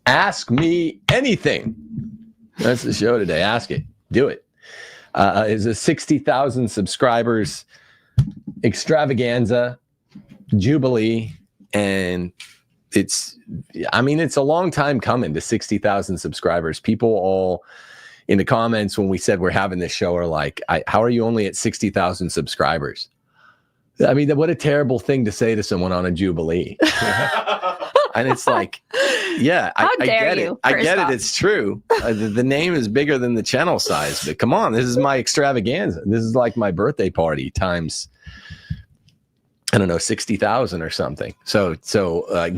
Ask me anything. That's the show today. Ask it. Do it. It's a 60,000 subscribers extravaganza, Jubilee, and it's a long time coming to 60,000 subscribers. People all in the comments when we said we're having this show are like, how are you only at 60,000 subscribers? I mean, what a terrible thing to say to someone on a Jubilee. And it's like, yeah, I get it. I get it. It's true. The name is bigger than the channel size, but come on, this is my extravaganza. This is like my birthday party times, I don't know, 60,000 or something. So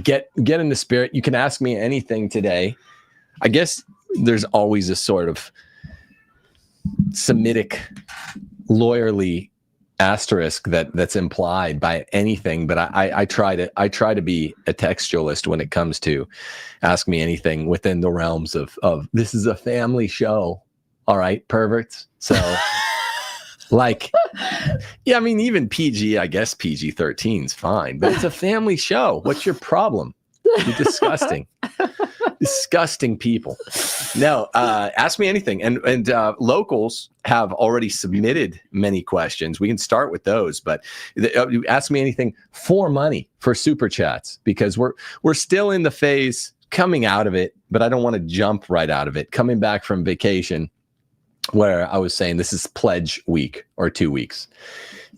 get in the spirit. You can ask me anything today. I guess there's always a sort of Semitic, lawyerly asterisk that's implied by anything, but I try to be a textualist when it comes to ask me anything within the realms of this is a family show. All right, perverts. So like, yeah, I mean, even PG, I guess PG-13 is fine, but it's a family show. What's your problem? You're disgusting. Disgusting people. No, ask me anything. And locals have already submitted many questions. We can start with those, but ask me anything for money, for super chats, because we're still in the phase coming out of it, but I don't want to jump right out of it. Coming back from vacation, where I was saying this is pledge week or 2 weeks.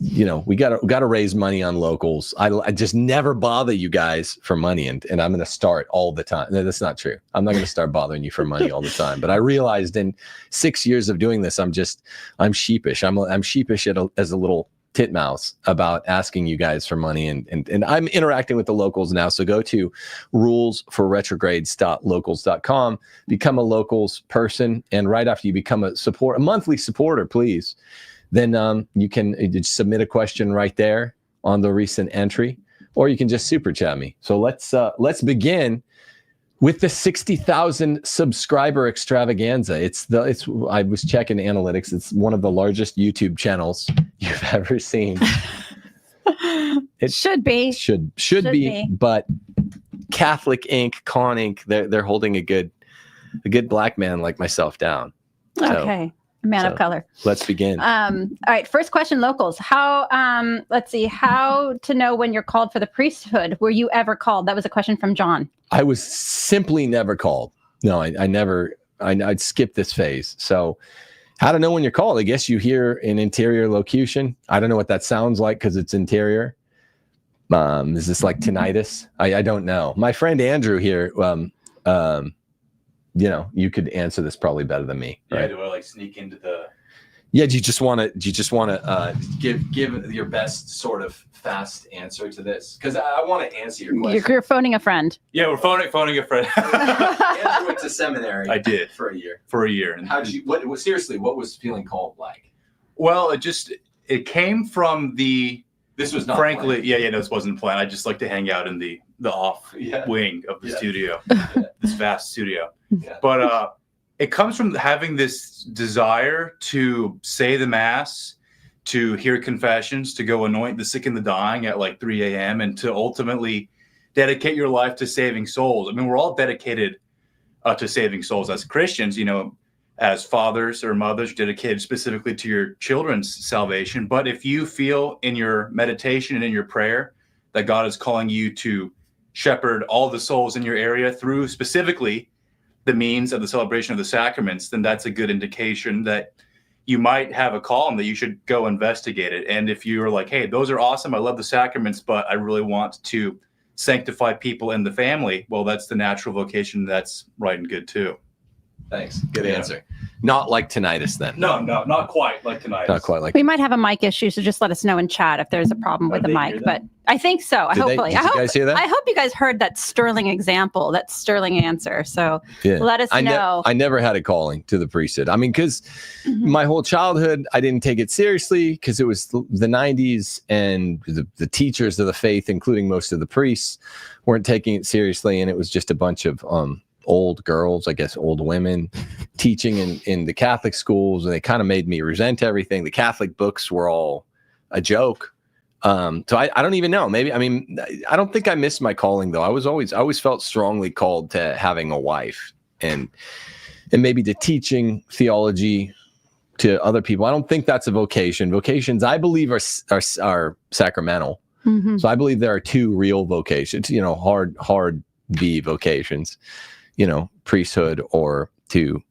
You know, we gotta raise money on locals. I just never bother you guys for money, and I'm going to start all the time. No, that's not true. I'm not going to start bothering you for money all the time. But I realized in 6 years of doing this, I'm sheepish. I'm sheepish as a little titmouse about asking you guys for money, and I'm interacting with the locals now. So go to rulesforretrogrades.locals.com, become a locals person, and right after you become a monthly supporter, please. Then you can submit a question right there on the recent entry, or you can just super chat me. So let's begin with the 60,000 subscriber extravaganza. I was checking analytics. It's one of the largest YouTube channels you've ever seen. It should be, but Catholic Inc., Con Inc., they're holding a good black man like myself down. Okay. Man of color. Let's begin. All right. First question, locals. Let's see. How to know when you're called for the priesthood? Were you ever called? That was a question from John. I was simply never called. No, I never. I'd skip this phase. So how to know when you're called? I guess you hear an interior locution. I don't know what that sounds like because it's interior. Is this like tinnitus? I don't know. My friend Andrew here, you know, you could answer this probably better than me. Right? Yeah, do I like sneak into the? Yeah, do you just want to give your best sort of fast answer to this? Because I want to answer your question. You're phoning a friend. Yeah, we're phoning a friend. Andrew went to seminary. I did for a year. And how did you? What was feeling called like? Well, it came from the. This was not frankly, planned. No, this wasn't planned. I just like to hang out in the off wing of the studio, this vast studio. Yeah. But it comes from having this desire to say the mass, to hear confessions, to go anoint the sick and the dying at like 3 a.m. and to ultimately dedicate your life to saving souls. I mean, we're all dedicated to saving souls as Christians, you know, as fathers or mothers dedicated specifically to your children's salvation. But if you feel in your meditation and in your prayer that God is calling you to shepherd all the souls in your area through specifically the means of the celebration of the sacraments, then that's a good indication that you might have a call and that you should go investigate it. And if you're like, hey, those are awesome, I love the sacraments, but I really want to sanctify people in the family, well, that's the natural vocation. That's right and good too. Thanks. Good answer. Not like tinnitus then. No, not quite like tinnitus. Not quite like. We might have a mic issue, so just let us know in chat if there's a problem with the mic. But I think so. Did you guys hear that? I hope you guys heard that sterling example, that sterling answer. So let us know. I never had a calling to the priesthood. I mean, because my whole childhood, I didn't take it seriously because it was the 90s and the teachers of the faith, including most of the priests, weren't taking it seriously. And it was just a bunch of old girls, I guess old women, teaching in the Catholic schools, and they kind of made me resent everything. The Catholic books were all a joke. So I don't even know. Maybe, I mean, I don't think I missed my calling though. I always felt strongly called to having a wife and maybe to teaching theology to other people. I don't think that's a vocation. Vocations, I believe, are sacramental. Mm-hmm. So I believe there are two real vocations, hard V vocations, priesthood or to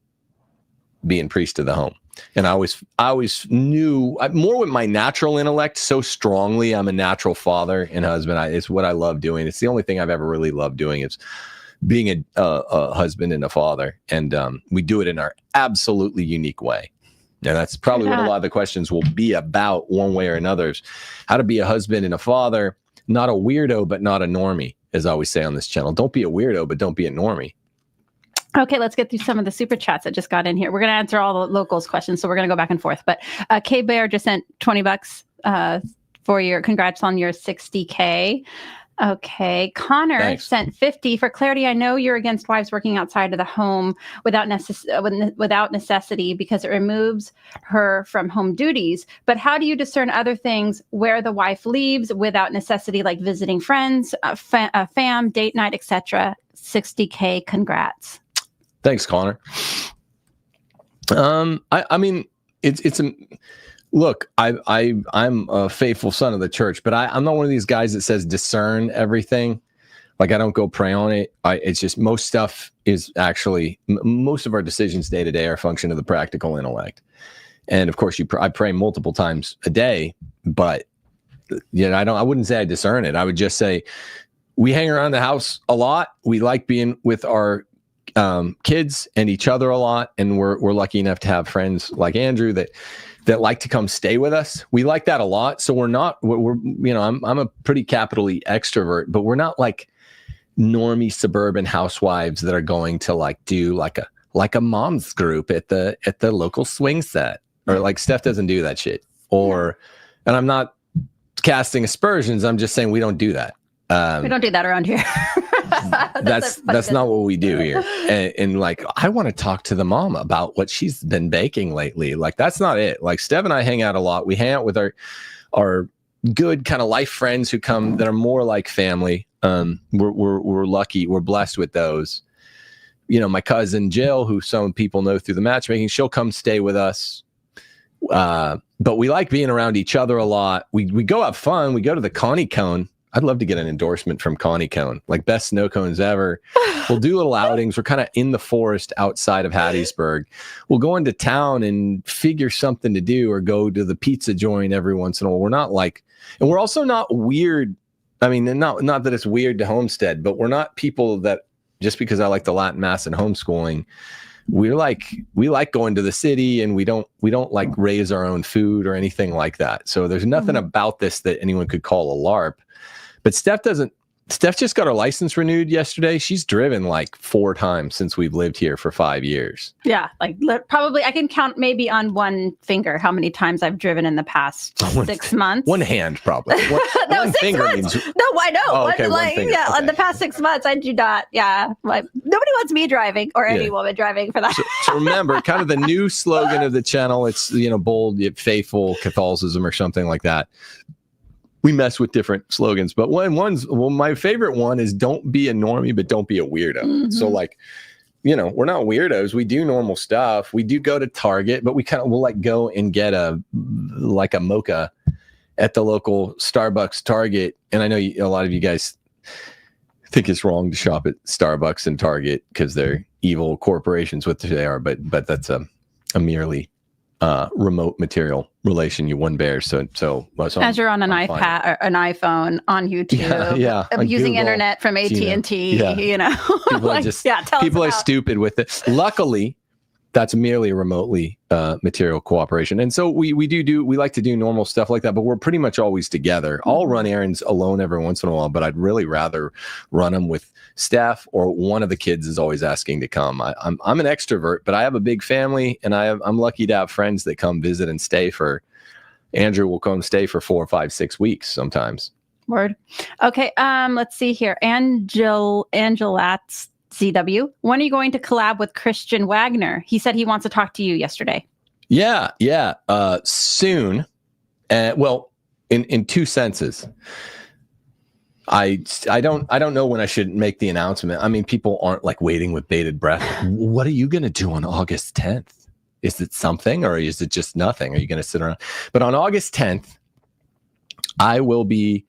being priest of the home. And I always knew more with my natural intellect so strongly. I'm a natural father and husband. It's what I love doing. It's the only thing I've ever really loved doing is being a husband and a father. And we do it in our absolutely unique way. And that's probably what a lot of the questions will be about one way or another, is how to be a husband and a father, not a weirdo, but not a normie, as I always say on this channel. Don't be a weirdo, but don't be a normie. Okay, let's get through some of the super chats that just got in here. We're going to answer all the locals questions, so we're going to go back and forth. But K Bear just sent $20 for your congrats on your 60K. Okay, Connor sent 50 for clarity. I know you're against wives working outside of the home without necessity because it removes her from home duties. But how do you discern other things where the wife leaves without necessity, like visiting friends, fam, date night, etc.? 60K, congrats. Thanks, Connor. I mean, it's a look. I'm a faithful son of the church, but I'm not one of these guys that says discern everything. Like I don't go pray on it. It's just most stuff is actually most of our decisions day to day are a function of the practical intellect. And of course, I pray multiple times a day, but I wouldn't say I discern it. I would just say we hang around the house a lot. We like being with our kids and each other a lot, and we're lucky enough to have friends like Andrew that like to come stay with us. We like that a lot. So I'm a pretty capitally extrovert, but we're not like normie suburban housewives that are going to like do like a mom's group at the local swing set, or like Steph doesn't do that shit. And I'm not casting aspersions. I'm just saying we don't do that. We don't do that around here. that's not what we do here. And like, I want to talk to the mom about what she's been baking lately. Like, that's not it. Like, Steph and I hang out a lot. We hang out with our good kind of life friends who come that are more like family. We're lucky. We're blessed with those. My cousin Jill, who some people know through the matchmaking, she'll come stay with us. But we like being around each other a lot. We go have fun. We go to the Connie Cone. I'd love to get an endorsement from Connie Cone, like best snow cones ever. We'll do little outings. We're kind of in the forest outside of Hattiesburg. We'll go into town and figure something to do, or go to the pizza joint every once in a while. We're not like, and we're also not weird. I mean, not that it's weird to homestead, but we're not people that just because I like the Latin Mass and homeschooling, we like going to the city, and we don't like raise our own food or anything like that. So there's nothing about this that anyone could call a LARP. But Steph just got her license renewed yesterday. She's driven like 4 times since we've lived here for 5 years. Yeah, like probably I can count maybe on one finger how many times I've driven in the past 6 months. One hand, probably. One finger months. means. No, I know. Oh, okay, one finger. Yeah, okay. On the past 6 months, I do not. Yeah, like nobody wants me driving or any woman driving for that. So remember, kind of the new slogan of the channel. It's bold yet faithful Catholicism or something like that. We mess with different slogans, but my favorite one is don't be a normie, but don't be a weirdo. Mm-hmm. So like, we're not weirdos. We do normal stuff. We do go to Target, but we'll like go and get a mocha at the local Starbucks Target. And I know a lot of you guys think it's wrong to shop at Starbucks and Target because they're evil corporations, what they are, but that's a merely remote material relation you one bears. So as you're on an iPad or an iPhone on YouTube, using Google, internet from AT&T, people are stupid with it. Luckily, that's merely remotely material cooperation. And so we like to do normal stuff like that, but we're pretty much always together. I'll run errands alone every once in a while, but I'd really rather run them with Steph, or one of the kids is always asking to come. I'm an extrovert, but I have a big family, and I'm lucky to have friends that come visit and stay for. Andrew will come stay for 4, 5, 6 weeks sometimes. Word. Okay. Let's see here. Angelat's CW. When are you going to collab with Christian Wagner? He said he wants to talk to you yesterday. Yeah. Soon. Well, in two senses. I don't know when I should make the announcement. I mean, people aren't like waiting with bated breath. What are you going to do on August 10th? Is it something, or is it just nothing? Are you going to sit around? But on August 10th, I will be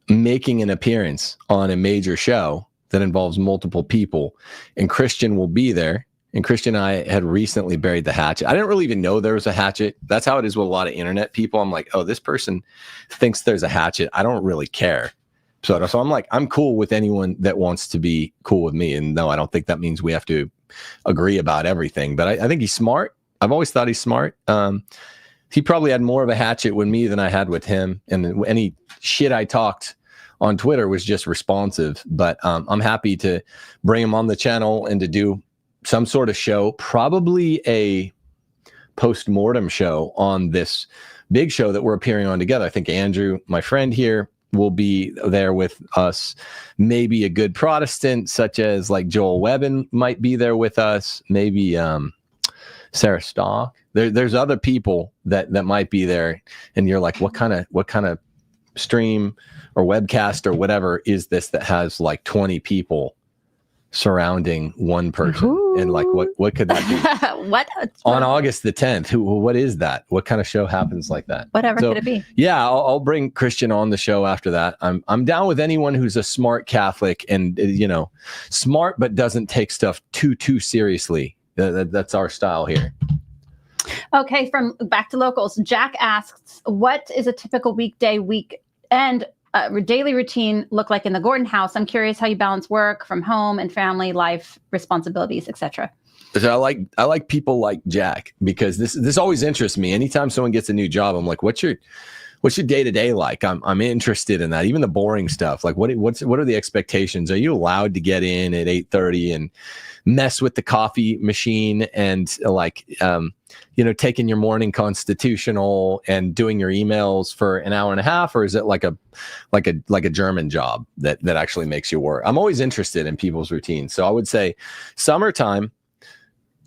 making an appearance on a major show that involves multiple people, and Christian will be there. And Christian and I had recently buried the hatchet. I didn't really even know there was a hatchet. That's how it is with a lot of internet people. I'm like, oh, this person thinks there's a hatchet. I don't really care. So I'm like, I'm cool with anyone that wants to be cool with me. And no, I don't think that means we have to agree about everything. But I think he's smart. I've always thought he's smart. He probably had more of a hatchet with me than I had with him. And any shit I talked on Twitter was just responsive. But I'm happy to bring him on the channel and to do some sort of show, probably a post-mortem show on this big show that we're appearing on together. I think Andrew, my friend here, will be there with us. Maybe a good Protestant such as like Joel Webbin might be there with us. Maybe Sarah Stock. There's other people that might be there, and you're like, what kind of stream or webcast or whatever is this that has like 20 people surrounding one person? Ooh. And like what could that be? What on August the 10th? What is that? What kind of show happens like that? Whatever could it be? Yeah, I'll bring Christian on the show after that. I'm down with anyone who's a smart Catholic and smart but doesn't take stuff too seriously. That's our style here. Okay, from back to locals. Jack asks, what is a typical weekday, weekend daily routine look like in the Gordon house? I'm curious how you balance work from home and family life responsibilities, etc. So I like people like Jack, because this always interests me. Anytime someone gets a new job, I'm like, what's your day-to-day like? I'm interested in that. Even the boring stuff. Like what are the expectations? Are you allowed to get in at 8:30 and mess with the coffee machine and taking your morning constitutional and doing your emails for an hour and a half? Or is it like a German job that actually makes you work? I'm always interested in people's routines. So I would say summertime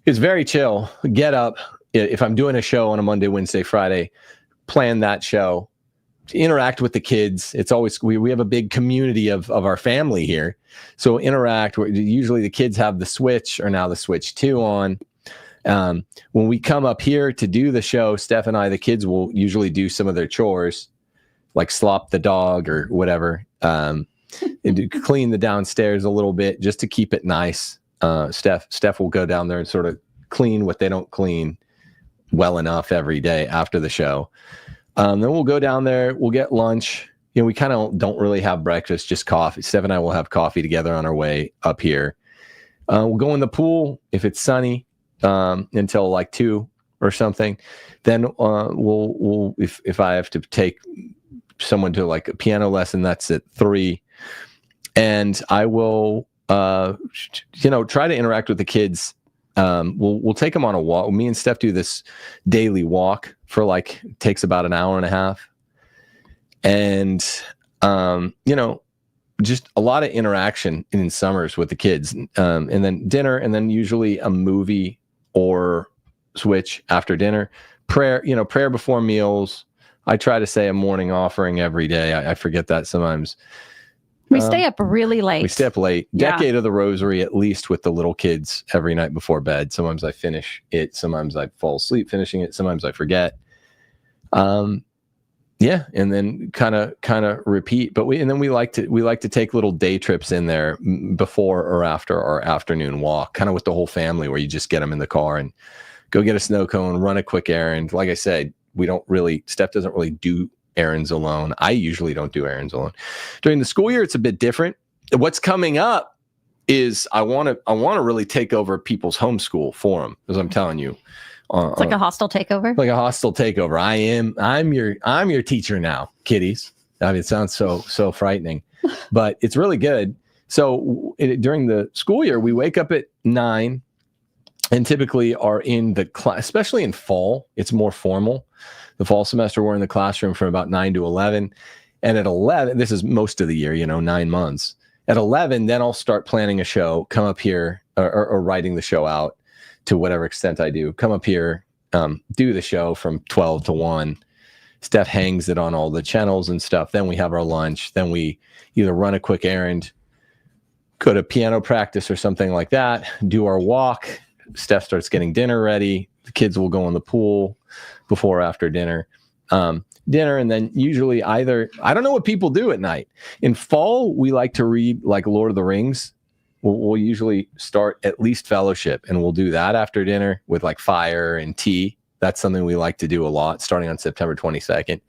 is very chill. Get up. If I'm doing a show on a Monday, Wednesday, Friday, plan that show, interact with the kids. It's always, we have a big community of our family here. So interact. Usually the kids have the Switch, or now the Switch 2 on. When we come up here to do the show, Steph and I, the kids will usually do some of their chores, like slop the dog or whatever, and clean the downstairs a little bit just to keep it nice. Steph will go down there and sort of clean what they don't clean well enough every day after the show. Then we'll go down there, we'll get lunch. We kind of don't really have breakfast, just coffee. Steph and I will have coffee together on our way up here. We'll go in the pool if it's sunny until like 2 or something. Then we'll if I have to take someone to like a piano lesson, that's at 3. And I will try to interact with the kids. We'll take them on a walk. Me and Steph do this daily walk for takes about an hour and a half. And, just a lot of interaction in summers with the kids, and then dinner, and then usually a movie or Switch after dinner. Prayer before meals. I try to say a morning offering every day. I forget that sometimes. We stay up really late. We stay up late. Decade of the Rosary, at least with the little kids, every night before bed. Sometimes I finish it. Sometimes I fall asleep finishing it. Sometimes I forget. And then kind of repeat. But we like to take little day trips in there before or after our afternoon walk, kind of with the whole family, where you just get them in the car and go get a snow cone, run a quick errand. Like I said, Steph doesn't really do errands alone. I usually don't do errands alone. During the school year, it's a bit different. What's coming up is I want to really take over people's homeschool for them, as I'm telling you. It's like a hostile takeover. Like a hostile takeover. I'm your teacher now, kiddies. I mean, it sounds so frightening, but it's really good. So during the school year, we wake up at 9 and typically are in the class, especially in fall. It's more formal. The fall semester, we're in the classroom from about 9 to 11. And at 11, this is most of the year, 9 months. At 11, then I'll start planning a show, come up here or writing the show out to whatever extent I do. Come up here, do the show from 12 to 1, Steph hangs it on all the channels and stuff. Then we have our lunch. Then we either run a quick errand, go to piano practice or something like that, do our walk. Steph starts getting dinner ready. The kids will go in the pool before or after dinner. And then usually either, I don't know what people do at night. In fall, we like to read like Lord of the Rings. We'll usually start at least Fellowship, and we'll do that after dinner with like fire and tea. That's something we like to do a lot, starting on September 22nd,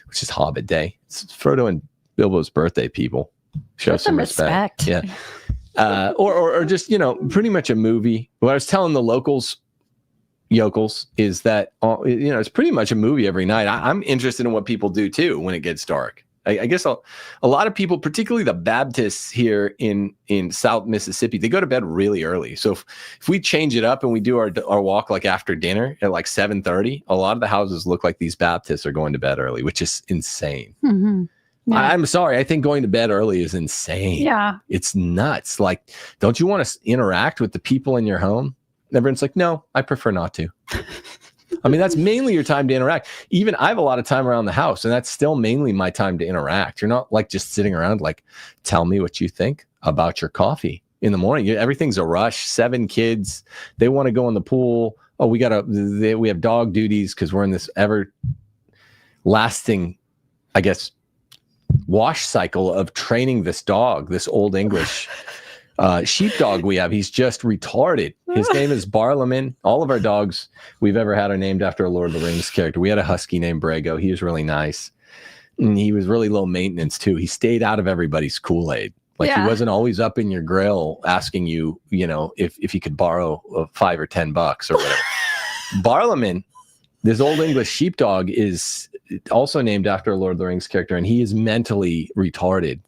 which is Hobbit Day. It's Frodo and Bilbo's birthday, people. Show some respect. Yeah. Or just, pretty much a movie. What I was telling the yokels is that, it's pretty much a movie every night. I'm interested in what people do too when it gets dark. I guess a lot of people, particularly the Baptists here in South Mississippi, they go to bed really early. So if we change it up and we do our walk like after dinner at like 7:30, a lot of the houses look like these Baptists are going to bed early, which is insane. Mm-hmm. Yeah. I'm sorry. I think going to bed early is insane. Yeah. It's nuts. Like, don't you want to interact with the people in your home? Everyone's like, no, I prefer not to. I mean, that's mainly your time to interact. Even I have a lot of time around the house, and that's still mainly my time to interact. You're not like just sitting around like, tell me what you think about your coffee in the morning. Everything's a rush. 7 kids. They want to go in the pool. Oh, we have dog duties because we're in this ever lasting, I guess, wash cycle of training this dog, this Old English sheepdog we have. He's just retarded. His name is Barlaman. All of our dogs we've ever had are named after a Lord of the Rings character. We had a husky named Brago. He was really nice. And he was really low maintenance too. He stayed out of everybody's Kool-Aid. Like he wasn't always up in your grill asking you, if you could borrow $5 or $10 or whatever. Barlaman, this Old English sheepdog, is also named after a Lord of the Rings character, and he is mentally retarded.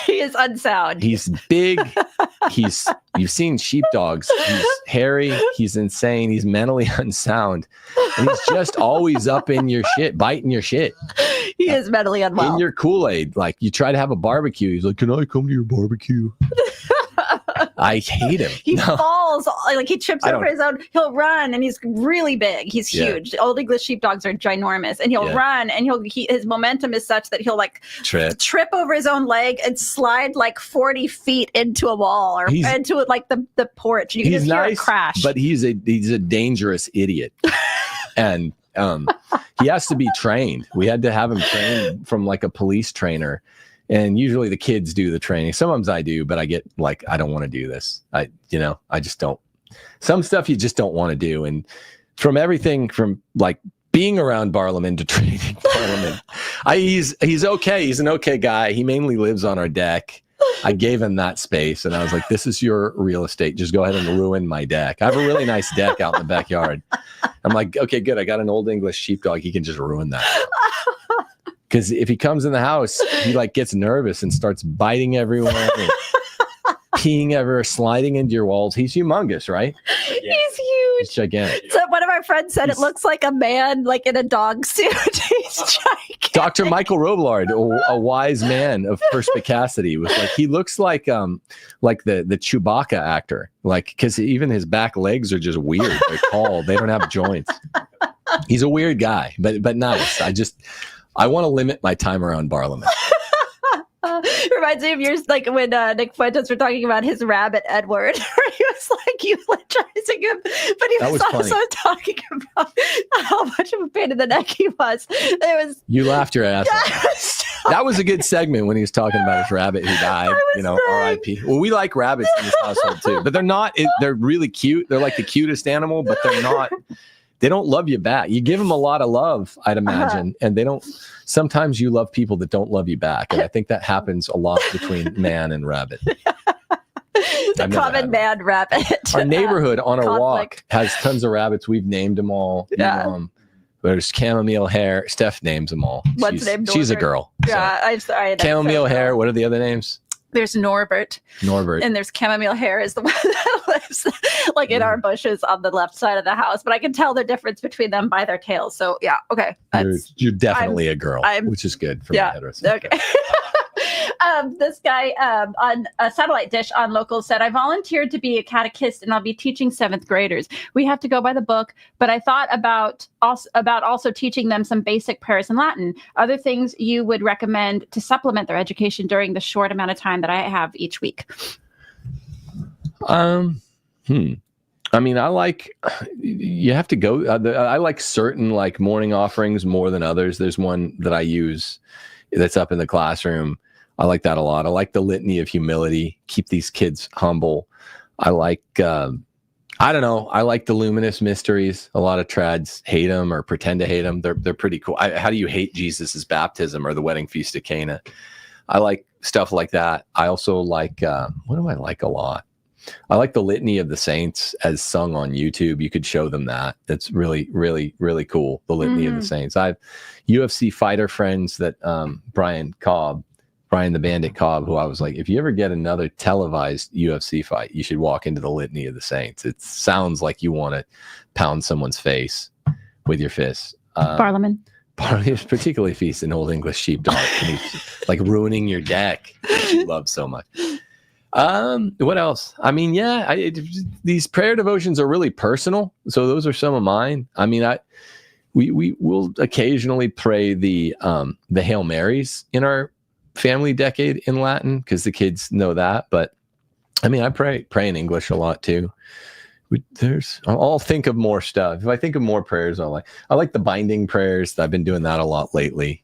He is unsound. He's big. You've seen sheepdogs. He's hairy. He's insane. He's mentally unsound. And he's just always up in your shit, biting your shit. He is mentally unwell. In your Kool-Aid. Like, you try to have a barbecue. He's like, can I come to your barbecue? I hate him. He falls, like he trips over his own. He'll run, and he's really big. He's huge. The Old English sheepdogs are ginormous, and he'll run, and his momentum is such that he'll like trip over his own leg and slide like 40 feet into a wall or into like the porch. You can just hear it crash. But he's a dangerous idiot, and he has to be trained. We had to have him trained from like a police trainer. And usually the kids do the training. Sometimes I do, but I get like, I don't want to do this. I just don't. Some stuff you just don't want to do. And from everything from like being around Barlaman to training Barlaman, he's okay. He's an okay guy. He mainly lives on our deck. I gave him that space, and I was like, this is your real estate. Just go ahead and ruin my deck. I have a really nice deck out in the backyard. I'm like, okay, good. I got an Old English sheepdog. He can just ruin that. Because if he comes in the house, he like gets nervous and starts biting everyone, and peeing everywhere, sliding into your walls. He's humongous, right? He's huge. He's gigantic. So one of our friends said it looks like a man like in a dog suit. He's gigantic. Dr. Michael Roblard, a wise man of perspicacity, was like, he looks like the Chewbacca actor, like, because even his back legs are just weird. They're tall. They don't have joints. He's a weird guy, but nice. I want to limit my time around Barlaman. Reminds me of yours, like when Nick Fuentes were talking about his rabbit Edward, where he was like eulogizing him, but he was also talking about how much of a pain in the neck he was. You laughed your ass off. That was a good segment when he was talking about his rabbit who died. R.I.P. Well, we like rabbits in this household too, but they're not. They're really cute. They're like the cutest animal, but they're not. They don't love you back. You give them a lot of love, I'd imagine, and they don't. Sometimes you love people that don't love you back, and I think that happens a lot between man and rabbit. The common man rabbit. Our neighborhood on our walk has tons of rabbits. We've named them all. Yeah. There's chamomile hair. Steph names them all. What's the name? She's a girl. Yeah, I'm sorry. Chamomile hair. What are the other names? There's Norbert. And there's chamomile hair is the one that lives like in our bushes on the left side of the house. But I can tell the difference between them by their tails. So yeah, okay. You're definitely a girl, which is good for my heterosexual. Okay. This guy on a satellite dish on Local said, I volunteered to be a catechist and I'll be teaching 7th graders. We have to go by the book, but I thought about also teaching them some basic prayers in Latin. Other things you would recommend to supplement their education during the short amount of time that I have each week? I mean, you have to go. I like certain like morning offerings more than others. There's one that I use that's up in the classroom. I like that a lot. I like the litany of humility. Keep these kids humble. I like, I don't know. I like the luminous mysteries. A lot of trads hate them or pretend to hate them. They're pretty cool. How do you hate Jesus's baptism or the wedding feast of Cana? I like stuff like that. I also like, what do I like a lot? I like the Litany of the Saints as sung on YouTube. You could show them that. That's really, really, really cool. The Litany of the Saints. I have UFC fighter friends that Brian the Bandit Cobb, who I was like, if you ever get another televised UFC fight, you should walk into the Litany of the Saints. It sounds like you want to pound someone's face with your fists. Parliament. Particularly Feast in Old English Sheepdog. Like ruining your deck, which you love so much. What else? I mean, these prayer devotions are really personal. So those are some of mine. I mean, we will occasionally pray the Hail Marys in our family decade in Latin because the kids know that. But I mean, I pray in English a lot too. I'll think of more stuff. If I think of more prayers, I like the binding prayers. I've been doing that a lot lately.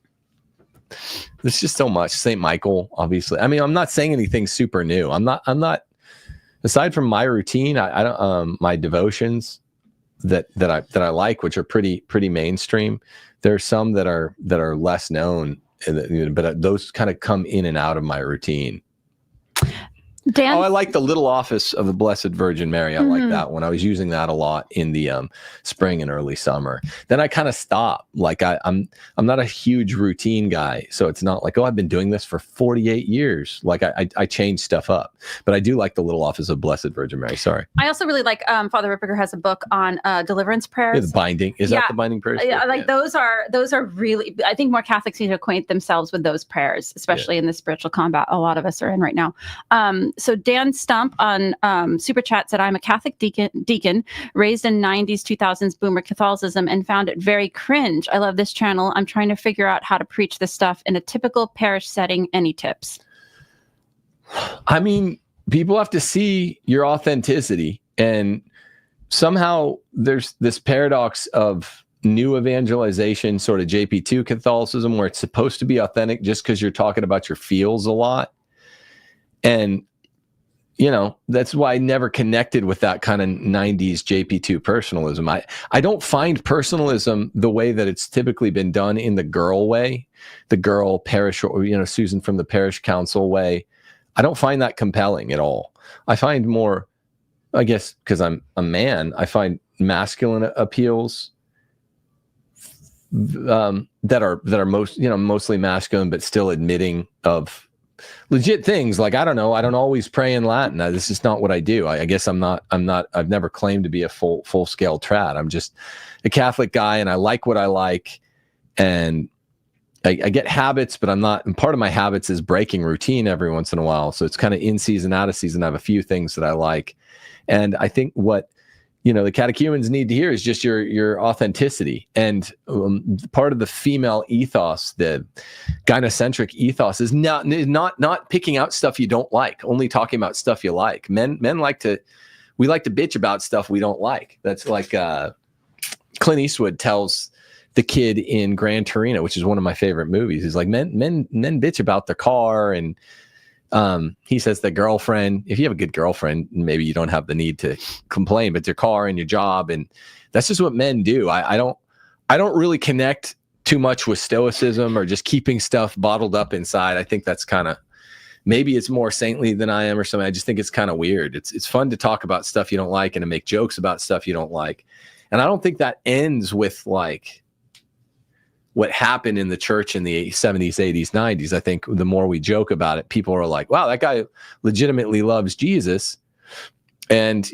There's just so much. St. Michael, obviously. I mean, I'm not saying anything super new. I'm not aside from my routine, I don't my devotions that I like, which are pretty mainstream. There are some that are less known, but those kind of come in and out of my routine. Dan? I like the Little Office of the Blessed Virgin Mary. I like that one. I was using that a lot in the spring and early summer. Then I kind of stopped. Like I'm not a huge routine guy, so it's not like, I've been doing this for 48 years. Like I change stuff up, but I do like the Little Office of Blessed Virgin Mary. Sorry. I also really like Father Ripperger has a book on deliverance prayers. The binding that the binding prayers? Yeah, like those are really. I think more Catholics need to acquaint themselves with those prayers, especially in the spiritual combat a lot of us are in right now. So Dan Stump on Super Chat said, I'm a Catholic deacon raised in 90s, 2000s boomer Catholicism and found it very cringe. I love this channel. I'm trying to figure out how to preach this stuff in a typical parish setting. Any tips? I mean, people have to see your authenticity. And somehow there's this paradox of new evangelization, sort of JP2 Catholicism, where it's supposed to be authentic just because you're talking about your feels a lot. And that's why I never connected with that kind of 90s JP2 personalism. I don't find personalism the way that it's typically been done in the girl way, the girl parish, or, Susan from the parish council way. I don't find that compelling at all. I find more, I guess, because I'm a man, I find masculine appeals that are mostly masculine, but still admitting of legit things. Like, I don't know, I don't always pray in Latin. This is not what I do. I guess I've never claimed to be a full scale trad. I'm just a Catholic guy and I like what I like. And I get habits, but I'm not, and part of my habits is breaking routine every once in a while. So it's kind of in season, out of season. I have a few things that I like. And I think what, the catechumens need to hear is just your authenticity. And part of the female ethos, the gynocentric ethos, is not picking out stuff you don't like, only talking about stuff you like. Men like to bitch about stuff we don't like. That's like Clint Eastwood tells the kid in Gran Torino, which is one of my favorite movies. He's like, men bitch about their car, and he says the girlfriend, if you have a good girlfriend, maybe you don't have the need to complain, but your car and your job, and that's just what men do. I don't really connect too much with stoicism or just keeping stuff bottled up inside. I think that's kind of, maybe it's more saintly than I am or something. I just think it's kind of weird. It's fun to talk about stuff you don't like and to make jokes about stuff you don't like. And I don't think that ends with like what happened in the church in the 70s, 80s, 90s. I think the more we joke about it, people are like, wow, that guy legitimately loves Jesus. And,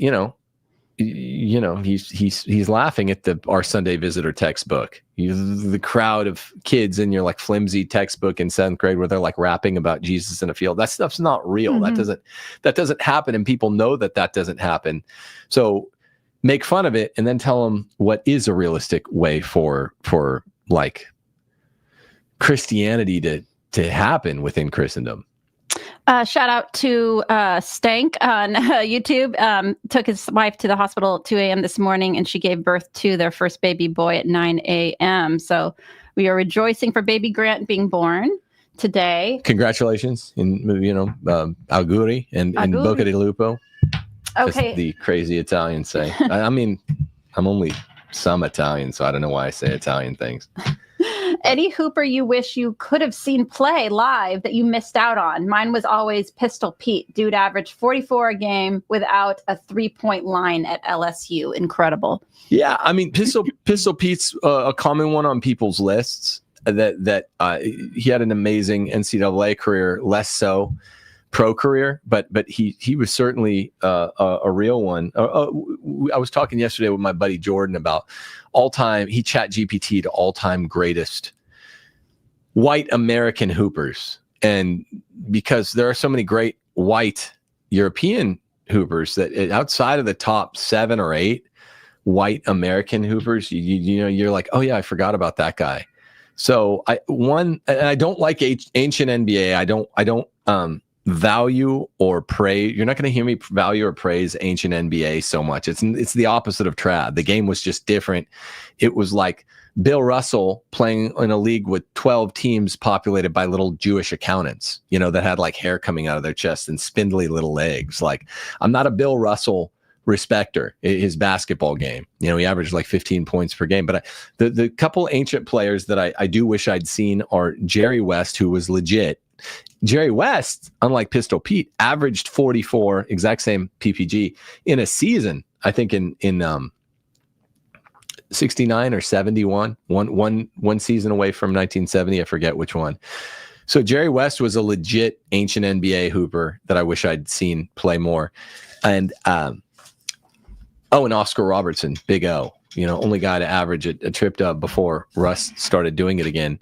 he's laughing at our Sunday Visitor textbook. The crowd of kids in your like flimsy textbook in 7th grade where they're like rapping about Jesus in a field. That stuff's not real. Mm-hmm. That doesn't happen, and people know that doesn't happen. So make fun of it and then tell them what is a realistic way for like Christianity to happen within Christendom. Shout out to Stank on YouTube. Took his wife to the hospital at 2 a.m. this morning, and she gave birth to their first baby boy at 9 a.m. So we are rejoicing for baby Grant being born today. Congratulations, auguri and in Bocca di Lupo. Okay. As the crazy Italians say. I mean, I'm only some Italian, so I don't know why I say Italian things. Any hooper you wish you could have seen play live that you missed out on? Mine was always Pistol Pete. Dude averaged 44 a game without a 3-point line at LSU. Incredible. Yeah, I mean, Pistol Pete's a common one on people's lists. That he had an amazing NCAA career, less so pro career, but he was certainly a real one. I was talking yesterday with my buddy Jordan about all-time. He chat GPT'd all-time greatest white American hoopers, and because there are so many great white European hoopers that outside of the top 7 or 8 white American hoopers, you're like, oh yeah, I forgot about that guy. So I don't like ancient NBA. I don't value or praise. You're not going to hear me value or praise ancient NBA so much. It's the opposite of trad. The game was just different. It was like Bill Russell playing in a league with 12 teams populated by little Jewish accountants, that had like hair coming out of their chest and spindly little legs. Like, I'm not a Bill Russell respecter. His basketball game, he averaged like 15 points per game. But the couple ancient players that I do wish I'd seen are Jerry West, who was legit. Jerry West, unlike Pistol Pete, averaged 44, exact same PPG in a season. I think in 69 or 71, one season away from 1970. I forget which one. So Jerry West was a legit ancient NBA hooper that I wish I'd seen play more. And and Oscar Robertson, Big O, only guy to average a trip dub before Russ started doing it again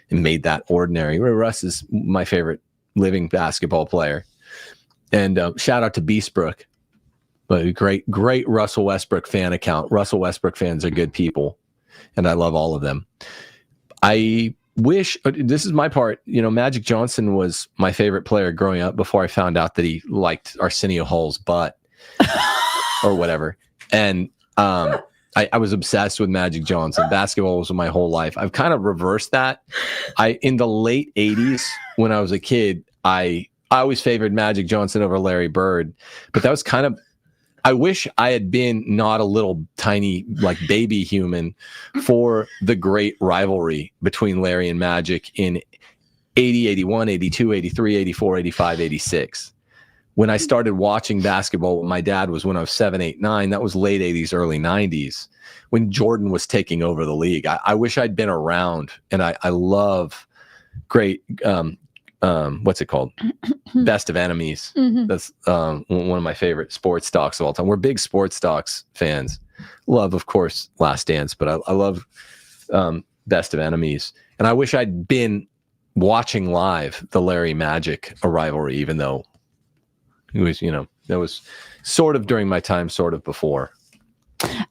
and made that ordinary. Russ is my favorite living basketball player. And shout out to Beastbrook, but great Russell Westbrook fan account. Russell Westbrook fans are good people, and I love all of them. I wish, this is my part, Magic Johnson was my favorite player growing up before I found out that he liked Arsenio Hall's butt or whatever. And I was obsessed with Magic Johnson. Basketball was my whole life. I've kind of reversed that. In the late 80s, when I was a kid, I always favored Magic Johnson over Larry Bird. But that was kind of, I wish I had been not a little tiny like baby human for the great rivalry between Larry and Magic in 80, 81, 82, 83, 84, 85, 86. When I started watching basketball with my dad was when I was 7, 8, 9. That was late 80s, early 90s, when Jordan was taking over the league. I wish I'd been around, and I love great, what's it called? Best of Enemies. Mm-hmm. That's one of my favorite sports docs of all time. We're big sports docs fans. Love, of course, Last Dance, but I love Best of Enemies. And I wish I'd been watching live the Larry Magic rivalry, even though it was, that was sort of during my time, sort of before.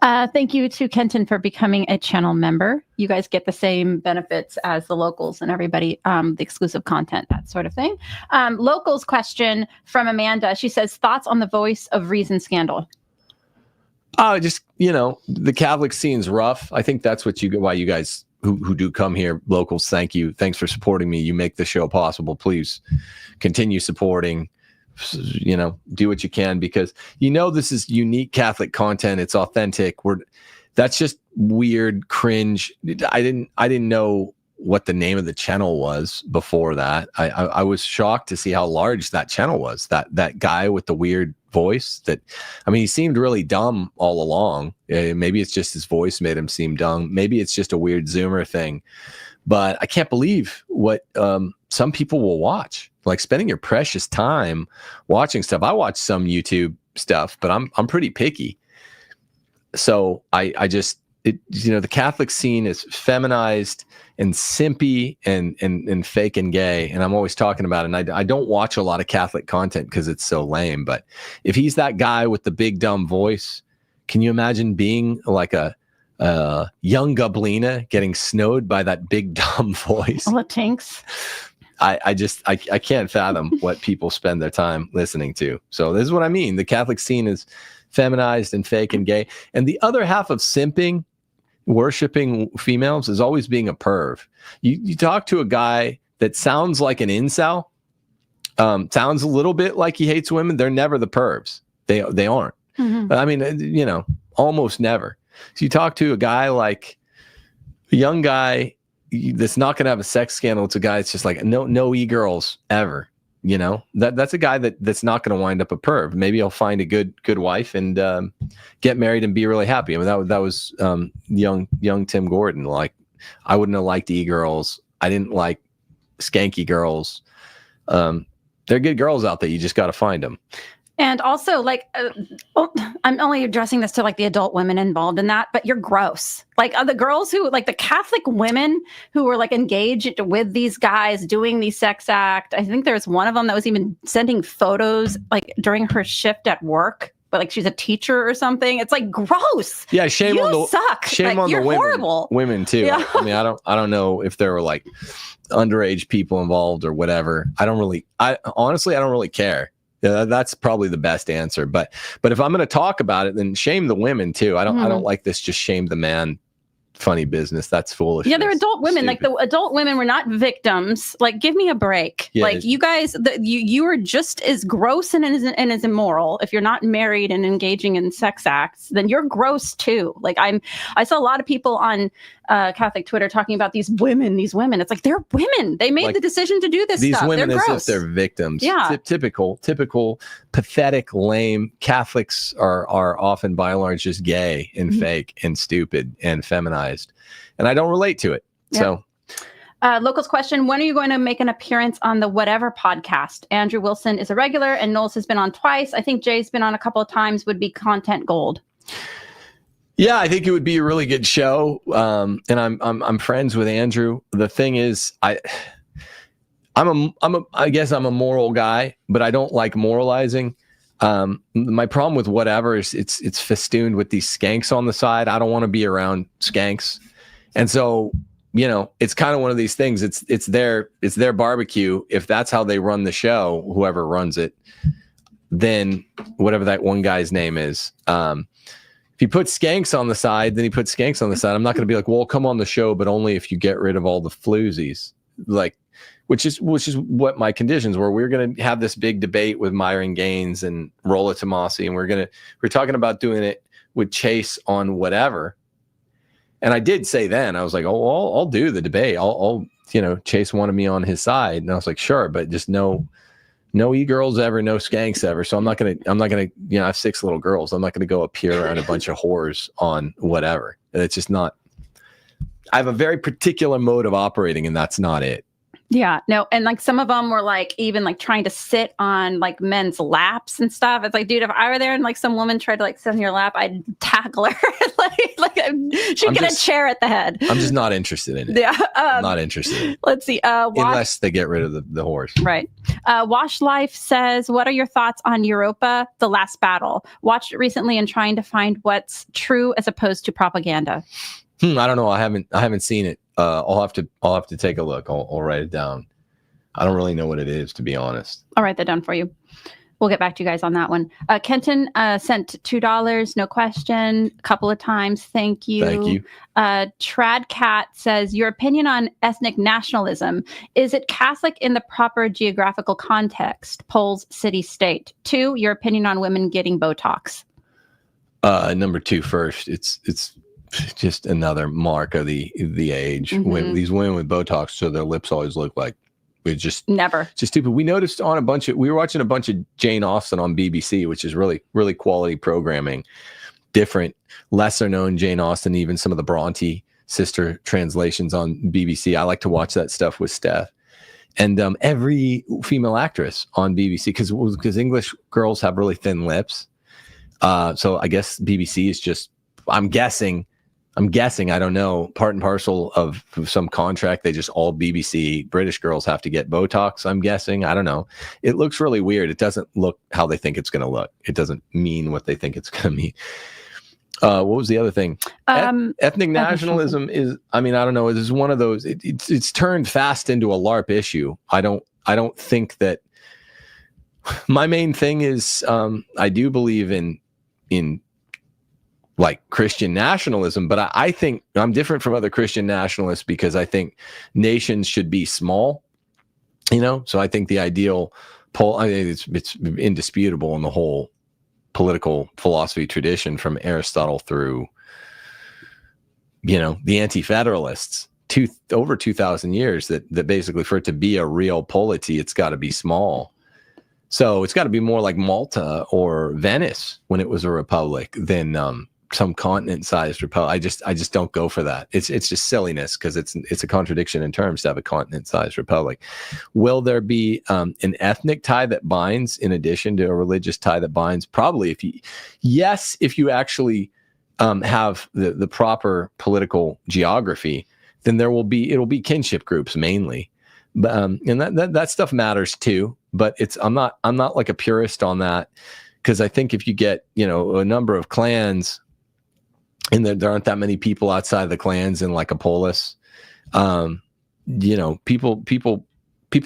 Thank you to Kenton for becoming a channel member. You guys get the same benefits as the locals and everybody, the exclusive content, that sort of thing. Locals question from Amanda. She says, thoughts on the Voice of Reason scandal? Just, the Catholic scene's rough. I think that's why you guys who do come here, locals, thank you. Thanks for supporting me. You make the show possible. Please continue supporting. Do what you can, because this is unique Catholic content. It's authentic. That's just weird, cringe. I didn't know what the name of the channel was before that. I was shocked to see how large that channel was. That guy with the weird voice. He seemed really dumb all along. Maybe it's just his voice made him seem dumb. Maybe it's just a weird Zoomer thing. But I can't believe what some people will watch. Like spending your precious time watching stuff. I watch some YouTube stuff, but I'm pretty picky. so I just, the Catholic scene is feminized and simpy and fake and gay. And I'm always talking about it. And I don't watch a lot of Catholic content because it's so lame. But if he's that guy with the big dumb voice, can you imagine being like a young Goblina getting snowed by that big dumb voice? All the tinks. I can't fathom what people spend their time listening to. So this is what I mean. The Catholic scene is feminized and fake and gay. And the other half of simping, worshiping females, is always being a perv. You talk to a guy that sounds like an incel, sounds a little bit like he hates women. They're never the pervs. They aren't. Mm-hmm. I mean, almost never. So you talk to a guy like a young guy that's not going to have a sex scandal. It's a guy that's just like no e-girls ever. That's a guy that's not going to wind up a perv. Maybe he'll find a good wife and get married and be really happy. I mean, that was young Tim Gordon. Like, I wouldn't have liked e-girls. I didn't like skanky girls. They're good girls out there. You just got to find them. And also, I'm only addressing this to the adult women involved in that, but you're gross. The girls who, the Catholic women who were engaged with these guys doing the sex act. I think there's one of them that was even sending photos during her shift at work, but she's a teacher or something. It's gross. Yeah, shame on the suck. Shame on you're the horrible. Women too. Yeah. I mean, I don't know if there were underage people involved or whatever. Honestly, I don't really care. Yeah, that's probably the best answer. But if I'm going to talk about it, then shame the women too. I don't like this just shame the man funny business. That's foolish. Yeah, they're adult women. Stupid. The adult women were not victims. Give me a break. Yeah, you guys, you are just as gross and as immoral. If you're not married and engaging in sex acts, then you're gross too. I saw a lot of people on Catholic Twitter talking about these women. It's they're women. They made the decision to do this these stuff. Women they're as gross. if they're victims. Yeah. Typical, pathetic, lame. Catholics are often by and large just gay and fake and stupid and feminized. And I don't relate to it. Yeah. So Locals question, when are you going to make an appearance on the Whatever podcast? Andrew Wilson is a regular and Knowles has been on twice. I think Jay's been on a couple of times, would be content gold. Yeah, I think it would be a really good show. And I'm friends with Andrew. The thing is, I guess I'm a moral guy, but I don't like moralizing. My problem with Whatever is it's festooned with these skanks on the side. I don't want to be around skanks. And so, it's kind of one of these things. It's their barbecue. If that's how they run the show, whoever runs it, then whatever that one guy's name is, if he puts skanks on the side, then he puts skanks on the side. I'm not going to be like, well, come on the show, but only if you get rid of all the floozies. Which is what my conditions were. We were going to have this big debate with Myron Gaines and Rolla Tomasi, and we're talking about doing it with Chase on Whatever. And I did say then, I was like, oh, I'll do the debate. I'll Chase wanted me on his side, and I was like, sure, but just no e-girls ever, no skanks ever. So I'm not gonna, I have 6 little girls. I'm not gonna go appear around a bunch of whores on Whatever. And it's just not. I have a very particular mode of operating, and that's not it. Yeah, no, and some of them were even trying to sit on men's laps and stuff. It's dude, if I were there and some woman tried to sit on your lap, I'd tackle her. She'd get a chair at the head. I'm just not interested in it. Yeah, I'm not interested. Let's see. Unless they get rid of the horse. Right. Wash Life says, what are your thoughts on Europa, The Last Battle? Watched it recently and trying to find what's true as opposed to propaganda. I don't know. I haven't seen it. I'll have to take a look. I'll write it down. I don't really know what it is, to be honest. I'll write that down for you. We'll get back to you guys on that one. Kenton sent $2, no question, a couple of times. Thank you. Thank you. Tradcat says, your opinion on ethnic nationalism. Is it Catholic in the proper geographical context? Polls, city, state. 2, your opinion on women getting Botox. Number 2 first. It's just another mark of the age. Mm-hmm. When these women with Botox, so their lips always look like it's just never. Just stupid. We noticed on we were watching a bunch of Jane Austen on BBC, which is really, really quality programming. Different, lesser known Jane Austen, even some of the Bronte sister translations on BBC. I like to watch that stuff with Steph. And every female actress on BBC, because English girls have really thin lips. So I guess BBC is just I'm guessing, I don't know, part and parcel of some contract. They just all BBC British girls have to get Botox. I'm guessing. I don't know. It looks really weird. It doesn't look how they think it's going to look. It doesn't mean what they think it's going to mean. What was the other thing? Ethnic nationalism is, I mean, I don't know. It is one of those, it's turned fast into a LARP issue. I don't think that my main thing is, I do believe in like Christian nationalism, but I think I'm different from other Christian nationalists because I think nations should be small, so I think the ideal I mean, it's indisputable in the whole political philosophy tradition from Aristotle through, the anti-federalists, over 2,000 years that basically for it to be a real polity, it's got to be small. So it's got to be more like Malta or Venice when it was a republic than some continent-sized republic. I just don't go for that. It's just silliness because it's a contradiction in terms to have a continent-sized republic. Will there be an ethnic tie that binds in addition to a religious tie that binds? Probably. If you actually have the proper political geography, then it'll be kinship groups mainly. But and that stuff matters too. But I'm not like a purist on that, because I think if you get a number of clans, and there aren't that many people outside the clans in like a polis, people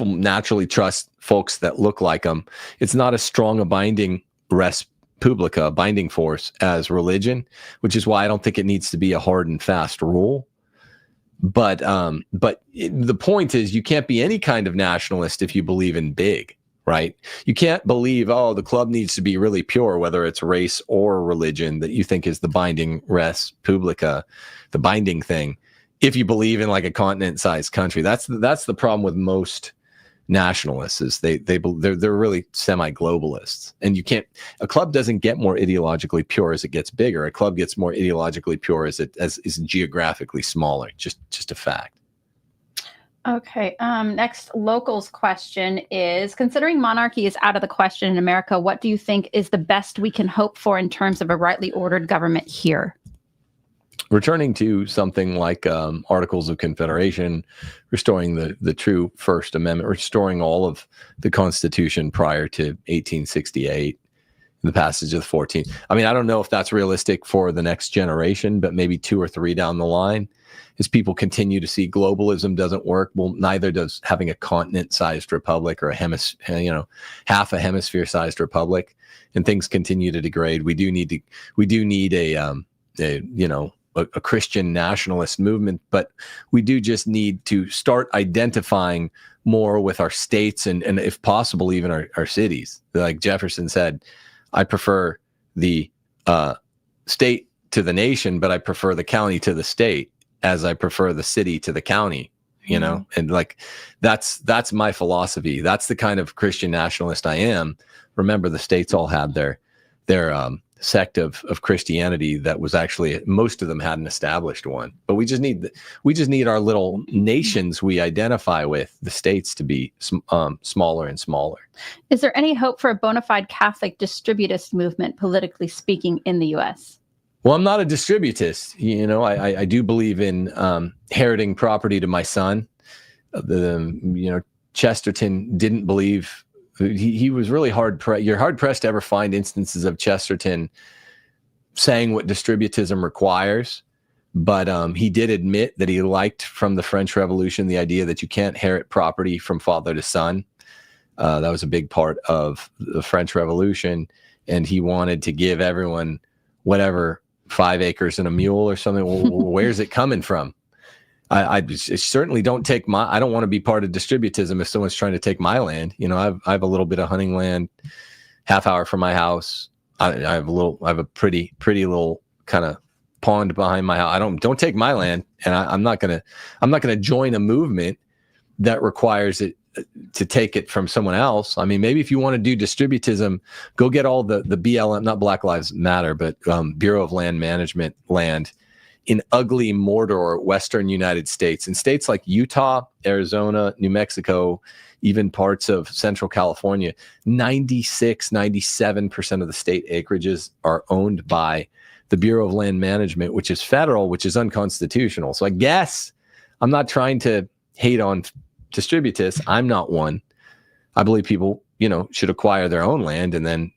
naturally trust folks that look like them. It's not as strong a binding res publica, binding force as religion, which is why I don't think it needs to be a hard and fast rule. But the point is, you can't be any kind of nationalist if you believe in big, right? You can't believe, the club needs to be really pure, whether it's race or religion, that you think is the binding res publica, the binding thing, if you believe in like a continent-sized country. That's the problem with most nationalists, is they're really semi-globalists. And a club doesn't get more ideologically pure as it gets bigger. A club gets more ideologically pure as is geographically smaller. Just a fact. Okay. Next locals question is, considering monarchy is out of the question in America, what do you think is the best we can hope for in terms of a rightly ordered government here? Returning to something like Articles of Confederation, restoring the true First Amendment, restoring all of the Constitution prior to 1868, the passage of the 14th. I mean, I don't know if that's realistic for the next generation, but maybe 2 or 3 down the line, as people continue to see globalism doesn't work. Well, neither does having a continent-sized republic or half a hemisphere-sized republic, and things continue to degrade. We do need a Christian nationalist movement, but we do just need to start identifying more with our states and if possible, even our cities. Like Jefferson said, I prefer the state to the nation, but I prefer the county to the state, as I prefer the city to the county, and like, that's my philosophy. That's the kind of Christian nationalist I am. Remember, the states all had their sect of Christianity that was actually, most of them had an established one, but we just need our little nations we identify with, the states, to be smaller and smaller. Is there any hope for a bona fide Catholic distributist movement, politically speaking, in the U.S.? Well, I'm not a distributist. I do believe in inheriting property to my son. Chesterton didn't believe. He was really you're hard pressed to ever find instances of Chesterton saying what distributism requires, but he did admit that he liked from the French Revolution the idea that you can't inherit property from father to son. That was a big part of the French Revolution, and he wanted to give everyone whatever, 5 acres and a mule or something. Well, where's it coming from? I certainly don't take I don't want to be part of distributism if someone's trying to take my land. I have a little bit of hunting land, half hour from my house. I have a pretty little kind of pond behind my house. Don't take my land, and I'm not gonna join a movement that requires it to take it from someone else. I mean, maybe if you want to do distributism, go get all the BLM, not Black Lives Matter, but Bureau of Land Management land in ugly Mordor, Western United States, in states like Utah, Arizona, New Mexico, even parts of Central California, 97% of the state acreages are owned by the Bureau of Land Management, which is federal, which is unconstitutional. So I guess I'm not trying to hate on distributists. I'm not one. I believe people, should acquire their own land and then,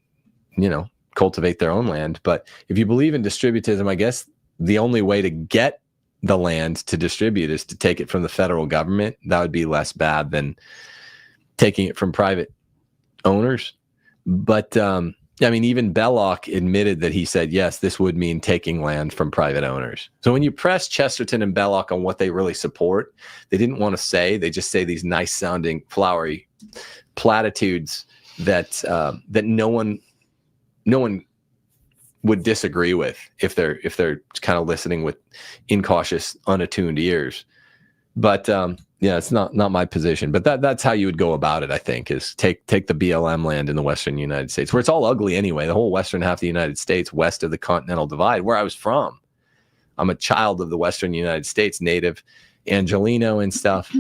cultivate their own land. But if you believe in distributism, I guess the only way to get the land to distribute is to take it from the federal government. That would be less bad than taking it from private owners. But even Belloc admitted that he said, yes, this would mean taking land from private owners. So when you press Chesterton and Belloc on what they really support, they didn't want to say. They just say these nice sounding, flowery platitudes that no one would disagree with if they're kind of listening with incautious, unattuned ears. But it's not my position. But that's how you would go about it, I think, is take the BLM land in the Western United States, where it's all ugly anyway. The whole Western half of the United States, west of the Continental Divide, where I was from. I'm a child of the Western United States, native Angelino and stuff.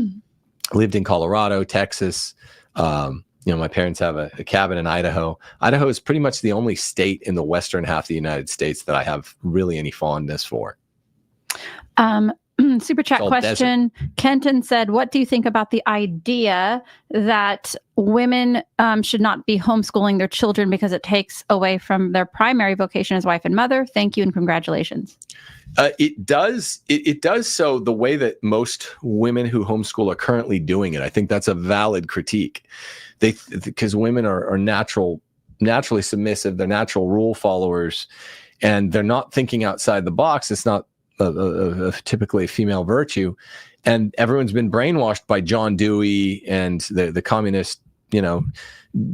Lived in Colorado, Texas. My parents have a cabin in Idaho. Idaho is pretty much the only state in the western half of the United States that I have really any fondness for. Super chat question. Desert. Kenton said, what do you think about the idea that women should not be homeschooling their children because it takes away from their primary vocation as wife and mother? Thank you and congratulations. It does so the way that most women who homeschool are currently doing it. I think that's a valid critique. Because women are naturally submissive, they're natural rule followers, and they're not thinking outside the box. It's not typically a female virtue, and everyone's been brainwashed by John Dewey and the communist,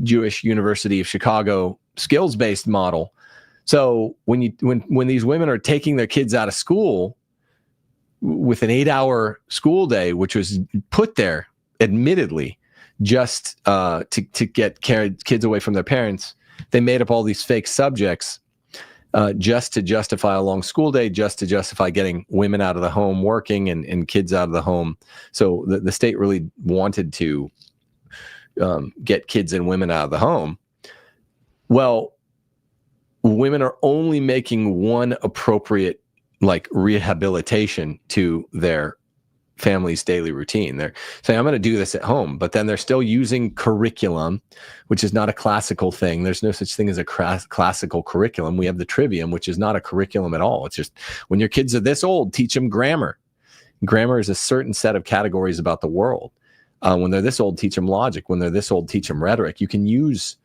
Jewish University of Chicago skills-based model. So when these women are taking their kids out of school with an 8-hour school day, which was put there, admittedly, just to get kids away from their parents, they made up all these fake subjects just to justify a long school day, just to justify getting women out of the home working and kids out of the home. So the state really wanted to get kids and women out of the home. Well, women are only making one appropriate rehabilitation to their family's daily routine. They're saying, I'm going to do this at home, but then they're still using curriculum, which is not a classical thing. There's no such thing as a classical curriculum. We have the trivium, which is not a curriculum at all. It's just when your kids are this old, teach them grammar. Grammar is a certain set of categories about the world. When they're this old, teach them logic. When they're this old, teach them rhetoric. You can use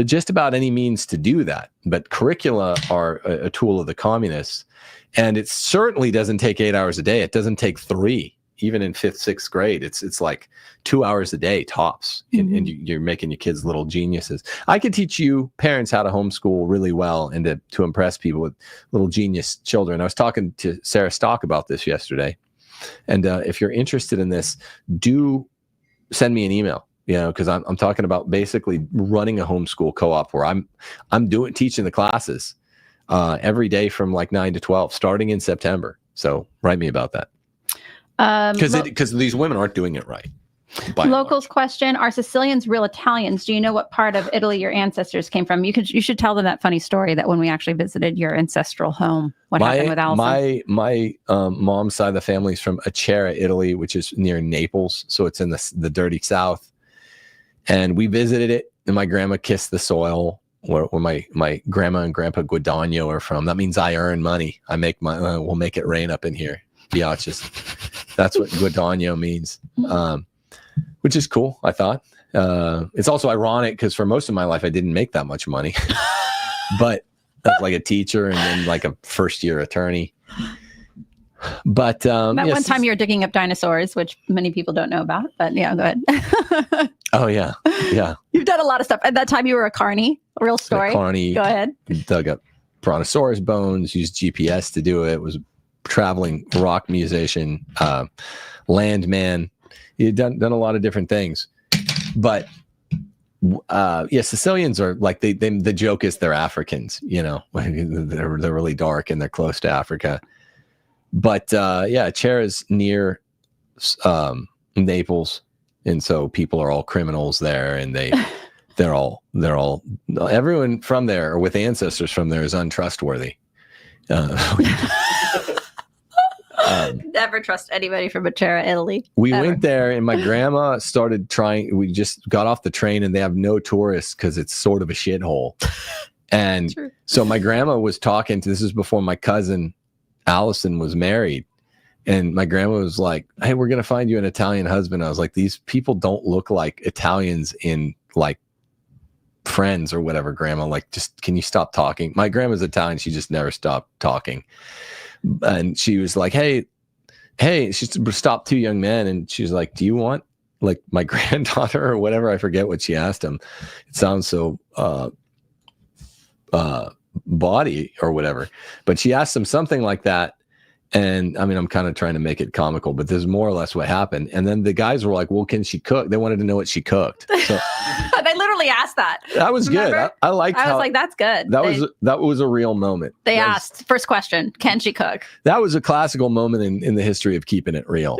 just about any means to do that. But curricula are a tool of the communists. And it certainly doesn't take 8 hours a day. It doesn't take 3, even in 5th, 6th grade. It's like 2 hours a day tops. Mm-hmm. And you're making your kids little geniuses. I could teach you parents how to homeschool really well and to impress people with little genius children. I was talking to Sarah Stock about this yesterday. And if you're interested in this, do send me an email. Because I'm talking about basically running a homeschool co-op where I'm teaching the classes every day from 9 to 12, starting in September. So write me about that. Because these women aren't doing it right. Locals question: are Sicilians real Italians? Do you know what part of Italy your ancestors came from? You should tell them that funny story that when we actually visited your ancestral home, what happened with Allison? My mom's side of the family is from Acera, Italy, which is near Naples. So it's in the dirty south. And we visited it, and my grandma kissed the soil where my grandma and grandpa Guadagno are from. That means I earn money. I make we'll make it rain up in here. Biatches. That's what Guadagno means, which is cool, I thought. It's also ironic because for most of my life, I didn't make that much money. But like a teacher and then like a first-year attorney. But one time you were digging up dinosaurs, which many people don't know about. But yeah, go ahead. Oh yeah. You've done a lot of stuff. At that time, you were a carny. A real story. Carny. Go ahead. Dug up brontosaurus bones. Used GPS to do it. Was a traveling rock musician, landman. You'd done a lot of different things. But Sicilians are like the joke is they're Africans. They're really dark and they're close to Africa. But Acera is near Naples, And so people are all criminals there, and they're all everyone from there or with ancestors from there is untrustworthy. Never trust anybody from Matera, Italy. We ever. went there, and my grandma started trying. We just got off the train, and they have no tourists because it's sort of a shithole. And True. so my grandma was talking to, this is before my cousin Allison was married. And my grandma was like, hey, we're going to find you an Italian husband. I was like, these people don't look like Italians in like Friends or whatever, grandma. Like, just, can you stop talking? My grandma's Italian. She just never stopped talking. And she was like, hey, she stopped two young men. And she was like, do you want like my granddaughter or whatever? I forget what she asked him. It sounds so, body or whatever, but she asked him something like that. And I mean, I'm kind of trying to make it comical, but this is more or less what happened. And then the guys were like, well, can she cook? They wanted to know what she cooked. So They literally asked that. that was good. I liked I how was like, that's good. that was a real moment. They asked, first question, can she cook? That was a classical moment in the history of keeping it real.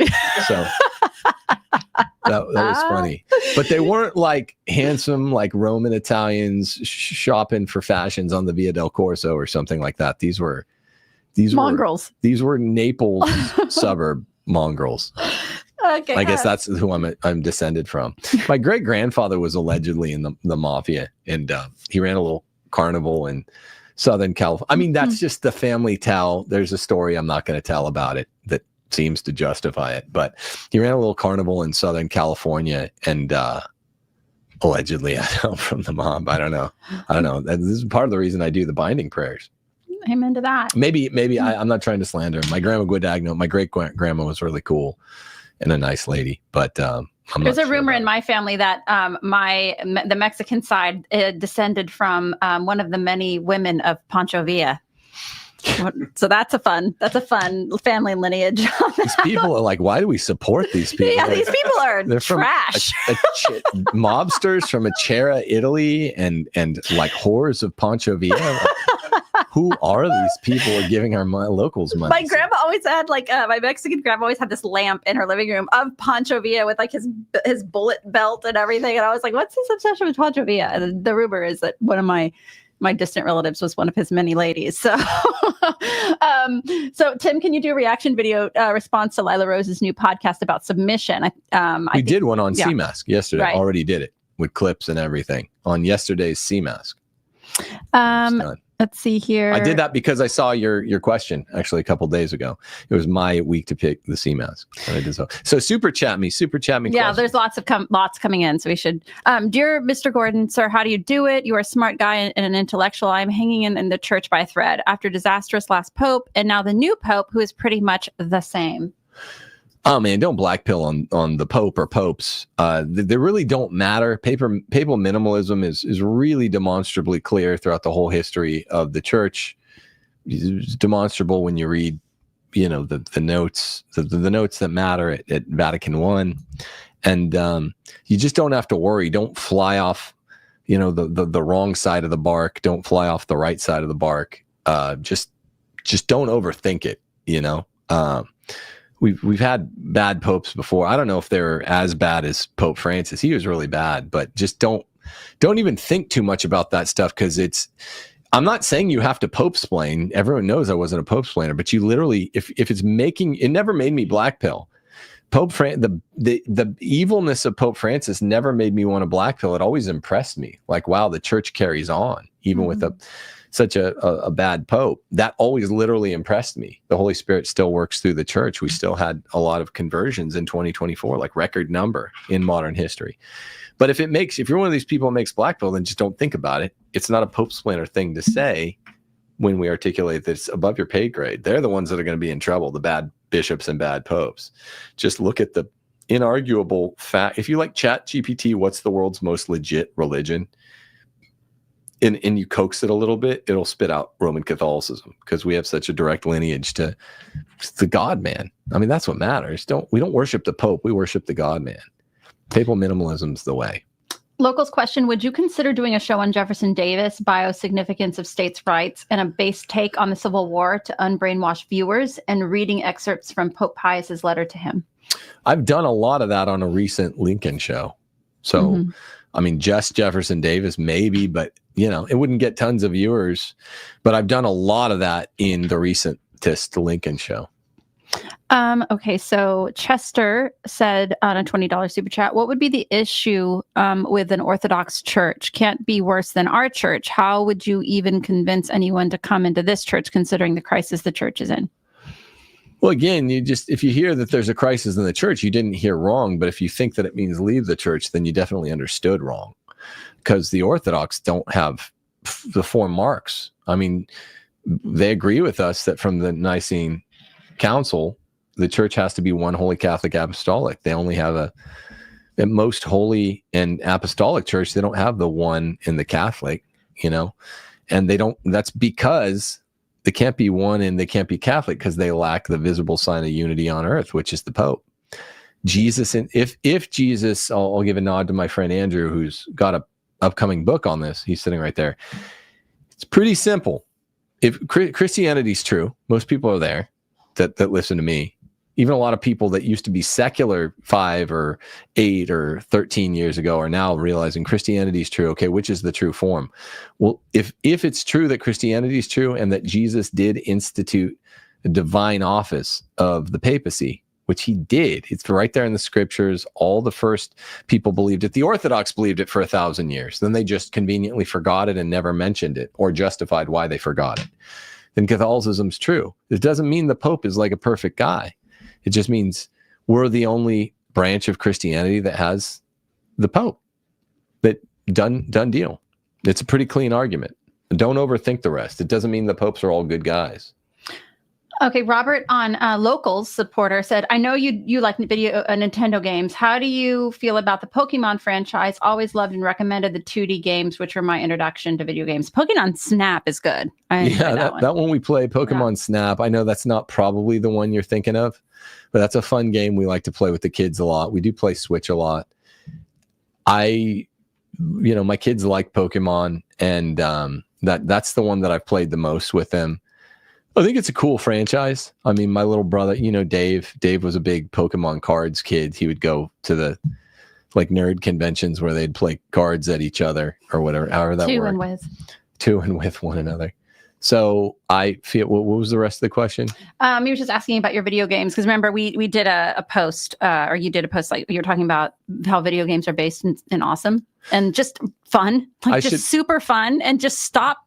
So that was funny. But they weren't like handsome, like Roman Italians shopping for fashions on the Via del Corso or something like that. These were Mongrels. These were Naples suburb mongrels. Okay. I guess that's who I'm descended from. My great grandfather was allegedly in the mafia, and he ran a little carnival in Southern California. I mean, that's just the family tell. There's a story I'm not going to tell about it that seems to justify it, but he ran a little carnival in Southern California, and allegedly had help from the mob. I don't know. This is part of the reason I do the binding prayers. Amen to that. Maybe I'm not trying to slander him. My grandma Guadagno, my great grandma was really cool and a nice lady, but there's a rumor in my family that the Mexican side descended from one of the many women of Pancho Villa. So that's a fun family lineage. These people are like, why do we support these people? Yeah, these people are They're trash. Mobsters from Matera, Italy, and like whores of Pancho Villa. Who are these people who are giving our locals money? My grandma always had my Mexican grandma always had this lamp in her living room of Pancho Villa with like his bullet belt and everything. And I was like, what's this obsession with Pancho Villa? And the rumor is that one of my distant relatives was one of his many ladies. So, so Tim, can you do a reaction video response to Lila Rose's new podcast about submission? We did one on CMask yesterday. Right. Already did it with clips and everything on yesterday's CMask. Let's see here. I did that because I saw your question actually a couple days ago. It was my week to pick the CMask. And I did so super chat me. Yeah, there's lots coming in. So we should. Dear Mr. Gordon, sir, how do you do it? You are a smart guy and an intellectual. I'm hanging in the church by a thread after disastrous last pope and now the new pope who is pretty much the same. Oh man, don't blackpill on the Pope or popes. They really don't matter. Papal minimalism is really demonstrably clear throughout the whole history of the church. It's demonstrable when you read, the notes, the notes that matter at Vatican I, and you just don't have to worry. Don't fly off, the wrong side of the bark. Don't fly off the right side of the bark. Just don't overthink it. We've had bad popes before. I don't know if they're as bad as Pope Francis. He was really bad, but just don't even think too much about that stuff because I'm not saying you have to pope-splain. Everyone knows I wasn't a pope-splainer, but you literally, if it's it never made me blackpill. The evilness of Pope Francis never made me want to blackpill. It always impressed me. Like, wow, the church carries on even with such a bad pope. That always literally impressed me. The Holy Spirit still works through the church. We still had a lot of conversions in 2024, like record number in modern history. But if you're one of these people who makes blackpill, then just don't think about it. It's not a pope-splainer thing to say when we articulate that it's above your pay grade. They're the ones that are going to be in trouble, the bad bishops and bad popes. Just look at the inarguable fact. If you like ChatGPT, what's the world's most legit religion? And you coax it a little bit, it'll spit out Roman Catholicism because we have such a direct lineage to the God man. I mean, that's what matters. We don't worship the Pope, we worship the God man. Papal minimalism's the way. Locals question, would you consider doing a show on Jefferson Davis, biosignificance of states' rights, and a base take on the Civil War to unbrainwash viewers and reading excerpts from Pope Pius's letter to him? I've done a lot of that on a recent Lincoln show. So, I mean, just Jefferson Davis, maybe, but it wouldn't get tons of viewers. But I've done a lot of that in the recentest Lincoln show. Okay, so Chester said on a $20 super chat, what would be the issue with an Orthodox church? Can't be worse than our church. How would you even convince anyone to come into this church considering the crisis the church is in? Well, again, if you hear that there's a crisis in the church, you didn't hear wrong. But if you think that it means leave the church, then you definitely understood wrong, because the Orthodox don't have the 4 marks. I mean, they agree with us that from the Nicene Council, the church has to be one holy Catholic apostolic. They only have a most holy and apostolic church. They don't have the one in the Catholic, and they don't. That's because they can't be one and they can't be Catholic because they lack the visible sign of unity on earth, which is the Pope. Jesus, and if Jesus, I'll give a nod to my friend Andrew, who's got a upcoming book on this. He's sitting right there. It's pretty simple. If Christianity's true, most people are there that listen to me. Even a lot of people that used to be secular 5 or 8 or 13 years ago are now realizing Christianity is true. Okay, which is the true form? Well, if it's true that Christianity is true and that Jesus did institute a divine office of the papacy, which he did, it's right there in the scriptures. All the first people believed it. The Orthodox believed it for 1,000 years. Then they just conveniently forgot it and never mentioned it or justified why they forgot it. Then Catholicism's true. It doesn't mean the Pope is like a perfect guy. It just means we're the only branch of Christianity that has the Pope. But done deal. It's a pretty clean argument. Don't overthink the rest. It doesn't mean the popes are all good guys. Okay, Robert on Locals supporter said, I know you like Nintendo games. How do you feel about the Pokemon franchise? Always loved and recommended the 2D games, which were my introduction to video games. Pokemon Snap is good. That one we play, Pokemon Snap. I know that's not probably the one you're thinking of, but that's a fun game we like to play with the kids a lot. We do play Switch a lot. My kids like Pokemon, and that's the one that I've played the most with them. I think it's a cool franchise. I mean, my little brother, Dave was a big Pokemon cards kid. He would go to the nerd conventions where they'd play cards at each other or whatever, however that worked. To and with one another. So I feel, what was the rest of the question? You were just asking about your video games. Because remember, we did a post, or you did a post, like you were talking about how video games are based in awesome and just fun, super fun, and just stop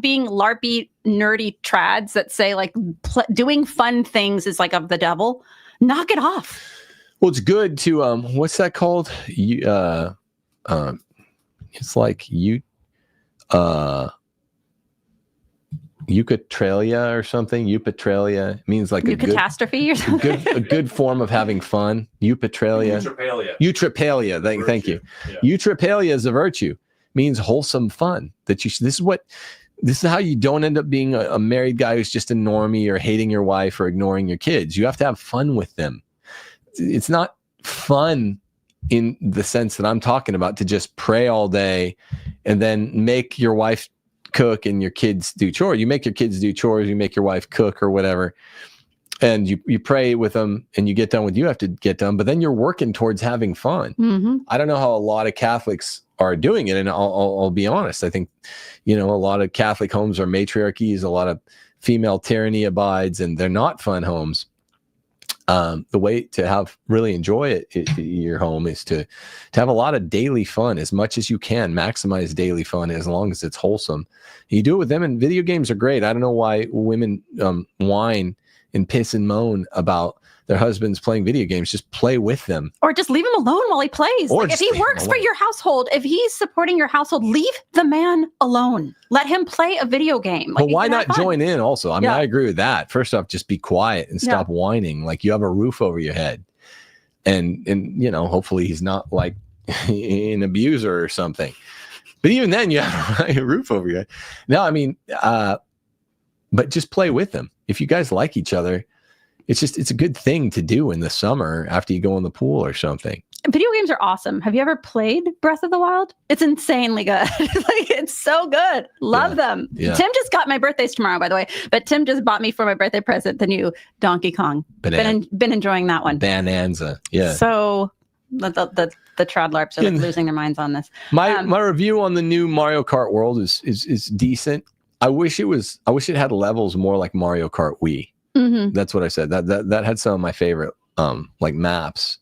being LARPy, nerdy trads that say doing fun things is like of the devil. Knock it off. Well, it's good to, what's that called? It's like Eucatralia or something. Eupatralia means like catastrophe or something. a good form of having fun. Eupatralia. Eutrapalia. Thank you. Yeah. Eutrapalia is a virtue. Means wholesome fun. This is how you don't end up being a married guy who's just a normie or hating your wife or ignoring your kids. You have to have fun with them. It's not fun in the sense that I'm talking about to just pray all day and then make your wife cook and your kids do chores. You make your kids do chores, you make your wife cook or whatever, and you pray with them and you get done what you have to get done, but then you're working towards having fun. Mm-hmm. I don't know how a lot of Catholics are doing it, and I'll be honest. I think a lot of Catholic homes are matriarchies, a lot of female tyranny abides, and they're not fun homes. The way to really enjoy your home is to have a lot of daily fun as much as you can. Maximize daily fun as long as it's wholesome. You do it with them, and video games are great. I don't know why women whine and piss and moan about their husbands playing video games. Just play with them. Or just leave him alone while he plays. If he works for your household, if he's supporting your household, leave the man alone. Let him play a video game. But why not join in also? I mean, I agree with that. First off, just be quiet and stop whining. Like you have a roof over your head. And hopefully he's not like an abuser or something. But even then, you have a roof over your head. No, I mean, but just play with them. If you guys like each other, it's a good thing to do in the summer after you go in the pool or something. Video games are awesome. Have you ever played Breath of the Wild? It's insanely good. Like, it's so good. Love them. Yeah. Tim just got, my birthday's tomorrow, by the way, but Tim just bought me for my birthday present the new Donkey Kong. Been enjoying that one. Bonanza. Yeah. So the trad LARPs are like losing their minds on this. My review on the new Mario Kart World is decent. I wish it had levels more like Mario Kart Wii. Mm-hmm. That's what I said. That had some of my favorite like maps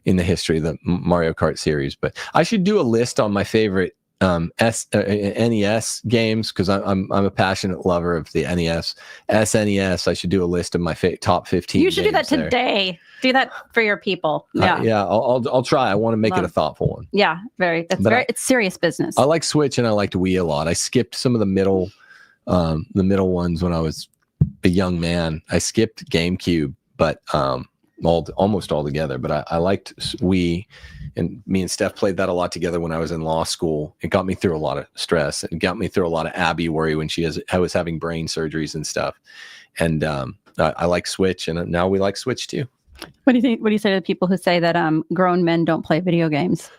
in the history of the Mario Kart series. But I should do a list on my favorite NES games, because I'm a passionate lover of the NES. SNES, I should do a list of my top 15. You should do that today. There. Do that for your people. Yeah, I'll try. I want to make it a thoughtful one. Yeah, it's serious business. I like Switch and I liked Wii a lot. I skipped some of the middle ones when I was a young man. I skipped GameCube, but almost all together. But I liked Wii, and me and Steph played that a lot together when I was in law school. It got me through a lot of stress. It got me through a lot of Abby worry when I was having brain surgeries and stuff. And I like Switch, and now we like Switch too. What do you think? What do you say to the people who say that grown men don't play video games?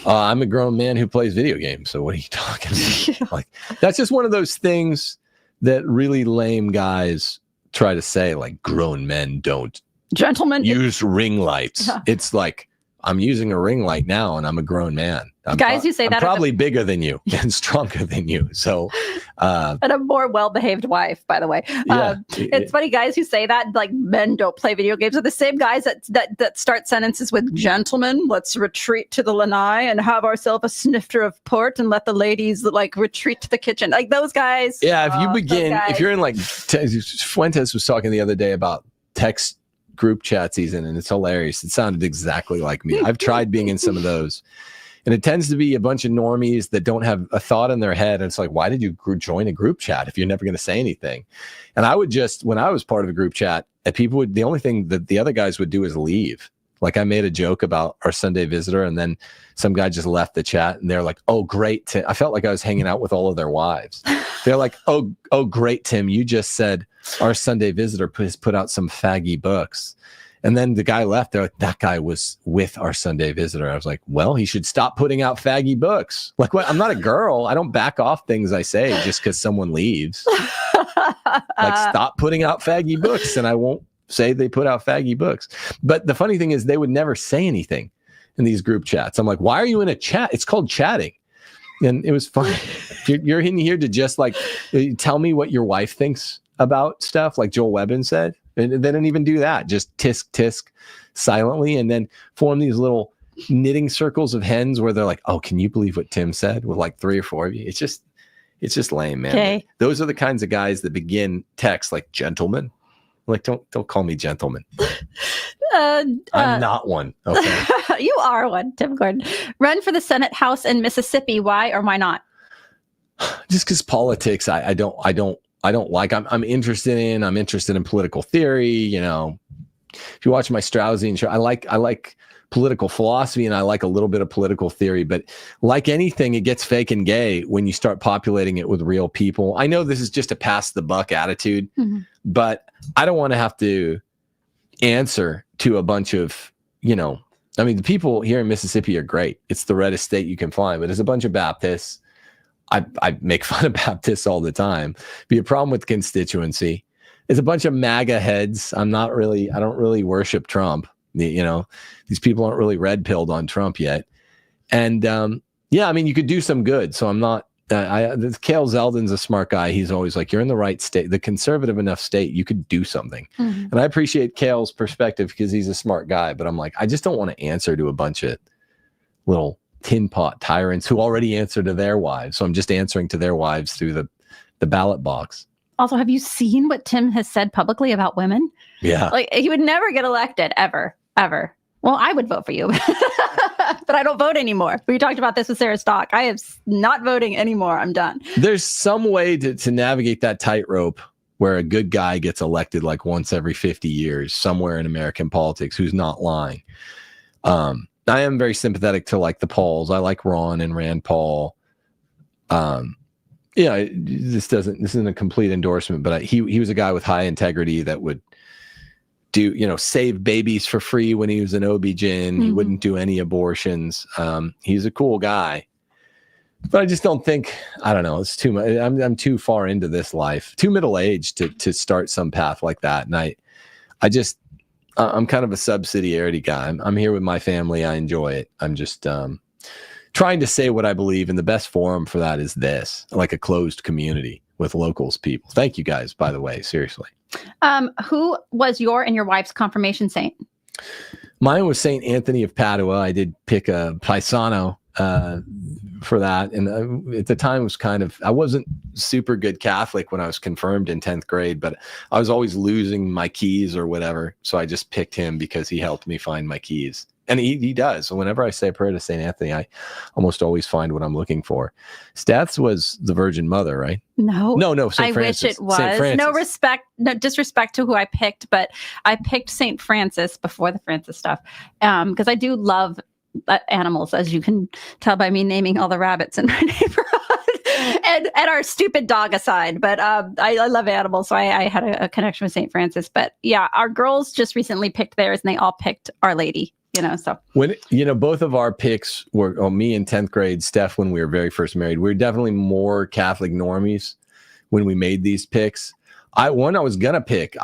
I'm a grown man who plays video games. So what are you talking about? Like, that's just one of those things that really lame guys try to say, like, grown men don't use ring lights. Yeah. It's like, I'm using a ring light now and I'm a grown man. Guys who say that I'm probably bigger than you and stronger than you. So, and a more well-behaved wife, by the way. It's funny, guys who say that, like, men don't play video games, are the same guys that start sentences with, gentlemen, let's retreat to the lanai and have ourselves a snifter of port and let the ladies, like, retreat to the kitchen. Like, those guys. Yeah. If you begin, if you're in, like, Fuentes was talking the other day about text group chat season, and it's hilarious. It sounded exactly like me. I've tried being in some of those, and it tends to be a bunch of normies that don't have a thought in their head. And it's like, why did you join a group chat if you're never going to say anything? And I would just, when I was part of a group chat, the only thing that the other guys would do is leave. Like, I made a joke about our Sunday visitor, and then some guy just left the chat, and they're like, "Oh, great, Tim." I felt like I was hanging out with all of their wives. They're like, "Oh, great, Tim. You just said our Sunday visitor has put out some faggy books." And then the guy left. They're like, "That guy was with our Sunday visitor." I was like, "Well, he should stop putting out faggy books." Like, what? I'm not a girl. I don't back off things I say just because someone leaves. Like, stop putting out faggy books, and I won't say they put out faggy books. But the funny thing is, they would never say anything in these group chats. I'm like, why are you in a chat? It's called chatting. And it was fun. You're in here to just, like, tell me what your wife thinks about stuff, like Joel Webbin said. And they didn't even do that. Just tisk silently, and then form these little knitting circles of hens where they're like, "Oh, can you believe what Tim said?" with like 3 or 4 of you. It's just lame, man. Okay. Those are the kinds of guys that begin text like, "Gentlemen." Like, don't call me gentleman. I'm not one. Okay. You are one, Tim Gordon. Run for the Senate, House in Mississippi. Why or why not? Just because politics, I don't like. I'm interested in political theory. You know, if you watch my Straussian show, I like political philosophy, and I like a little bit of political theory. But like anything, it gets fake and gay when you start populating it with real people. I know this is just a pass the buck attitude, but I don't want to have to answer to a bunch of, I mean, the people here in Mississippi are great. It's the reddest state you can find, but there's a bunch of Baptists. I make fun of Baptists all the time. Be a problem with the constituency. It's a bunch of MAGA heads. I don't really worship Trump. These people aren't really red-pilled on Trump yet. And I mean, you could do some good. So I'm not, Cale Zeldin's a smart guy. He's always like, you're in the right state, the conservative enough state, you could do something. And I appreciate Cale's perspective because he's a smart guy, but I'm like, I just don't want to answer to a bunch of little tin pot tyrants who already answer to their wives. So I'm just answering to their wives through the ballot box. Also, have you seen what Tim has said publicly about women? Yeah. Like, he would never get elected, ever. Well, I would vote for you, but I don't vote anymore. We talked about this with Sarah Stock. I am not voting anymore. I'm done. There's some way to navigate that tightrope where a good guy gets elected like once every 50 years somewhere in American politics who's not lying. I am very sympathetic to like the Pauls. I like Ron and Rand Paul. This isn't a complete endorsement, but he was a guy with high integrity that would save babies for free when he was an OB-GYN. He wouldn't do any abortions. He's a cool guy. But I just don't think, I don't know, it's too much. I'm too far into this life, too middle-aged to start some path like that. And I'm kind of a subsidiarity guy. I'm here with my family. I enjoy it. I'm just trying to say what I believe, and the best forum for that is this, like a closed community with locals people. Thank you guys, by the way, seriously. Who was your and your wife's confirmation saint? Mine was Saint Anthony of Padua. I did pick a paisano for that. And at the time I wasn't super good Catholic when I was confirmed in 10th grade, but I was always losing my keys or whatever. So I just picked him because he helped me find my keys. And he does. So whenever I say a prayer to Saint Anthony, I almost always find what I'm looking for. Steph's was the Virgin Mother, right? No. Saint Francis. Wish it was. No disrespect to who I picked, but I picked Saint Francis before the Francis stuff because I do love animals, as you can tell by me naming all the rabbits in my neighborhood and our stupid dog aside. But I love animals, so I had a connection with Saint Francis. But yeah, our girls just recently picked theirs, and they all picked Our Lady. So when both of our picks were me in 10th grade, Steph when we were very first married, we were definitely more Catholic normies when we made these picks. I was gonna pick,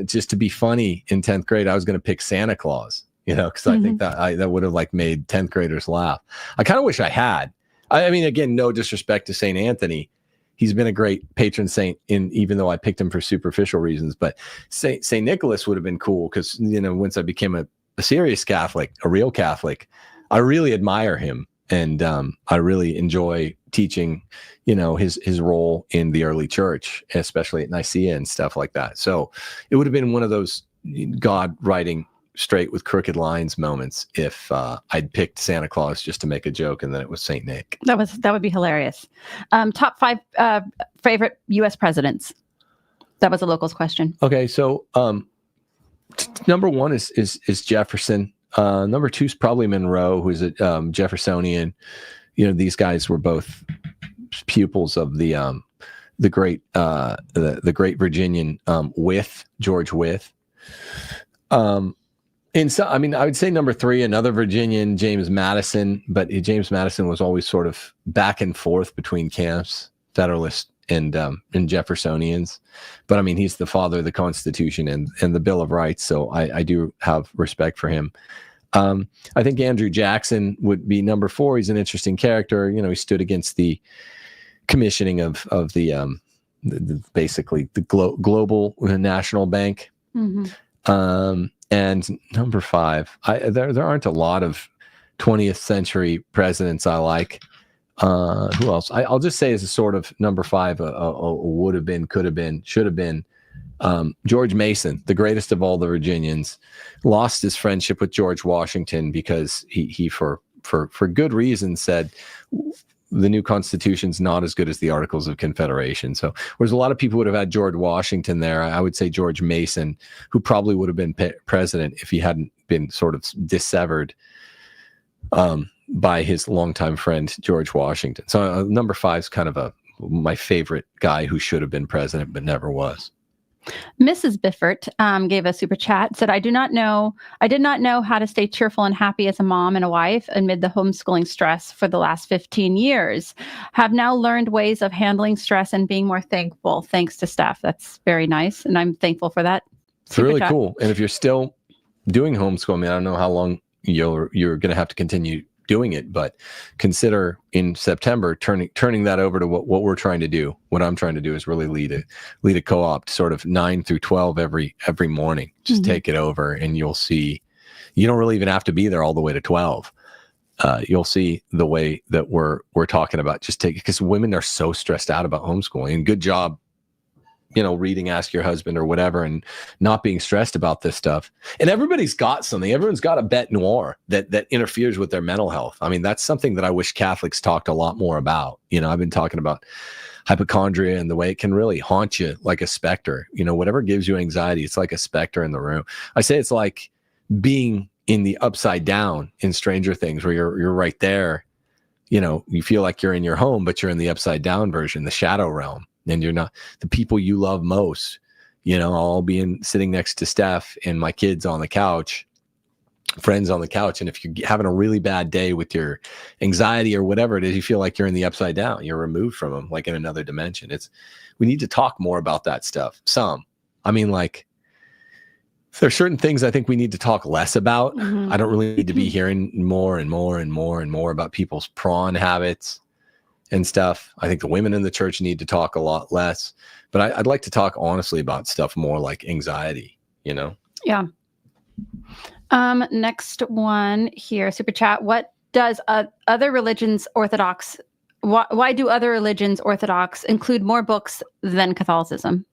just to be funny in 10th grade, I was gonna pick Santa Claus, because I think that would have made 10th graders laugh. I kind of wish I had. I mean, again, no disrespect to Saint Anthony. He's been a great patron saint, even though I picked him for superficial reasons. But Saint Nicholas would have been cool because once I became a serious Catholic, a real Catholic, I really admire him, and I really enjoy teaching, his role in the early church, especially at Nicaea and stuff like that. So it would have been one of those God writing straight with crooked lines moments if I'd picked Santa Claus just to make a joke, and then it was Saint Nick. That would be hilarious. Top 5 favorite U.S. presidents. That was a locals question. Okay, so number 1 is Jefferson. Number 2 is probably Monroe, who's a Jeffersonian. These guys were both pupils of the great Virginian George Wythe. And so, I would say number 3, another Virginian, James Madison, but James Madison was always sort of back and forth between camps, Federalist and Jeffersonians. But he's the father of the Constitution and the Bill of Rights, so I do have respect for him. I think Andrew Jackson would be number 4. He's an interesting character. He stood against the commissioning of the basically the global national bank. And number 5, there aren't a lot of 20th century presidents I like. Who else? I'll just say as a sort of number 5, would have been, could have been, should have been, George Mason, the greatest of all the Virginians, lost his friendship with George Washington because he for good reason said the new Constitution's not as good as the Articles of Confederation. So whereas a lot of people would have had George Washington there, I would say George Mason, who probably would have been president if he hadn't been sort of dissevered by his longtime friend, George Washington. So number 5 is kind of my favorite guy who should have been president but never was. Mrs. Biffert gave a super chat, said, I did not know how to stay cheerful and happy as a mom and a wife amid the homeschooling stress for the last 15 years. Have now learned ways of handling stress and being more thankful. Thanks to Steph. That's very nice. And I'm thankful for that. It's really cool. And if you're still doing homeschooling, I don't know how long you're going to have to continue doing it, but consider in September turning that over to what we're trying to do. What I'm trying to do is really lead a co-op sort of 9 through 12 every morning. Just take it over, and you'll see you don't really even have to be there all the way to 12. You'll see the way that we're talking about just because women are so stressed out about homeschooling. And good job, reading Ask Your Husband or whatever, and not being stressed about this stuff. And everybody's got something. Everyone's got a bête noire that interferes with their mental health. That's something that I wish Catholics talked a lot more about. I've been talking about hypochondria and the way it can really haunt you like a specter. Whatever gives you anxiety, it's like a specter in the room. I say it's like being in the upside down in Stranger Things, where you're right there. You feel like you're in your home, but you're in the upside down version, the shadow realm. And you're not the people you love most, I'll be sitting next to Steph and my kids on the couch, friends on the couch. And if you're having a really bad day with your anxiety or whatever it is, you feel like you're in the upside down. You're removed from them, like in another dimension. We need to talk more about that stuff. There's certain things I think we need to talk less about. Mm-hmm. I don't really need to be hearing more and more and more and more about people's prawn habits and stuff. I think the women in the church need to talk a lot less, but I'd like to talk honestly about stuff more like anxiety, Yeah. Next one here, super chat. What does other religions Orthodox? Why do other religions Orthodox include more books than Catholicism?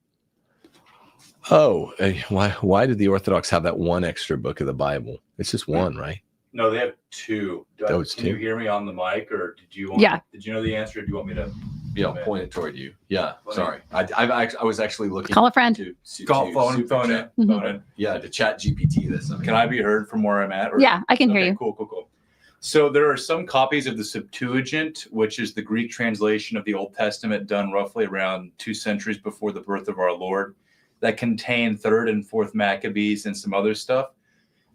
Oh, why did the Orthodox have that one extra book of the Bible? It's just one, right? No, they have two. Can you hear me on the mic, or did you want? Yeah. Did you know the answer? Or do you want me to? Yeah, I'll point it toward you. Yeah, sorry. I was actually looking. Call a friend. Phone in. Yeah, to chat GPT this. Can I be heard from where I'm at? Yeah, I can hear you. Cool. So there are some copies of the Septuagint, which is the Greek translation of the Old Testament done roughly around 2 centuries before the birth of our Lord, that contain 3rd and 4th Maccabees and some other stuff.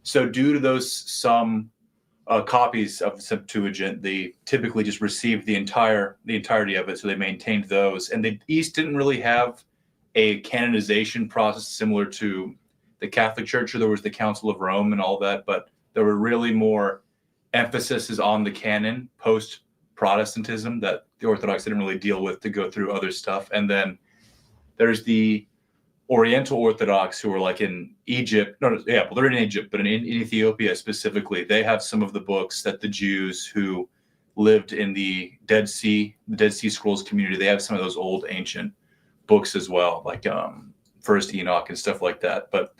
So due to those some copies of the Septuagint, they typically just received the entirety of it. So they maintained those. And the East didn't really have a canonization process similar to the Catholic Church, or there was the Council of Rome and all that, but there were really more emphasis on the canon post-Protestantism that the Orthodox didn't really deal with to go through other stuff. And then there's the Oriental Orthodox who are like in Egypt. They're in Egypt, but in Ethiopia specifically, they have some of the books that the Jews who lived in the Dead Sea Scrolls community, they have some of those old ancient books as well, like First Enoch and stuff like that. But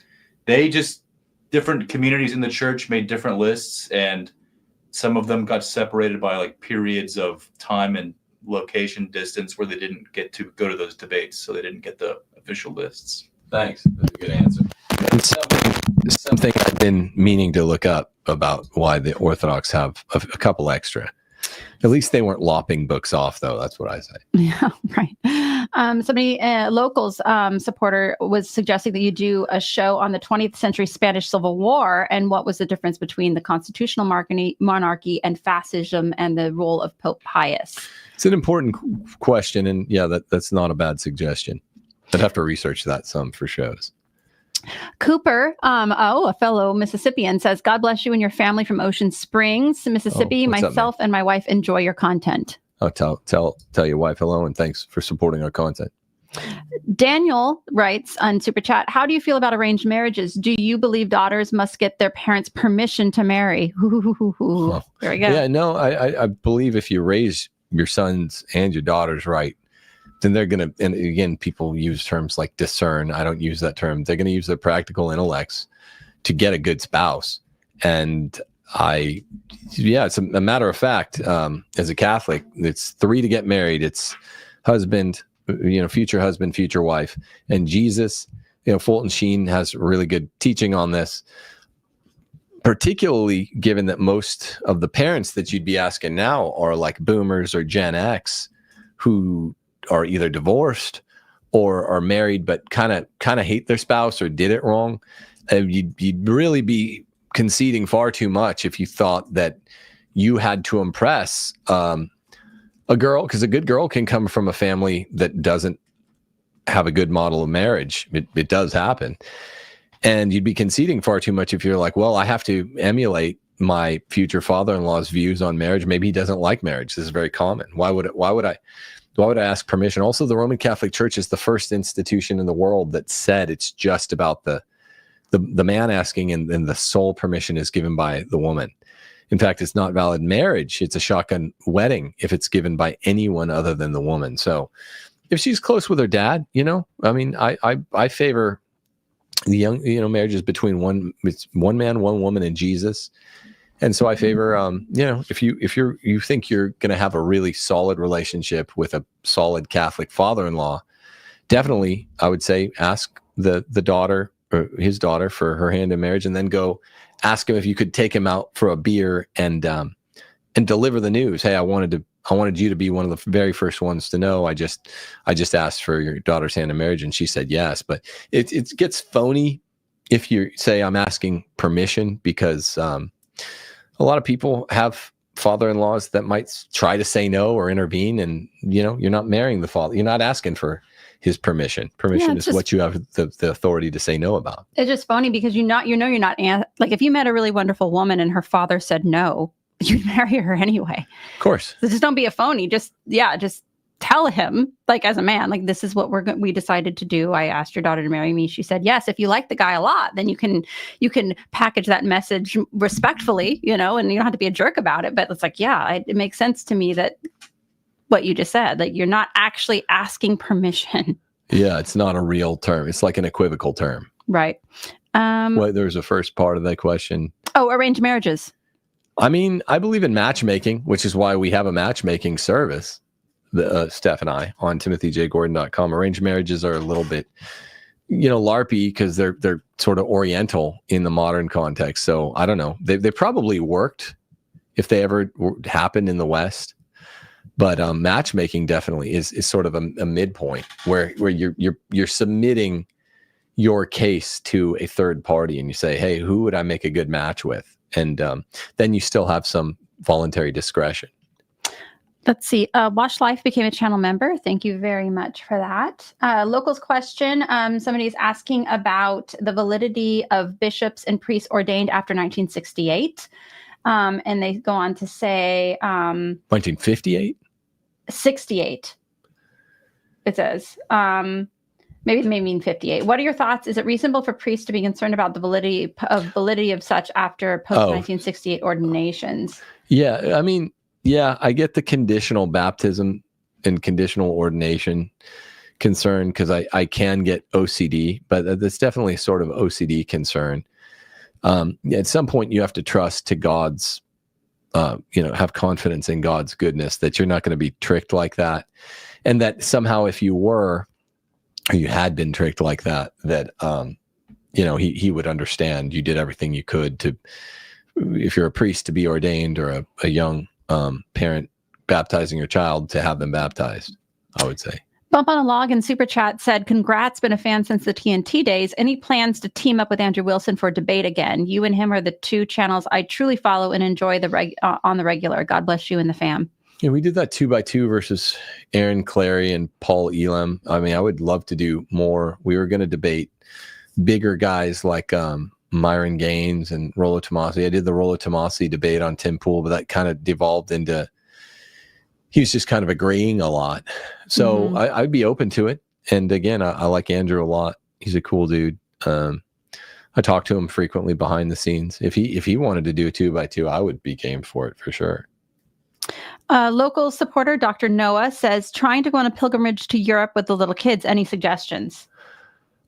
different communities in the church made different lists, and some of them got separated by like periods of time and location distance where they didn't get to go to those debates, so they didn't get the official lists. Thanks. That's a good answer. It's something I've been meaning to look up about why the Orthodox have a couple extra. At least they weren't lopping books off, though. That's what I say. Yeah, right. Somebody, locals supporter, was suggesting that you do a show on the 20th century Spanish Civil War and what was the difference between the constitutional monarchy and fascism and the role of Pope Pius. It's an important question, and yeah, that's not a bad suggestion. I'd have to research that some for shows. Cooper, a fellow Mississippian, says, God bless you and your family from Ocean Springs, Mississippi. Myself and my wife enjoy your content. Oh, tell your wife hello and thanks for supporting our content. Daniel writes on Super Chat, how do you feel about arranged marriages? Do you believe daughters must get their parents' permission to marry? Oh. There we go. Yeah, no, I believe if you raise your sons and your daughters right, then they're going to, and again, people use terms like discern. I don't use that term. They're going to use their practical intellects to get a good spouse. And it's a matter of fact, as a Catholic, it's 3 to get married. It's husband, future husband, future wife. And Jesus, Fulton Sheen has really good teaching on this, particularly given that most of the parents that you'd be asking now are like boomers or Gen X who are either divorced or are married but kind of hate their spouse or did it wrong. You'd really be conceding far too much if you thought that you had to impress a girl, because a good girl can come from a family that doesn't have a good model of marriage. It does happen. And you'd be conceding far too much if you're like, well, I have to emulate my future father-in-law's views on marriage. Maybe he doesn't like marriage. This is very common. Why would I ask permission? Also, the Roman Catholic Church is the first institution in the world that said it's just about the man asking, and the sole permission is given by the woman. In fact, it's not valid marriage. It's a shotgun wedding if it's given by anyone other than the woman. So if she's close with her dad, I favor the young, marriages between one man, one woman, and Jesus. And so I favor, if you think you're going to have a really solid relationship with a solid Catholic father-in-law, definitely I would say ask the daughter or his daughter for her hand in marriage, and then go ask him if you could take him out for a beer and and deliver the news. Hey, I wanted you to be one of the very first ones to know. I just asked for your daughter's hand in marriage, and she said yes. But it gets phony if you say I'm asking permission, because a lot of people have father-in-laws that might try to say no or intervene, and you're not marrying the father. You're not asking for his permission. Permission is what you have the authority to say no about. It's just phony because you're not like, if you met a really wonderful woman and her father said no, you'd marry her anyway. Of course. So just don't be a phony. Just tell him, like, as a man, like, this is what we decided to do. I asked your daughter to marry me. She said yes. If you like the guy a lot, then you can package that message respectfully, and you don't have to be a jerk about it. But it's like, it makes sense to me that what you just said, like, you're not actually asking permission. Yeah, it's not a real term. It's like an equivocal term. Right. There's a first part of that question. Oh, arranged marriages. I mean, I believe in matchmaking, which is why we have a matchmaking service, Steph and I, on timothyjgordon.com. Arranged marriages are a little bit, LARPy, because they're sort of Oriental in the modern context. So I don't know. They probably worked if they ever happened in the West. But matchmaking definitely is sort of a midpoint where you're submitting your case to a third party, and you say, hey, who would I make a good match with? And then you still have some voluntary discretion. Let's see. Wash Life became a channel member. Thank you very much for that. Locals question. Somebody is asking about the validity of bishops and priests ordained after 1968. And they go on to say... 1958? 68. It says. Maybe they may mean 58. What are your thoughts? Is it reasonable for priests to be concerned about the validity of such after post-1968 ordinations? Yeah, I mean... Yeah, I get the conditional baptism and conditional ordination concern, because I can get OCD, but that's definitely sort of OCD concern. At some point, you have to trust to God's, have confidence in God's goodness, that you're not going to be tricked like that. And that somehow, if you were, or you had been tricked like that, he would understand you did everything you could to, if you're a priest, to be ordained, or a young parent baptizing your child, to have them baptized, I would say. Bump on a Log in Super Chat said, congrats, been a fan since the TNT days. Any plans to team up with Andrew Wilson for debate again? You and him are the two channels I truly follow and enjoy on the regular. God bless you and the fam. Yeah, we did that 2x2 versus Aaron Clary and Paul Elam. I mean, I would love to do more. We were going to debate bigger guys like Myron Gaines and Rollo Tomasi. I did the Rollo Tomasi debate on Tim Pool, but that kind of devolved into, he was just kind of agreeing a lot. So I'd be open to it. And again, I like Andrew a lot. He's a cool dude. I talk to him frequently behind the scenes. If he wanted to do a 2x2, I would be game for it for sure. Local supporter Dr. Noah says, trying to go on a pilgrimage to Europe with the little kids. Any suggestions?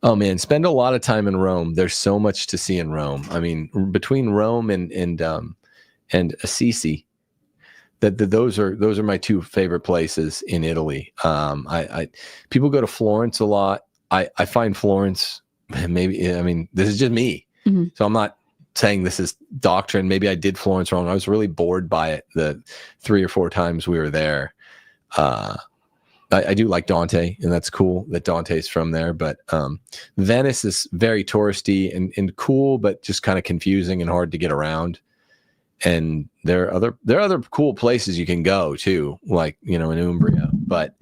Oh man, spend a lot of time in Rome. There's so much to see in Rome. I mean, between Rome and Assisi, those are my two favorite places in Italy. People go to Florence a lot. I find Florence, maybe, I mean, this is just me. Mm-hmm. So I'm not saying this is doctrine. Maybe I did Florence wrong. I was really bored by it the 3 or 4 times we were there. I do like Dante, and that's cool that Dante's from there. But Venice is very touristy and cool, but just kind of confusing and hard to get around. And there are other cool places you can go too, like in Umbria. But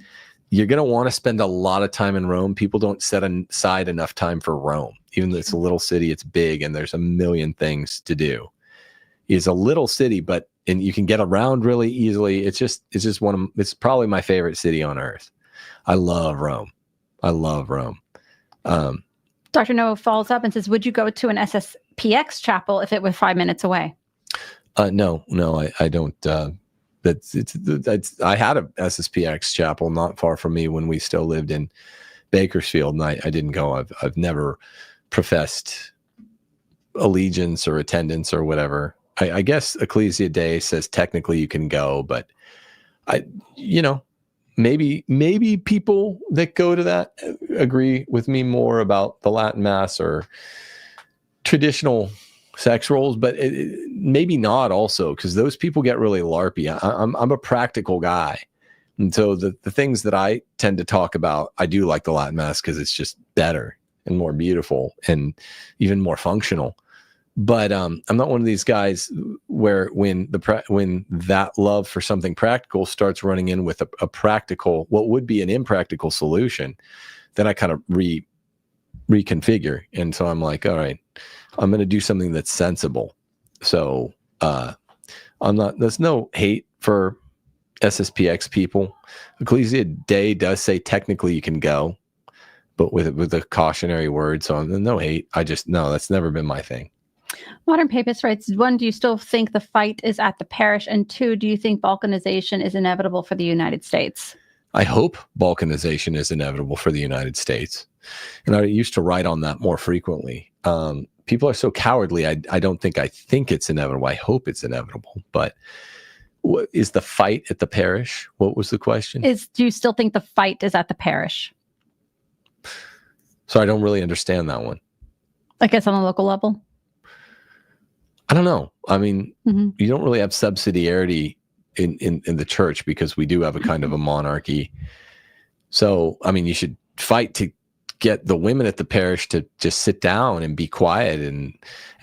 you're going to want to spend a lot of time in Rome. People don't set aside enough time for Rome. Even though it's a little city, it's big, and there's a million things to do. It's a little city, and you can get around really easily. It's probably my favorite city on earth. I love Rome. Dr. Noah follows up and says, would you go to an SSPX chapel if it were 5 minutes away? No, I don't. I had a SSPX chapel not far from me when we still lived in Bakersfield, and I didn't go. I've never professed allegiance or attendance or whatever. I guess Ecclesia Dei says technically you can go, but maybe people that go to that agree with me more about the Latin Mass or traditional sex roles, but maybe not also, because those people get really LARPy. I'm a practical guy. And so the things that I tend to talk about, I do like the Latin Mass because it's just better and more beautiful and even more functional. But I'm not one of these guys where when that love for something practical starts running in with a practical, what would be an impractical solution, then I kind of reconfigure. And so I'm like, all right, I'm going to do something that's sensible. So there's no hate for SSPX people. Ecclesia Dei does say technically you can go, but with a cautionary word. So no hate. That's never been my thing. Modern Papist writes, 1, do you still think the fight is at the parish? And 2, do you think balkanization is inevitable for the United States? I hope balkanization is inevitable for the United States. And I used to write on that more frequently. People are so cowardly. I don't think it's inevitable. I hope it's inevitable. But what is the fight at the parish? What was the question? Do you still think the fight is at the parish? So I don't really understand that one. I guess on the local level? I don't know. I mean, you don't really have subsidiarity in the church because we do have a kind of a monarchy. So, I mean, you should fight to get the women at the parish to just sit down and be quiet and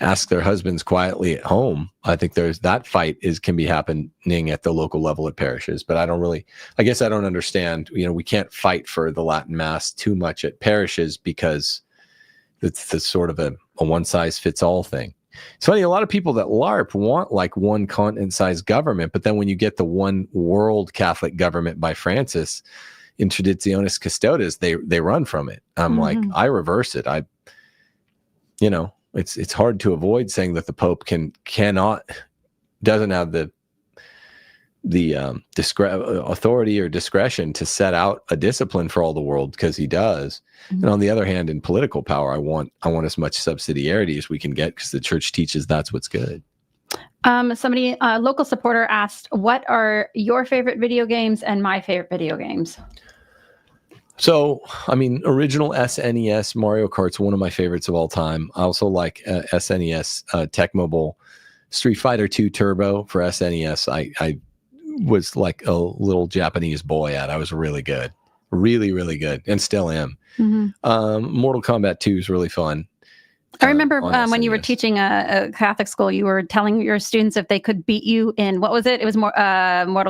ask their husbands quietly at home. I think that fight can be happening at the local level at parishes, but I guess I don't understand, we can't fight for the Latin Mass too much at parishes because it's sort of a one size fits all thing. It's funny, a lot of people that LARP want like one continent-sized government, but then when you get the one world Catholic government by Francis in Traditionis Custodes, they run from it. I'm like, I reverse it. It's hard to avoid saying that the Pope doesn't have the authority or discretion to set out a discipline for all the world, because he does. And on the other hand, in political power, I want as much subsidiarity as we can get, because the church teaches that's what's good. Somebody, a local supporter, asked, what are your favorite video games and my favorite video games? So, I mean, original SNES Mario Kart's one of my favorites of all time. I also like SNES Tecmo Bowl. Street Fighter 2 Turbo for SNES. I was like a little Japanese boy at. I was really good. Really, really good. And still am. Mortal Kombat 2 is really fun. I remember when you were teaching a Catholic school, you were telling your students if they could beat you in, what was it? It was Mortal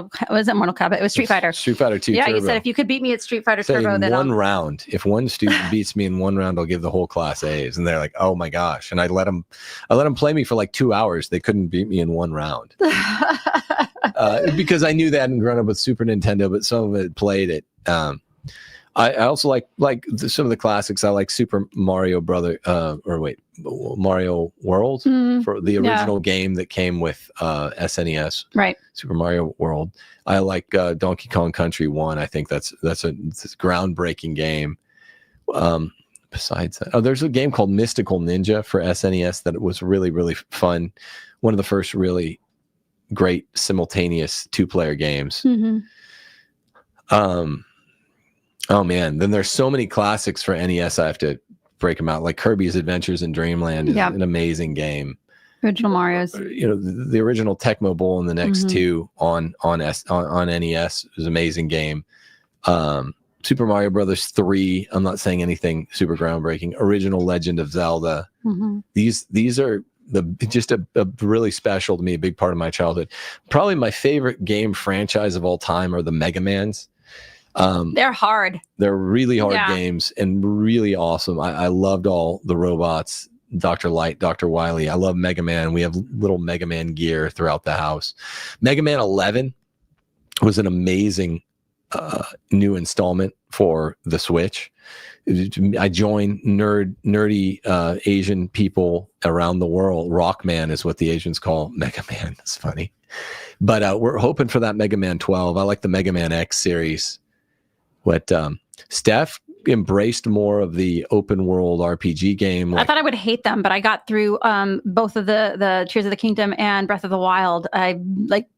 Kombat. It was Street Fighter. Street Fighter 2 Yeah, Turbo. You said if you could beat me at Street Fighter Turbo, then one round. If one student beats me in one round, I'll give the whole class A's. And they're like, oh my gosh. And I let them play me for like 2 hours. They couldn't beat me in one round. Because I knew they hadn't grown up with Super Nintendo, but some of it played it. I also like some of the classics. I like Super Mario Mario World for the original game that came with SNES. Right. Super Mario World. I like Donkey Kong Country 1. I think that's a groundbreaking game. Besides that, there's a game called Mystical Ninja for SNES that was really, really fun. One of the first really great simultaneous 2-player games. Oh man, then there's so many classics for NES. I have to break them out. Like Kirby's Adventures in Dreamland is an amazing game. Original Mario's. The original Tecmo Bowl and the next two on NES is an amazing game. Super Mario Brothers 3. I'm not saying anything super groundbreaking. Original Legend of Zelda. These are just a really special to me, a big part of my childhood. Probably my favorite game franchise of all time are the Mega Mans. They're hard. They're really hard games and really awesome. I loved all the robots, Dr. Light, Dr. Wily. I love Mega Man. We have little Mega Man gear throughout the house. Mega Man 11 was an amazing new installment for the Switch. I joined nerdy Asian people around the world. Rockman is what the Asians call Mega Man. It's funny. But we're hoping for that Mega Man 12. I like the Mega Man X series. What Steph embraced more of the open world RPG game. I thought I would hate them, but I got through both of the Tears of the Kingdom and Breath of the Wild. I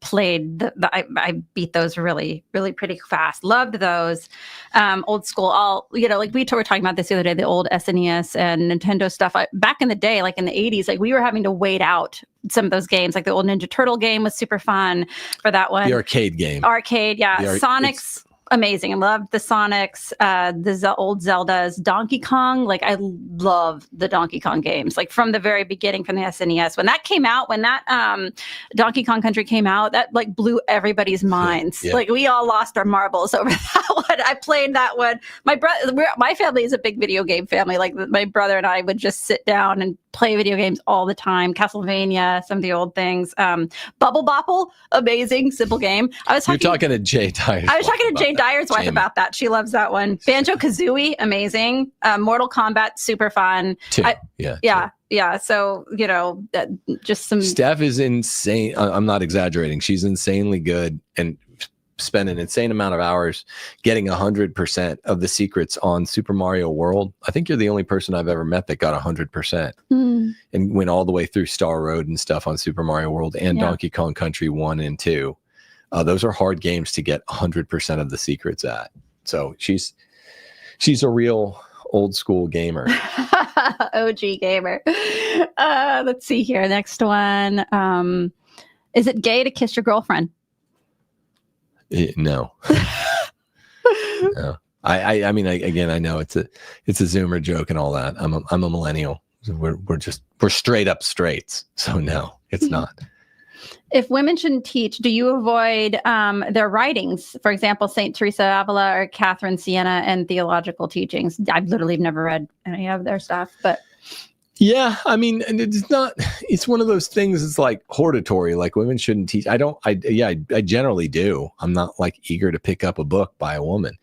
played I beat those really, really pretty fast. Loved those. Old school, all, we were talking about this the other day, the old SNES and Nintendo stuff. Back in the day, like in the 80s, like we were having to wait out some of those games. Like the old Ninja Turtle game was super fun for that one. The arcade game. Arcade, yeah. Sonic's amazing. I loved the Sonics, the old Zeldas, Donkey Kong. Like I love the Donkey Kong games, like from the very beginning, from the SNES. When that came out, when that Donkey Kong Country came out, that like blew everybody's minds. Yeah. Like we all lost our marbles over that one. I played that one. My family is a big video game family. Like my brother and I would just sit down and play video games all the time. Castlevania, some of the old things. Bubble Bopple, amazing, simple game. You're talking to Jay Dyer. I was talking to Jay Dyer's wife about that. She loves that one. Banjo-Kazooie, amazing. Mortal Kombat, super fun. Yeah. So, just some... Steph is insane. I'm not exaggerating. She's insanely good and spend an insane amount of hours getting 100% of the secrets on Super Mario World. I think you're the only person I've ever met that got 100% and went all the way through Star Road and stuff on Super Mario World and Donkey Kong Country 1 and 2. Those are hard games to get 100% of the secrets at. So she's a real old school gamer. OG gamer. Let's see here. Next one. Is it gay to kiss your girlfriend? No. No. I mean, again, I know it's a Zoomer joke and all that. I'm a millennial. We're straight up straights. So no, it's not. If women shouldn't teach, do you avoid their writings? For example, St. Teresa of Avila or Catherine Siena and theological teachings. I've literally never read any of their stuff, but. Yeah, I mean, it's one of those things. It's like hortatory, like women shouldn't teach. I generally do. I'm not like eager to pick up a book by a woman,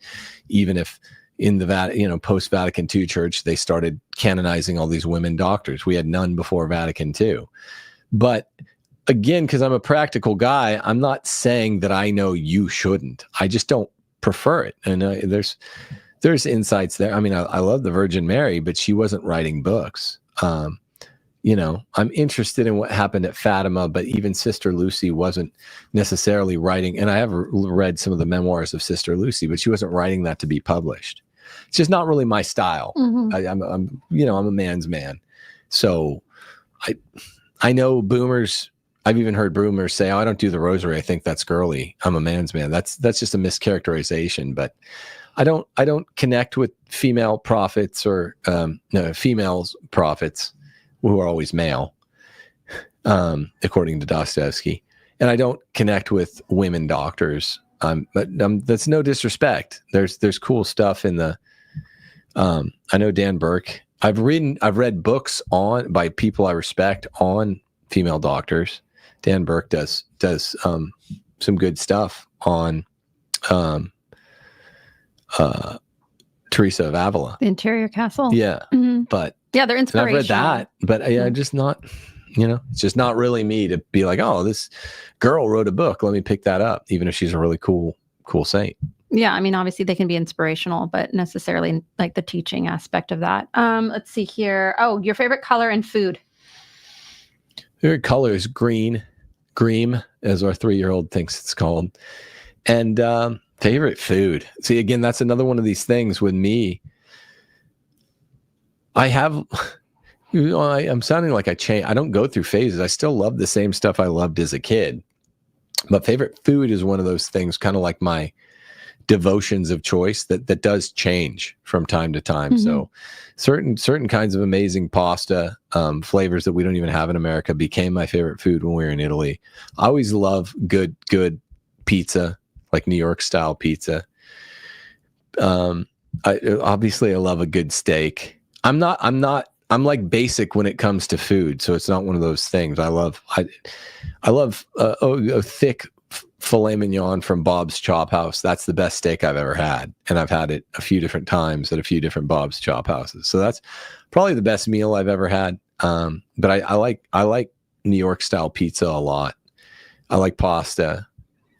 even if in the post Vatican II church, they started canonizing all these women doctors. We had none before Vatican II. But again, because I'm a practical guy, I'm not saying that I know you shouldn't. I just don't prefer it. And there's insights there. I mean, I love the Virgin Mary, but she wasn't writing books. I'm interested in what happened at Fatima, but even Sister Lucy wasn't necessarily writing. And I have read some of the memoirs of Sister Lucy, but she wasn't writing that to be published. It's just not really my style. I'm a man's man. So I know boomers. I've even heard boomers say, "Oh, I don't do the rosary. I think that's girly. I'm a man's man." That's just a mischaracterization. But I don't connect with female prophets or females prophets who are always male, according to Dostoevsky. And I don't connect with women doctors. But that's no disrespect. There's cool stuff in the. I know Dan Burke. I've read books by people I respect on female doctors. Dan Burke does some good stuff on Teresa of Avila. The Interior Castle. Yeah. But yeah, they're inspirational. I've read that, but I'm just not, it's just not really me to be like, oh, this girl wrote a book. Let me pick that up, even if she's a really cool saint. Yeah, I mean, obviously they can be inspirational, but necessarily like the teaching aspect of that. Let's see here. Oh, your favorite color and food? Favorite color is green, as our 3-year-old thinks it's called. And favorite food. See, again, that's another one of these things with me. I'm sounding like I change. I don't go through phases. I still love the same stuff I loved as a kid. But favorite food is one of those things, kind of like my devotions of choice that does change from time to time. So certain kinds of amazing pasta flavors that we don't even have in America became my favorite food when we were in Italy. I always love good pizza, like New York style pizza. I love a good steak. I'm like basic when it comes to food, so it's not one of those things. I love a thick filet mignon from Bob's Chop House. That's the best steak I've ever had, and I've had it a few different times at a few different Bob's Chop Houses. So that's probably the best meal I've ever had. But I like New York style pizza a lot. I like pasta.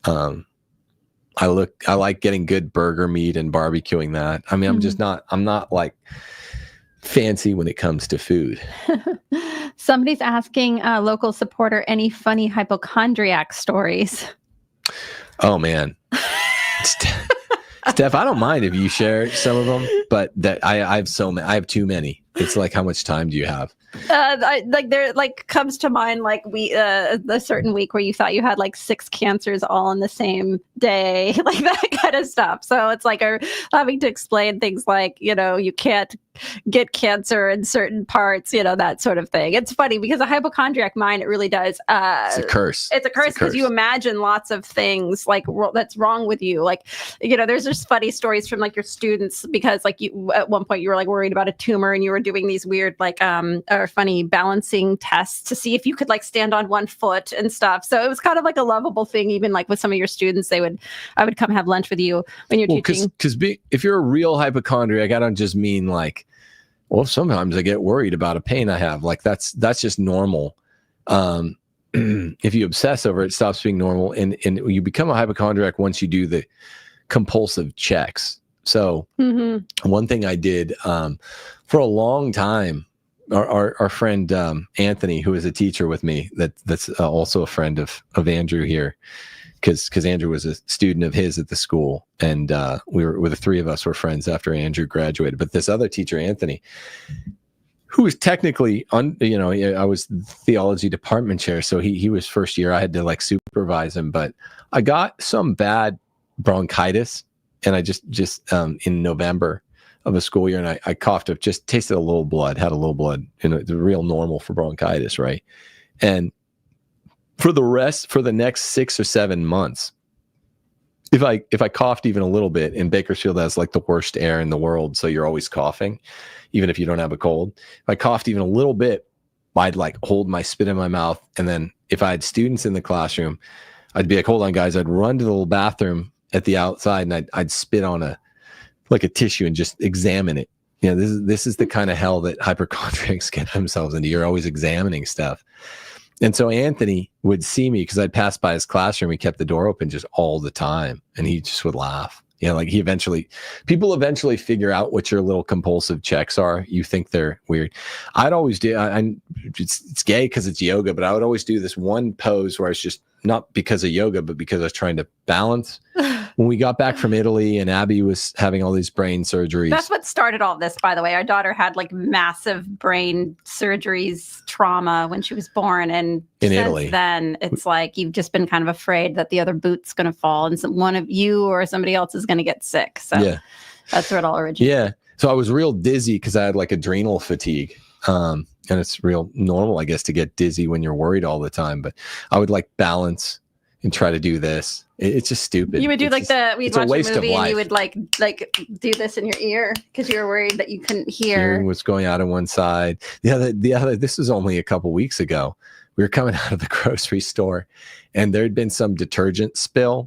I I like getting good burger meat and barbecuing that. I mean, I'm not like fancy when it comes to food. Somebody's asking local supporter, any funny hypochondriac stories? Oh man. Steph, I don't mind if you share some of them, but that I have so many. I have too many. It's like, how much time do you have? There comes to mind a certain week where you thought you had like 6 cancers all in the same day, like that kind of stuff. So it's like having to explain things like, you can't get cancer in certain parts, that sort of thing. It's funny because a hypochondriac mind, it really does. It's a curse. It's a curse because you imagine lots of things like that's wrong with you. Like, there's just funny stories from like your students because like you at one point you were like worried about a tumor and you were doing these weird or funny balancing tests to see if you could like stand on one foot and stuff. So it was kind of like a lovable thing, even like with some of your students. I would come have lunch with you when you're teaching. Because if you're a real hypochondriac, I don't just mean like, well, sometimes I get worried about a pain I have. Like that's just normal. If you obsess over it, it stops being normal, and you become a hypochondriac once you do the compulsive checks. So one thing I did for a long time, our friend Anthony, who is a teacher with me, that's also a friend of Andrew here, because Andrew was a student of his at the school, and the 3 of us were friends after Andrew graduated. But this other teacher, Anthony, who was technically I was theology department chair, so he was first year. I had to like supervise him, but I got some bad bronchitis, and I just in November of a school year, and I coughed up, just tasted a little blood, had a little blood, it's real normal for bronchitis, right? And for the next 6 or 7 months, if I coughed even a little bit, and Bakersfield has like the worst air in the world, so you're always coughing, even if you don't have a cold. If I coughed even a little bit, I'd like hold my spit in my mouth, and then if I had students in the classroom, I'd be like, "Hold on, guys!" I'd run to the little bathroom at the outside, and I'd spit on a tissue and just examine it. This is the kind of hell that hypochondriacs get themselves into. You're always examining stuff. And so Anthony would see me because I'd pass by his classroom. He kept the door open just all the time, and he just would laugh. People eventually figure out what your little compulsive checks are. You think they're weird. I'd always do, it's gay because it's yoga, but I would always do this one pose where I was just, not because of yoga, but because I was trying to balance. When we got back from Italy and Abby was having all these brain surgeries. That's what started all this, by the way. Our daughter had like massive brain surgeries, trauma when she was born. And in Italy, then it's like you've just been kind of afraid that the other boot's going to fall and one of you or somebody else is going to get sick. So yeah, that's where it all originated. Yeah. So I was real dizzy because I had like adrenal fatigue. And it's real normal, I guess, to get dizzy when you're worried all the time. But I would like balance and try to do this. It's just stupid. You would do we'd watch a movie and you would like do this in your ear because you were worried that you couldn't hear. Hearing what's going out on one side. The other, this was only a couple weeks ago. We were coming out of the grocery store and there'd been some detergent spill,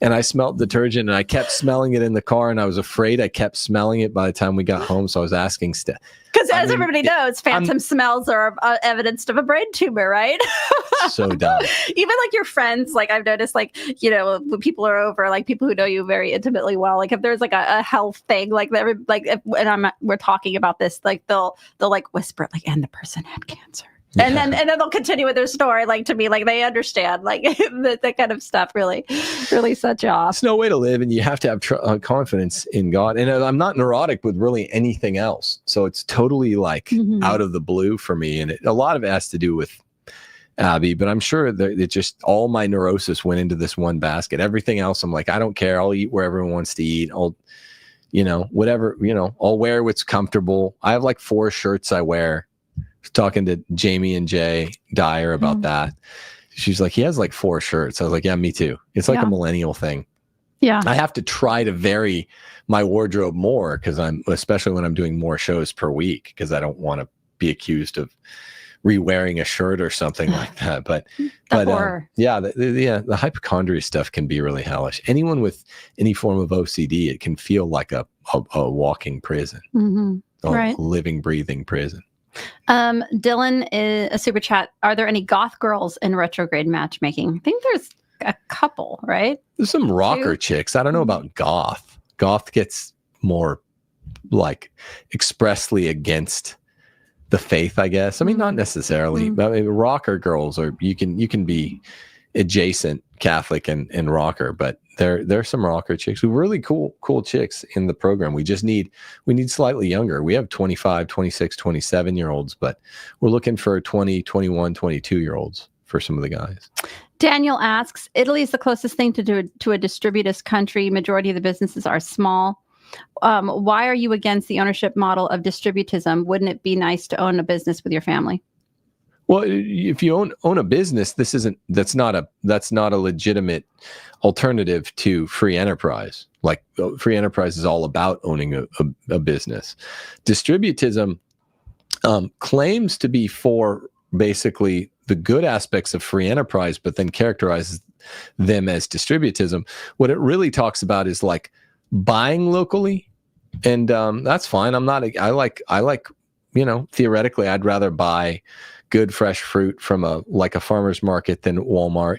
and I smelled detergent and I kept smelling it in the car, and I was afraid I kept smelling it by the time we got home. So I was asking Steph. Because as everybody knows, phantom smells are evidence of a brain tumor, right? So dumb. Even like your friends, like I've noticed, like, when people are over, like people who know you very intimately well, like if there's like a health thing, like we're talking about this, like they'll like whisper, like, and the person had cancer. Yeah. And then they'll continue with their story, like to me, like they understand, like that kind of stuff really sets you off. It's no way to live, and you have to have confidence in God. And I'm not neurotic with really anything else, so it's totally like out of the blue for me. And a lot of it has to do with Abby, but I'm sure that it just all my neurosis went into this one basket. Everything else, I'm like, I don't care. I'll eat where everyone wants to eat. I'll, whatever. I'll wear what's comfortable. I have like 4 shirts I wear. Talking to Jamie and Jay Dyer about that. She's like, he has like 4 shirts. I was like, yeah, me too. It's like a millennial thing. Yeah. I have to try to vary my wardrobe more especially when I'm doing more shows per week, because I don't want to be accused of re-wearing a shirt or something like that. But the hypochondria stuff can be really hellish. Anyone with any form of OCD, it can feel like a walking prison, a living, breathing prison. Dylan is a super chat. Are there any goth girls in retrograde matchmaking? I think there's a couple, right? There's some rocker Two? chicks. I don't know about goth. Goth gets more like expressly against the faith, I guess. I mean, not necessarily, but I mean, rocker girls are, you can be adjacent Catholic and rocker, but there's some rocker chicks. We're really cool chicks in the program. We need slightly younger. We have 25, 26, 27-year-olds, but we're looking for 20, 21, 22-year-olds for some of the guys. Daniel asks, Italy is the closest thing to a distributist country. Majority of the businesses are small. Why are you against the ownership model of distributism? Wouldn't it be nice to own a business with your family? Well, if you own a business, that's not a legitimate alternative to free enterprise. Like free enterprise is all about owning a business. Distributism claims to be for basically the good aspects of free enterprise, but then characterizes them as distributism. What it really talks about is like buying locally, and that's fine. I like theoretically, I'd rather buy good fresh fruit from a farmer's market than Walmart.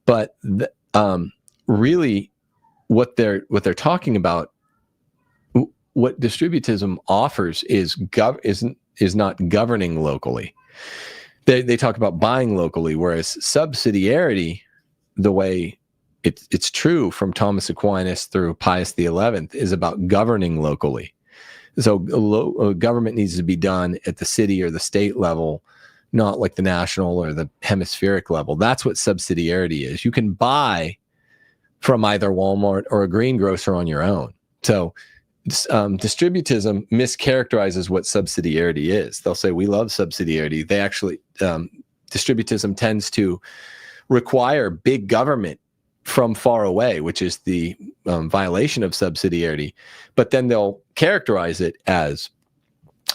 But really, what they're talking about, what distributism offers is not governing locally. They talk about buying locally, whereas subsidiarity, the way it's true from Thomas Aquinas through Pius XI, is about governing locally. So government needs to be done at the city or the state level, not like the national or the hemispheric level. That's what subsidiarity is. You can buy from either Walmart or a greengrocer on your own. So distributism mischaracterizes what subsidiarity is. They'll say, we love subsidiarity. They actually, distributism tends to require big government from far away, which is the violation of subsidiarity. But then they'll characterize it as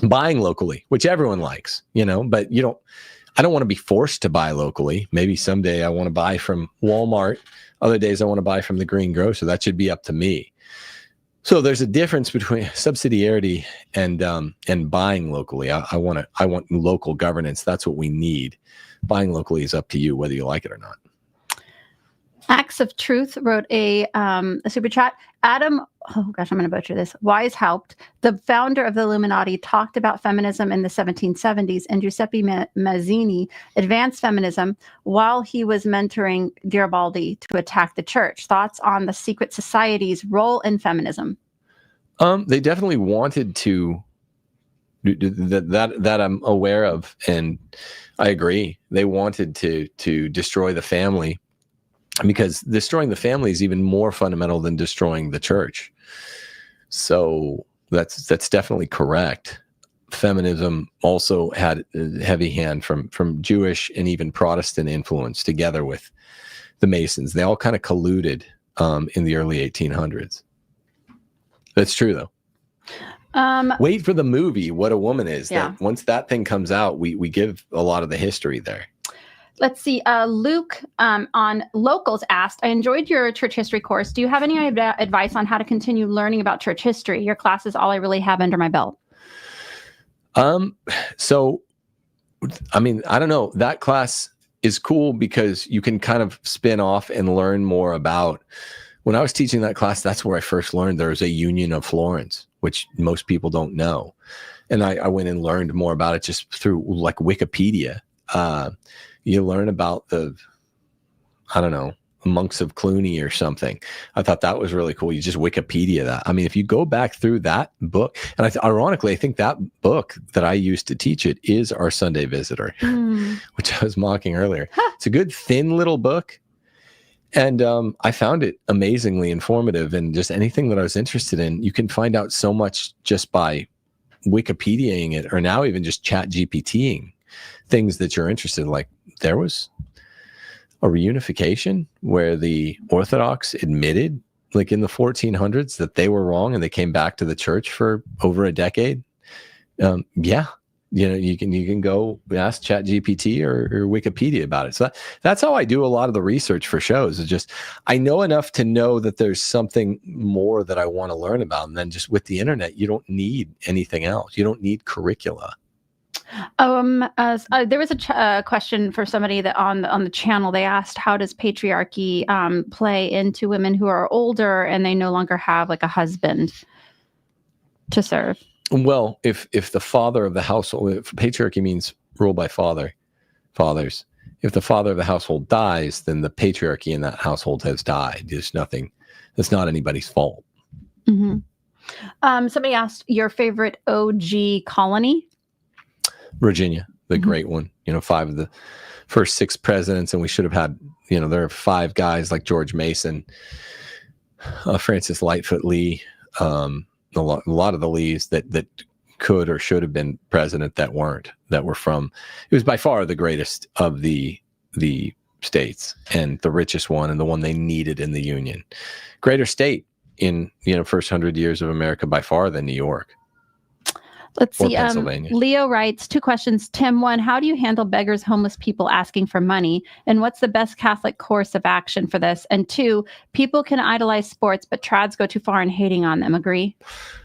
buying locally, which everyone likes, but I don't want to be forced to buy locally. Maybe someday I want to buy from Walmart. Other days I want to buy from the greengrocer. That should be up to me. So there's a difference between subsidiarity and buying locally. I want local governance. That's what we need. Buying locally is up to you, whether you like it or not. Acts of Truth wrote a super chat. Adam, oh gosh, I'm going to butcher this. Wise helped. The founder of the Illuminati talked about feminism in the 1770s, and Giuseppe Mazzini advanced feminism while he was mentoring Garibaldi to attack the church. Thoughts on the secret society's role in feminism? They definitely wanted to. That I'm aware of, and I agree. They wanted to destroy the family, because destroying the family is even more fundamental than destroying the church. So that's definitely correct. Feminism also had a heavy hand from Jewish and even Protestant influence together with the Masons. They all kind of colluded in the early 1800s. That's true, though. Wait for the movie What a Woman Is. Yeah. Once that thing comes out, we give a lot of the history there. Let's see. Luke on Locals asked, I enjoyed your church history course. Do you have any advice on how to continue learning about church history? Your class is all I really have under my belt. So, I mean, I don't know. That class is cool because you can kind of spin off and learn more about. When I was teaching that class, that's where I first learned there was a Union of Florence, which most people don't know. And I went and learned more about it just through like Wikipedia. You learn about monks of Cluny or something. I thought that was really cool. You just Wikipedia that. I mean, if you go back through that book, and ironically, I think that book that I used to teach it is Our Sunday Visitor, which I was mocking earlier. It's a good thin little book. And I found it amazingly informative, and just anything that I was interested in, you can find out so much just by Wikipediaing it, or now even just chat GPTing things that you're interested in. Like there was a reunification where the Orthodox admitted, like in the 1400s, that they were wrong, and they came back to the church for over a decade. You can go ask ChatGPT or Wikipedia about it. So that's how I do a lot of the research for shows. Is just I know enough to know that there's something more that I want to learn about, and then just with the internet, you don't need anything else. You don't need curricula. There was a question for somebody that on the channel. They asked, how does patriarchy play into women who are older and they no longer have like a husband to serve? Well, if the father of the household, if patriarchy means rule by fathers. If the father of the household dies, then the patriarchy in that household has died. There's nothing. It's not anybody's fault. Mm-hmm. Somebody asked your favorite OG colony. Virginia, the great one. 5 of the first 6 presidents, and we should have had. There are 5 guys like George Mason, Francis Lightfoot Lee, a lot of the Lees that could or should have been president that weren't, that were from. It was by far the greatest of the states and the richest one and the one they needed in the Union. Greater state in first 100 years of America by far than New York. Let's see. Leo writes 2 questions. Tim, 1, how do you handle beggars, homeless people asking for money? And what's the best Catholic course of action for this? And 2, people can idolize sports, but trads go too far in hating on them. Agree?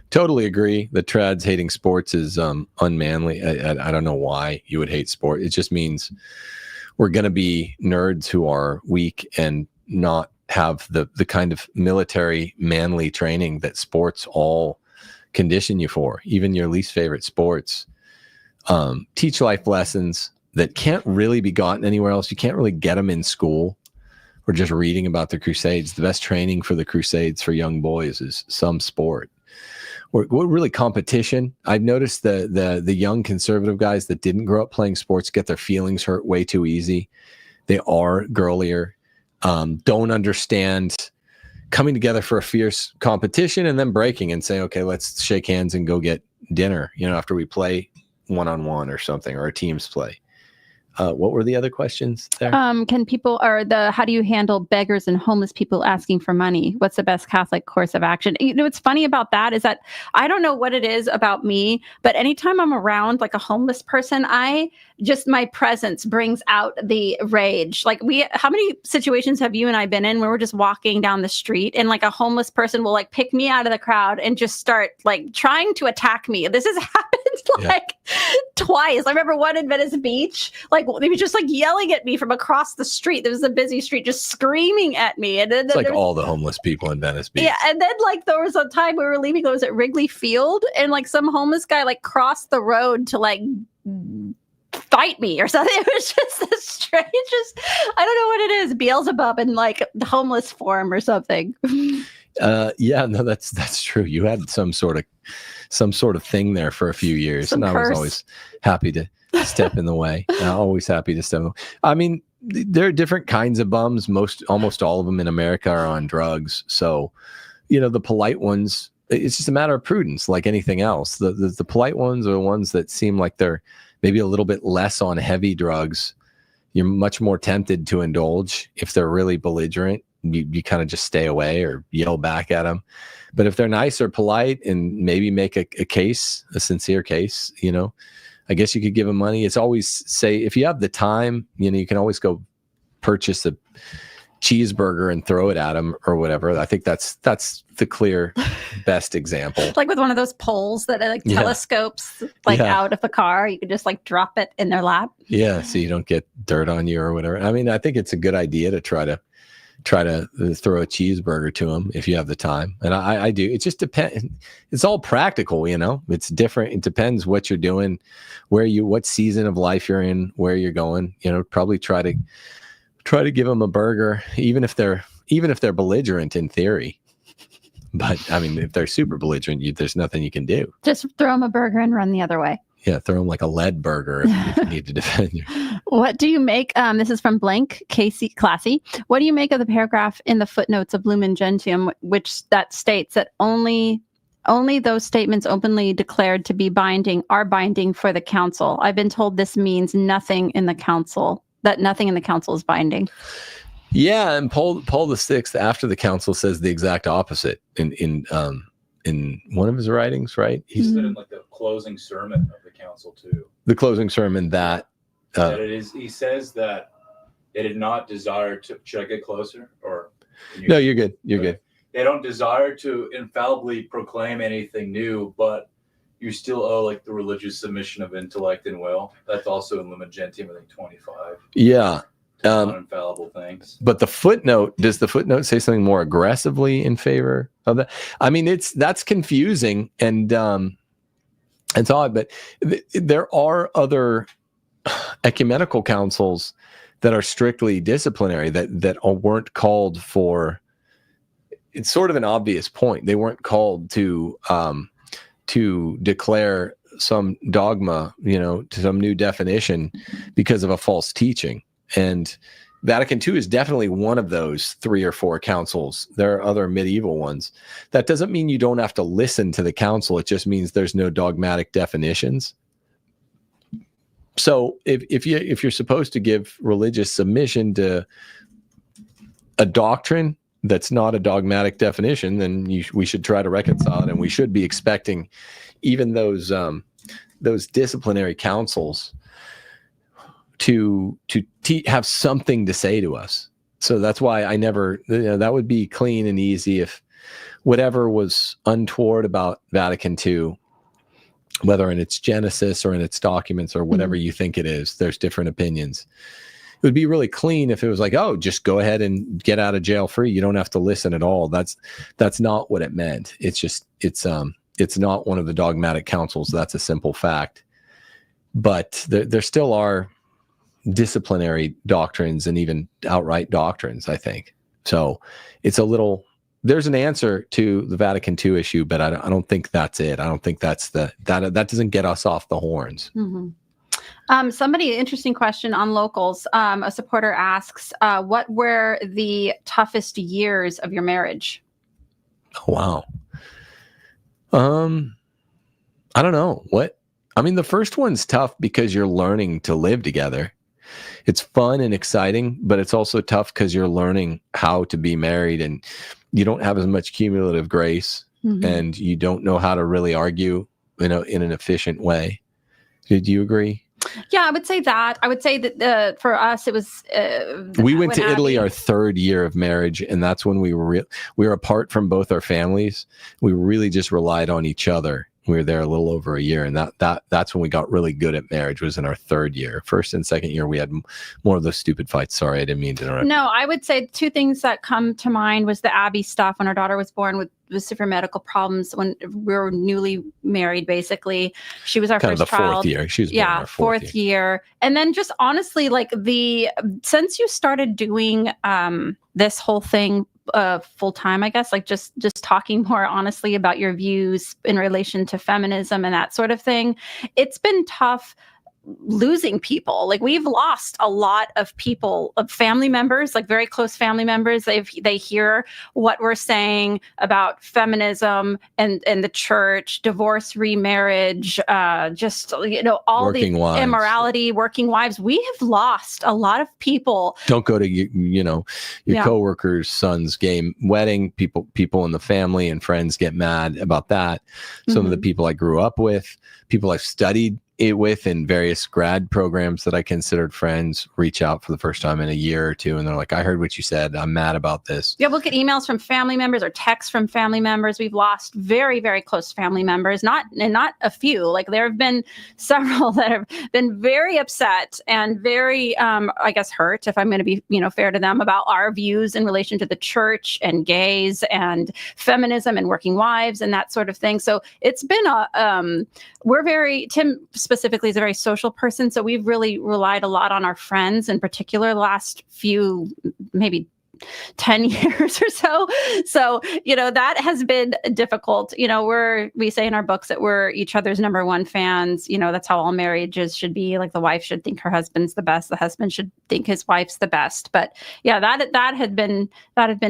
Totally agree. The trads hating sports is unmanly. I don't know why you would hate sport. It just means we're going to be nerds who are weak and not have the kind of military manly training that sports all condition you for. Even your least favorite sports teach life lessons that can't really be gotten anywhere else. You can't really get them in school or just reading about the Crusades. The best training for the Crusades for young boys is some sport or really competition. I've noticed the young conservative guys that didn't grow up playing sports get their feelings hurt way too easy. They are girlier, don't understand coming together for a fierce competition and then breaking and saying, okay, let's shake hands and go get dinner, after we play one-on-one or something, or our teams play. What were the other questions there? Can people, how do you handle beggars and homeless people asking for money? What's the best Catholic course of action? What's funny about that is that I don't know what it is about me, but anytime I'm around like a homeless person, my presence brings out the rage. Like how many situations have you and I been in where we're just walking down the street and like a homeless person will like pick me out of the crowd and just start like trying to attack me? This has happened twice. I remember one in Venice Beach, like they were just like yelling at me from across the street. There was a busy street, just screaming at me. And then it's like all the homeless people in Venice Beach. Yeah, and then like there was a time we were leaving. It was at Wrigley Field, and like some homeless guy like crossed the road to like fight me or something. It was just the strangest. I don't know what it is. Beelzebub in like the homeless form or something. Yeah, no, that's true. You had some sort of thing there for a few years, and I was always happy to step in the way. Always happy to step in the way. I mean, there are different kinds of bums. Almost all of them in America are on drugs. So, the polite ones, it's just a matter of prudence, like anything else. The polite ones are the ones that seem like they're maybe a little bit less on heavy drugs. You're much more tempted to indulge. If they're really belligerent, you kind of just stay away or yell back at them. But if they're nice or polite and maybe make a sincere case, I guess you could give them money. It's always say, if you have the time, you can always go purchase a cheeseburger and throw it at them or whatever. I think that's the clear best example. Like with one of those poles that like telescopes out of the car, you could just like drop it in their lap. Yeah, so you don't get dirt on you or whatever. I mean, I think it's a good idea to try to throw a cheeseburger to them if you have the time. And I do. It just depends. It's all practical, It's different. It depends what you're doing, what season of life you're in, where you're going. Probably try to give them a burger, even if they're belligerent in theory. But I mean, if they're super belligerent, there's nothing you can do. Just throw them a burger and run the other way. Yeah, throw them like a lead burger if you need to defend you. What do you make? This is from Blank Casey Classy. What do you make of the paragraph in the footnotes of Lumen Gentium, which that states that only those statements openly declared to be binding are binding for the council? I've been told this means nothing in the council is binding. Yeah, and Paul VI after the council says the exact opposite in one of his writings, right? He said in like the closing sermon of the council too. The closing sermon that it is. He says that they did not desire to. Should I get closer or? No, you're good. You're good. They don't desire to infallibly proclaim anything new, but you still owe like the religious submission of intellect and will. That's also in Lumen Gentium, I think 25. Yeah. Non-infallible things. But the footnote, does the footnote say something more aggressively in favor of that? I mean, that's confusing and it's odd, but there are other ecumenical councils that are strictly disciplinary that weren't called for. It's sort of an obvious point. They weren't called to declare some dogma, to some new definition because of a false teaching. And Vatican II is definitely one of those 3 or 4 councils. There are other medieval ones. That doesn't mean you don't have to listen to the council. It just means there's no dogmatic definitions. So if you're supposed to give religious submission to a doctrine that's not a dogmatic definition, then we should try to reconcile it, and we should be expecting even those disciplinary councils to have something to say to us. So that's why I never, that would be clean and easy if whatever was untoward about Vatican II, whether in its genesis or in its documents or whatever you think it is, there's different opinions. It would be really clean if it was like, oh, just go ahead and get out of jail free. You don't have to listen at all. That's not what it meant. It's just, it's not one of the dogmatic councils. That's a simple fact. But there still are disciplinary doctrines and even outright doctrines, I think. So it's there's an answer to the Vatican II issue, but I don't think that's it. I don't think that doesn't get us off the horns. Mm-hmm. Interesting question on locals. A supporter asks, what were the toughest years of your marriage? Oh, wow. I don't know. The first one's tough because you're learning to live together. It's fun and exciting, but it's also tough because you're learning how to be married and you don't have as much cumulative grace and you don't know how to really argue, in an efficient way. Did you agree? Yeah, I would say that. I would say that for us, it was. We went to Italy our 3rd year of marriage, and that's when we were apart from both our families. We really just relied on each other. We were there a little over a year, and that's when we got really good at marriage, was in our 3rd year. 1st and 2nd year, we had more of those stupid fights. Sorry, I didn't mean to interrupt. No, I would say 2 things that come to mind was the Abby stuff when our daughter was born with severe medical problems when we were newly married, basically. She was our kind first of the child. 4th year. She was born in our 4th year. And then just honestly, since you started doing this whole thing full time, I guess, like just talking more honestly about your views in relation to feminism and that sort of thing, it's been tough losing people. Like, we've lost a lot of people, of family members, like very close family members. They hear what we're saying about feminism and the church, divorce, remarriage, just, all working the wives. Immorality, working wives. We have lost a lot of people. Don't go to your coworker's son's wedding. People in the family and friends get mad about that. Some of the people I grew up with, people I've studied it with in various grad programs that I considered friends, reach out for the first time in a year or 2, and they're like, I heard what you said, I'm mad about this. Yeah, we'll get emails from family members or texts from family members. We've lost very, very close family members, not a few. Like, there have been several that have been very upset and very, I guess, hurt, if I'm going to be, fair to them, about our views in relation to the church and gays and feminism and working wives and that sort of thing. So it's been Tim specifically is a very social person. So we've really relied a lot on our friends, in particular, the last few, maybe 10 years or so. So, that has been difficult. We say in our books that we're each other's number 1 fans. That's how all marriages should be. Like, the wife should think her husband's the best. The husband should think his wife's the best. But yeah, that had been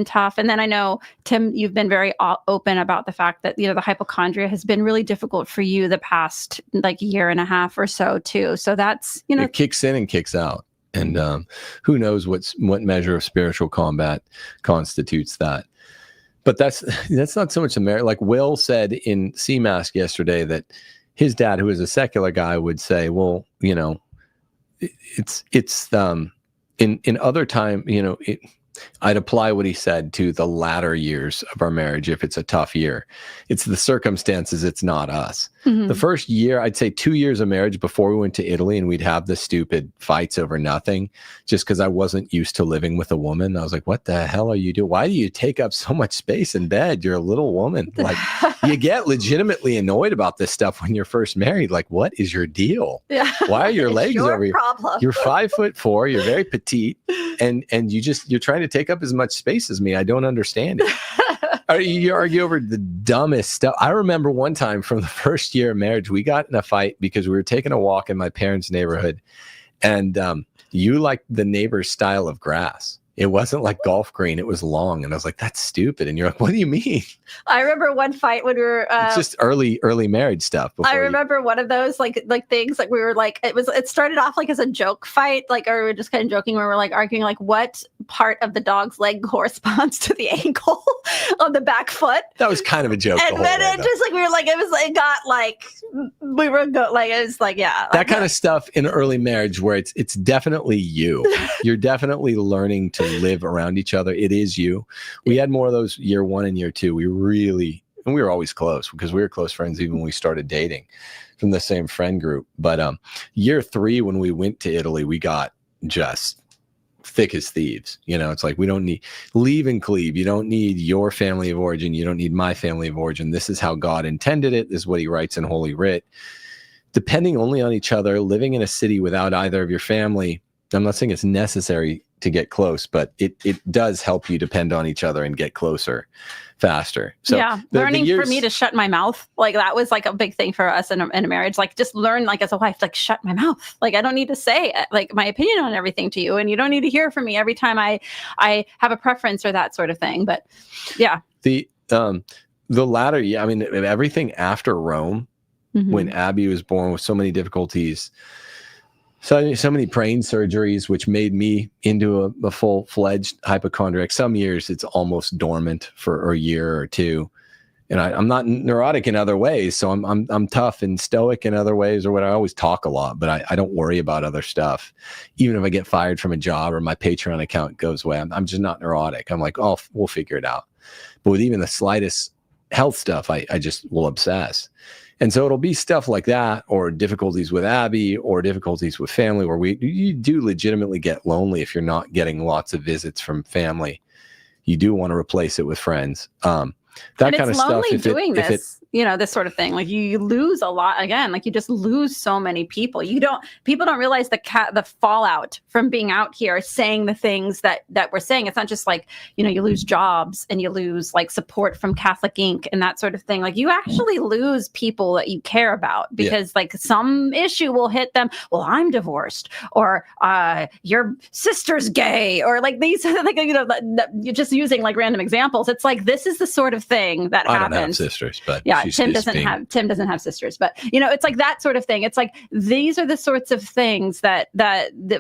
tough. And then I know, Tim, you've been very open about the fact that, the hypochondria has been really difficult for you the past year and a half or so too. So that's, it kicks in and kicks out. And who knows what measure of spiritual combat constitutes that. But that's not so much a marriage. Like Will said in CMASC yesterday, that his dad, who is a secular guy, would say, well, it's in other time, I'd apply what he said to the latter years of our marriage. If it's a tough year, it's the circumstances, it's not us. The first year, I'd say 2 years of marriage before we went to Italy, and we'd have the stupid fights over nothing, just because I wasn't used to living with a woman. I was like, what the hell are you doing? Why do you take up so much space in bed? You're a little woman. Like, you get legitimately annoyed about this stuff when you're first married. Like, what is your deal? Yeah. Why are your legs over here? Problem. You're 5'4", you're very petite, and you're trying to take up as much space as me. I don't understand it. You argue over the dumbest stuff. I remember one time from the first year of marriage, we got in a fight because we were taking a walk in my parents' neighborhood, and you liked the neighbor's style of grass. It wasn't like golf green. It was long. And I was like, that's stupid. And you're like, what do you mean? I remember one fight when we were it's just early marriage stuff. I remember one of those like things like we were like, it started off like as a joke fight, like, or we were just kind of joking where we're like arguing like what part of the dog's leg corresponds to the ankle on the back foot. That was kind of a joke. And then it just like, we were like, it got like, we were like, it was like, yeah. That kind of stuff in early marriage where it's definitely you. You're definitely learning to live around each other. It is you. We had more of those year 1 and year 2. And we were always close because we were close friends even when we started dating from the same friend group. But year 3, when we went to Italy, we got just thick as thieves. It's like, we don't need leave and cleave. You don't need your family of origin. You don't need my family of origin. This is how God intended it. This is what he writes in Holy Writ. Depending only on each other, living in a city without either of your family. I'm not saying it's necessary to get close, but it does help you depend on each other and get closer faster. So yeah, learning for me to shut my mouth, like that was like a big thing for us in a marriage. Like just learn, like as a wife, like shut my mouth. Like I don't need to say like my opinion on everything to you, and you don't need to hear from me every time I have a preference or that sort of thing. But yeah, the latter, yeah, I mean everything after Rome, when Abby was born with so many difficulties. So many brain surgeries, which made me into a full-fledged hypochondriac. Some years it's almost dormant for a year or two, and I'm not neurotic in other ways. So I'm tough and stoic in other ways, or what. I always talk a lot, but I don't worry about other stuff. Even if I get fired from a job or my Patreon account goes away, I'm just not neurotic. I'm like, oh, we'll figure it out. But with even the slightest health stuff, I just will obsess. And so it'll be stuff like that, or difficulties with Abby, or difficulties with family, where you do legitimately get lonely if you're not getting lots of visits from family. You do want to replace it with friends. That kind of stuff. This sort of thing, like you lose a lot again, like you just lose so many people. People don't realize the fallout from being out here saying the things that we're saying. It's not just like, you lose jobs and you lose like support from Catholic Inc. and that sort of thing. Like you actually lose people that you care about because like some issue will hit them. Well, I'm divorced, or your sister's gay, or like these, like, you're just using like random examples. It's like, this is the sort of thing that happens. I don't have sisters, but yeah. Tim doesn't have sisters, but it's like that sort of thing. It's like these are the sorts of things that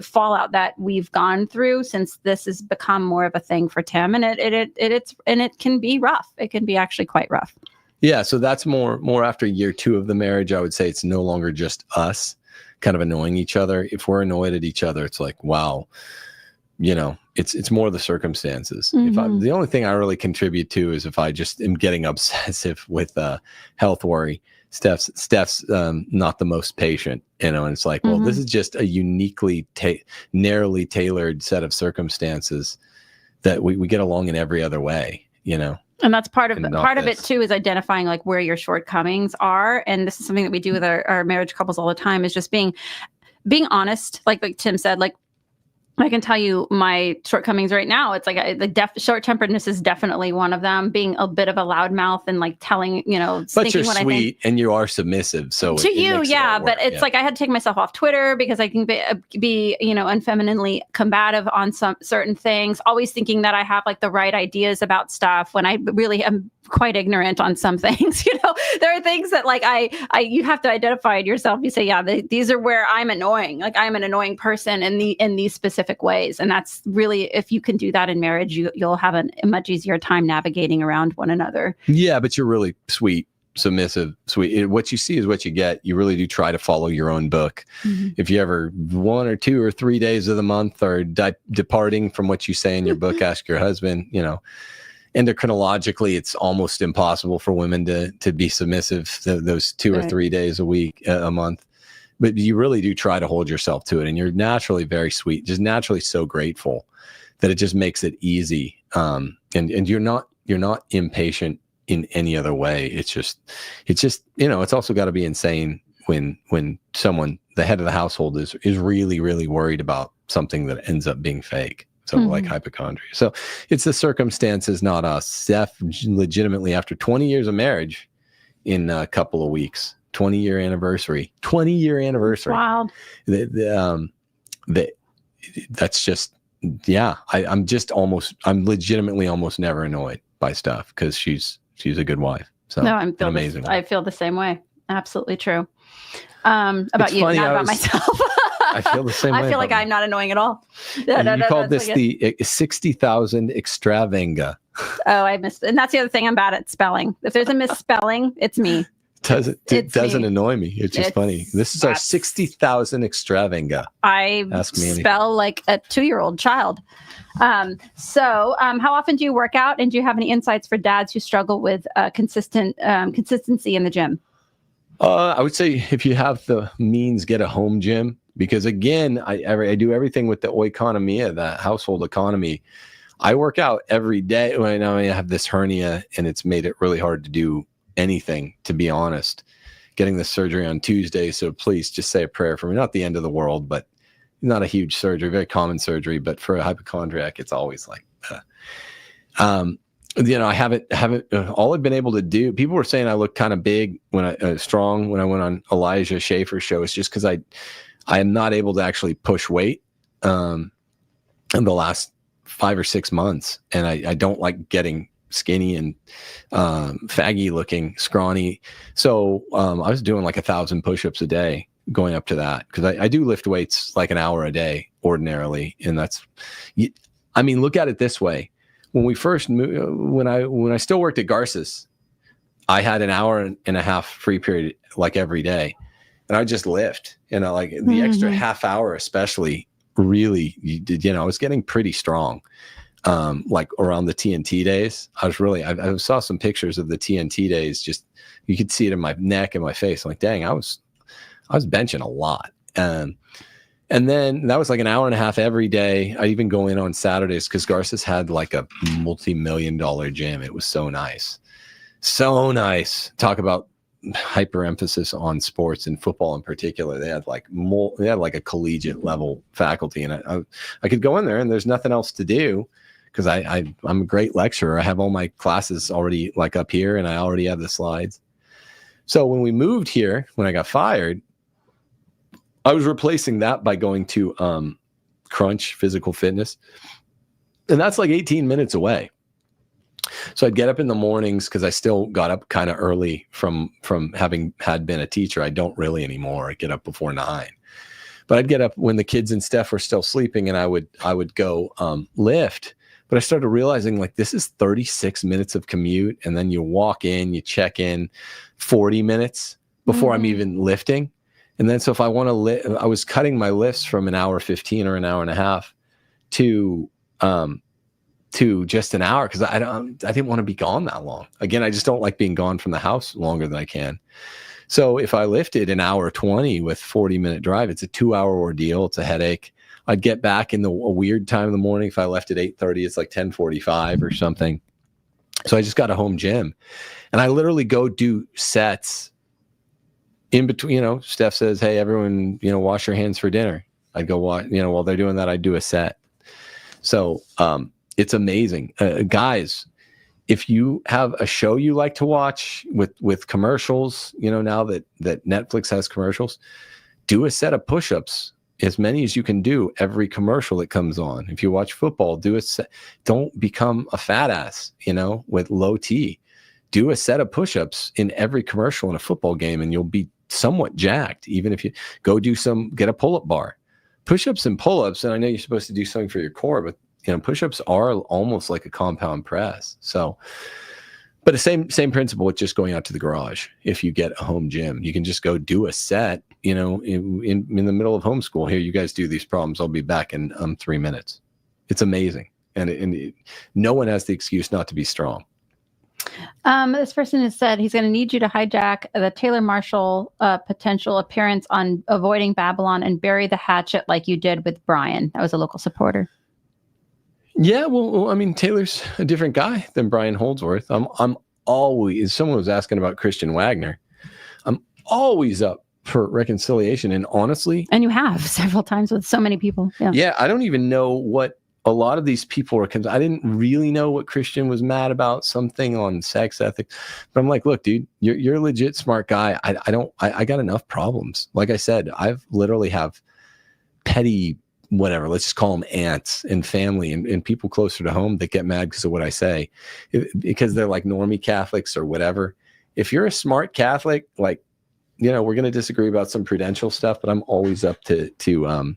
fallout that we've gone through since this has become more of a thing for Tim, and it can be rough. It can be actually quite rough. Yeah, so that's more after year 2 of the marriage. I would say it's no longer just us kind of annoying each other. If we're annoyed at each other, it's like, wow, it's more the circumstances. The only thing I really contribute to is if I just am getting obsessive with health worry. Steph's not the most patient, and it's like, well, this is just a uniquely narrowly tailored set of circumstances that we get along in every other way, And that's part of it too, is identifying like where your shortcomings are. And this is something that we do with our marriage couples all the time, is just being honest. Like Tim said, like, I can tell you my shortcomings right now. It's like short-temperedness is definitely one of them. Being a bit of a loudmouth and like telling, but you're sweet and you are submissive. So to you, yeah. But it's like I had to take myself off Twitter because I can be unfemininely combative on some certain things. Always thinking that I have like the right ideas about stuff when I really am quite ignorant on some things. There are things that like you have to identify it yourself. You say, yeah, these are where I'm annoying. Like I'm an annoying person in these specific ways. And that's really, if you can do that in marriage, you'll have a much easier time navigating around one another. Yeah, but you're really sweet submissive, sweet. What you see is what you get. You really do try to follow your own book. If you ever 1 or 2 or 3 days of the month are departing from what you say in your book, ask your husband. Endocrinologically, it's almost impossible for women to be submissive those 2 or 3 days a month. But you really do try to hold yourself to it, and you're naturally very sweet, just naturally so grateful that it just makes it easy. And you're not impatient in any other way. It's just it's also got to be insane when someone, the head of the household, is really, really worried about something that ends up being fake. So like hypochondria. So it's the circumstances, not us. Steph, legitimately, after 20 years of marriage in a couple of weeks, 20-year anniversary. Wow. That's just, yeah, I'm legitimately almost never annoyed by stuff because she's a good wife. So no, amazing. I feel the same way. Absolutely true. About you, not about myself. I feel the same way. I feel like I'm not annoying at all. You called this the 60,000 Extravaganza. Oh, I missed, and that's the other thing, I'm bad at spelling. If there's a misspelling, it's me. It doesn't annoy me. It's just funny. This is our 60,000 Extravaganza. I spell like a 2-year-old child. So how often do you work out, and do you have any insights for dads who struggle with consistency in the gym? I would say if you have the means, get a home gym, because again, I do everything with the oikonomia, the household economy. I work out every day. Right now I have this hernia, and it's made it really hard to do anything, to be honest. Getting the surgery on Tuesday, so please just say a prayer for me. Not the end of the world, but not a huge surgery, very common surgery. But for a hypochondriac, it's always like, I haven't. All I've been able to do. People were saying I look kind of big strong when I went on Elijah Schaefer's show. It's just because I am not able to actually push weight in the last 5 or 6 months, and I don't like getting skinny and faggy looking, scrawny. So I was doing like 1,000 push-ups a day, going up to that, because I do lift weights like an hour a day ordinarily, and look at it this way. When we first moved, when I still worked at Garces, I had an hour and a half free period like every day, and I just lift. Like the extra half hour, especially, really, I was getting pretty strong. Like around the TNT days, I saw some pictures of the TNT days. Just you could see it in my neck and my face. I'm like, dang, I was benching a lot. And then that was like an hour and a half every day. I even go in on Saturdays because Garces had like a multi-million-dollar gym. It was so nice. So nice. Talk about hyper emphasis on sports and football in particular. They had like a collegiate level faculty, and I could go in there and there's nothing else to do because I'm a great lecturer. I have all my classes already like up here, and I already have the slides. So when we moved here, when I got fired, I was replacing that by going to Crunch Physical Fitness. And that's like 18 minutes away. So I'd get up in the mornings because I still got up kind of early from having been a teacher. I don't really anymore. I get up before 9. But I'd get up when the kids and Steph were still sleeping, and I would go lift. But I started realizing like this is 36 minutes of commute, and then you walk in, you check in 40 minutes before I'm even lifting. And then, so if I want to lift, I was cutting my lifts from an hour 15 or an hour and a half to just an hour because I didn't want to be gone that long. Again, I just don't like being gone from the house longer than I can. So if I lifted an hour 20 with 40-minute drive, it's a 2-hour ordeal. It's a headache. I'd get back in a weird time in the morning. If I left at 8:30, it's like 10:45 or something. So I just got a home gym, and I literally go do sets. In between, Steph says, hey, everyone, wash your hands for dinner. I'd go watch, while they're doing that, I'd do a set. So it's amazing. Guys, if you have a show you like to watch with commercials, now that Netflix has commercials, do a set of push-ups, as many as you can do every commercial that comes on. If you watch football, do a set. Don't become a fat ass, with low T. Do a set of push-ups in every commercial in a football game, and you'll be somewhat jacked. Even if you go get a pull-up bar, push-ups and pull-ups. And I know you're supposed to do something for your core, but push-ups are almost like a compound press. So But the same principle with just going out to the garage. If you get a home gym, you can just go do a set, you know, in the middle of homeschool. Here, you guys do these problems. I'll be back in 3 minutes. It's amazing. And no one has the excuse not to be strong. This person has said he's going to need you to hijack the Taylor Marshall potential appearance on Avoiding Babylon and bury the hatchet like you did with Brian. That was a local supporter. Yeah, well, I mean, Taylor's a different guy than Brian Holdsworth. I'm always, someone was asking about Christian Wagner. I'm always up for reconciliation. And honestly, and you have several times with so many people. Yeah, I don't even know what a lot of these people were. I didn't really know what Christian was mad about, something on sex ethics. But I'm like, look, dude, you're a legit smart guy. I got enough problems. Like I said, I've literally have petty, whatever, let's just call them aunts and family and people closer to home that get mad because of what I say, because they're like normie Catholics or whatever. If you're a smart Catholic, like, you know, we're going to disagree about some prudential stuff, but I'm always up to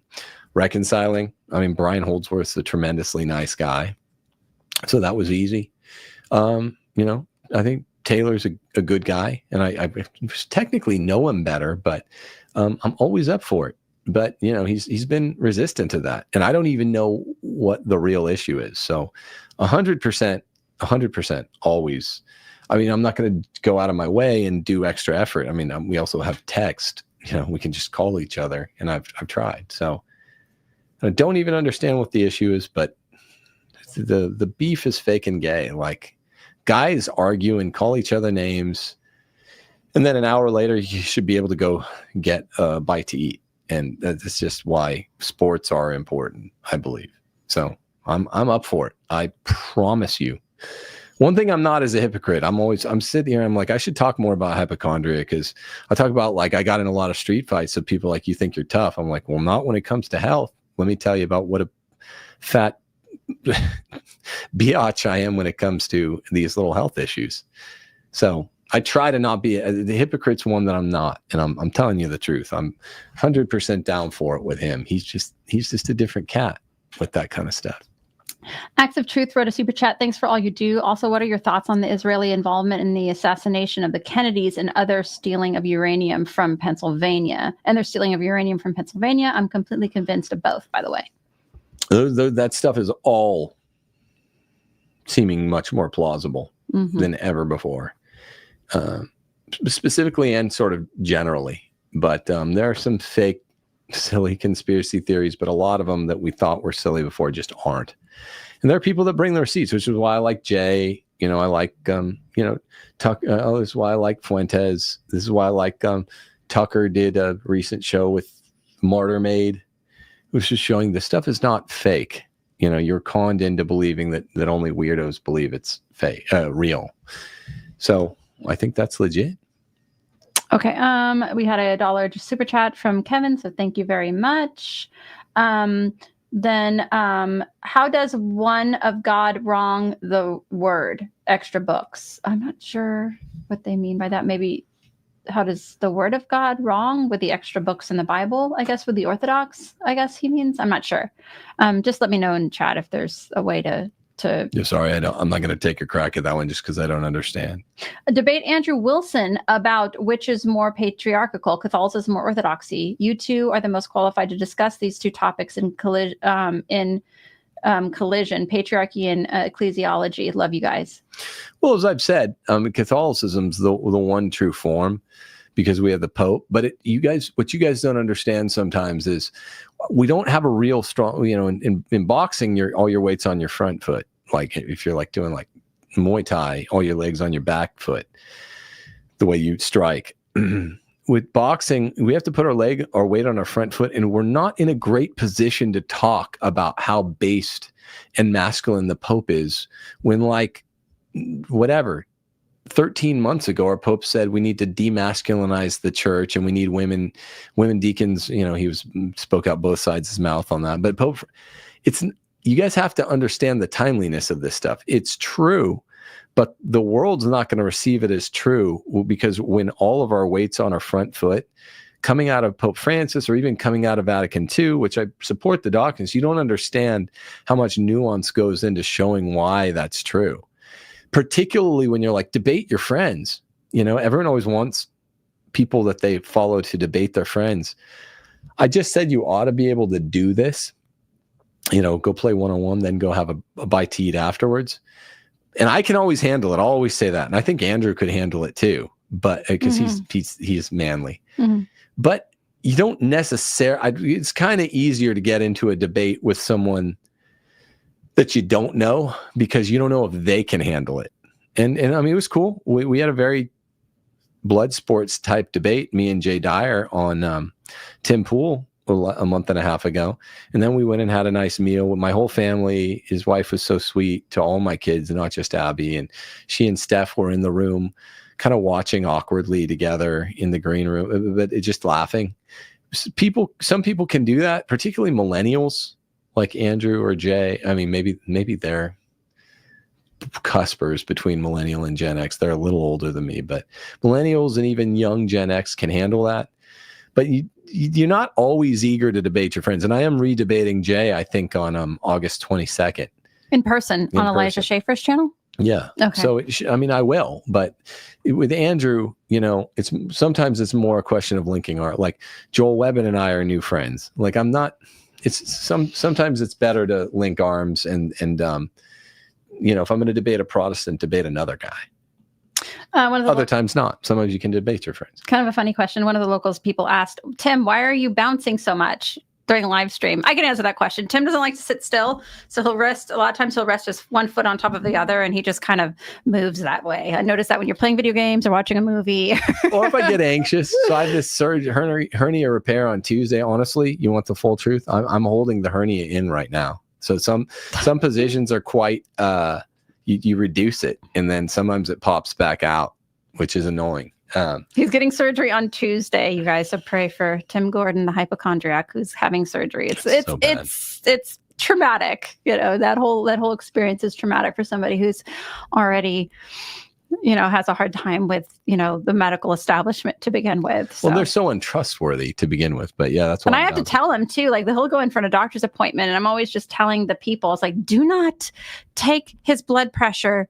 reconciling. I mean, Brian Holdsworth's a tremendously nice guy, so that was easy. You know, I think Taylor's a good guy, and I technically know him better, but I'm always up for it. But, you know, he's been resistant to that. And I don't even know what the real issue is. So 100% always. I mean, I'm not going to go out of my way and do extra effort. I mean, we also have text, you know, we can just call each other, and I've tried. So I don't even understand what the issue is, but the beef is fake and gay. Like, guys argue and call each other names, and then an hour later, you should be able to go get a bite to eat. And that's just why sports are important, I believe. So I'm up for it. I promise you. One thing I'm not is a hypocrite. I'm sitting here, I'm like, I should talk more about hypochondria, because I talk about, like, I got in a lot of street fights, so people like, you think you're tough. I'm like, well, not when it comes to health. Let me tell you about what a fat biatch I am when it comes to these little health issues. So I try to not be the hypocrite's one that I'm not, and I'm telling you the truth. I'm 100% down for it with him. He's just a different cat with that kind of stuff. Acts of Truth wrote a super chat. Thanks for all you do. Also, what are your thoughts on the Israeli involvement in the assassination of the Kennedys and other stealing of uranium from Pennsylvania? And their stealing of uranium from Pennsylvania. I'm completely convinced of both, by the way. That stuff is all seeming much more plausible than ever before. Specifically and sort of generally, but there are some fake, silly conspiracy theories, but a lot of them that we thought were silly before just aren't. And there are people that bring the receipts, which is why I like Jay. You know, I like you know, Tucker. This is why I like Fuentes. This is why I like Tucker did a recent show with Martyr Maid, which is showing this stuff is not fake. You know, you're conned into believing that only weirdos believe it's fake, real. So I think that's legit. Okay. We had a $1 super chat from Kevin, so thank you very much. Then how does one of God wrong the word extra books? I'm not sure what they mean by that. Maybe how does the word of God wrong with the extra books in the Bible? I guess with the Orthodox, I guess he means. I'm not sure. Just let me know in chat if there's a way to. Yeah, sorry, I'm not going to take a crack at that one just because I don't understand. Debate Andrew Wilson about which is more patriarchal, Catholicism or Orthodoxy. You two are the most qualified to discuss these two topics in collision, patriarchy and ecclesiology. Love you guys. Well, as I've said, Catholicism's the one true form, because we have the Pope. But what you guys don't understand sometimes is we don't have a real strong, you know, in boxing, all your weight's on your front foot. Like if you're like doing like Muay Thai, all your legs on your back foot, the way you strike. With boxing, we have to put our weight on our front foot, and we're not in a great position to talk about how based and masculine the Pope is when, like, whatever, 13 months ago, our Pope said we need to demasculinize the church and we need women deacons. You know, he spoke out both sides of his mouth on that. But Pope, you guys have to understand the timeliness of this stuff. It's true, but the world's not going to receive it as true, because when all of our weight's on our front foot, coming out of Pope Francis or even coming out of Vatican II, which I support the doctrines, you don't understand how much nuance goes into showing why that's true. particularly when you're like, debate your friends. Everyone always wants people that they follow to debate their friends. I just said you ought to be able to do this, go play one-on-one, then go have a bite to eat afterwards. And I can always handle it. I'll always say that. And I think Andrew could handle it too, but because he's manly. But you don't necessarily, it's kind of easier to get into a debate with someone that you don't know, because you don't know if they can handle it. And I mean, it was cool. We had a very blood sports type debate, me and Jay Dyer on Tim Pool a month and a half ago. And then we went and had a nice meal with my whole family. His wife was so sweet to all my kids, not just Abby. And she and Steph were in the room kind of watching awkwardly together in the green room, but just laughing. Some people can do that, particularly millennials like Andrew or Jay. I mean, maybe they're cuspers between millennial and Gen X. They're a little older than me, but millennials and even young Gen X can handle that. But you're not always eager to debate your friends. And I am redebating Jay, I think, on August 22nd. In person on Elijah Schaefer's channel? Yeah. Okay. So, I will. But with Andrew, sometimes it's more a question of linking art. Like Joel Webbin and I are new friends. Like sometimes it's better to link arms and if I'm going to debate a Protestant, debate another guy. Other times not. Sometimes you can debate your friends. Kind of a funny question. One of the locals people asked, Tim, why are you bouncing so much during a live stream? I can answer that question. Tim doesn't like to sit still, so he'll rest. A lot of times he'll rest just one foot on top of the other, and he just kind of moves that way. I noticed that when you're playing video games or watching a movie. Or if I get anxious. So I have this hernia repair on Tuesday. Honestly, you want the full truth? I'm holding the hernia in right now. So some positions are quite... You reduce it, and then sometimes it pops back out, which is annoying. He's getting surgery on Tuesday, you guys. So pray for Tim Gordon, the hypochondriac, who's having surgery. It's traumatic. That whole experience is traumatic for somebody who's already, has a hard time with, the medical establishment to begin with. So. Well, they're so untrustworthy to begin with, but yeah, that's what. And I have to tell him too, like he'll go in for a doctor's appointment, and I'm always just telling the people, it's like, do not take his blood pressure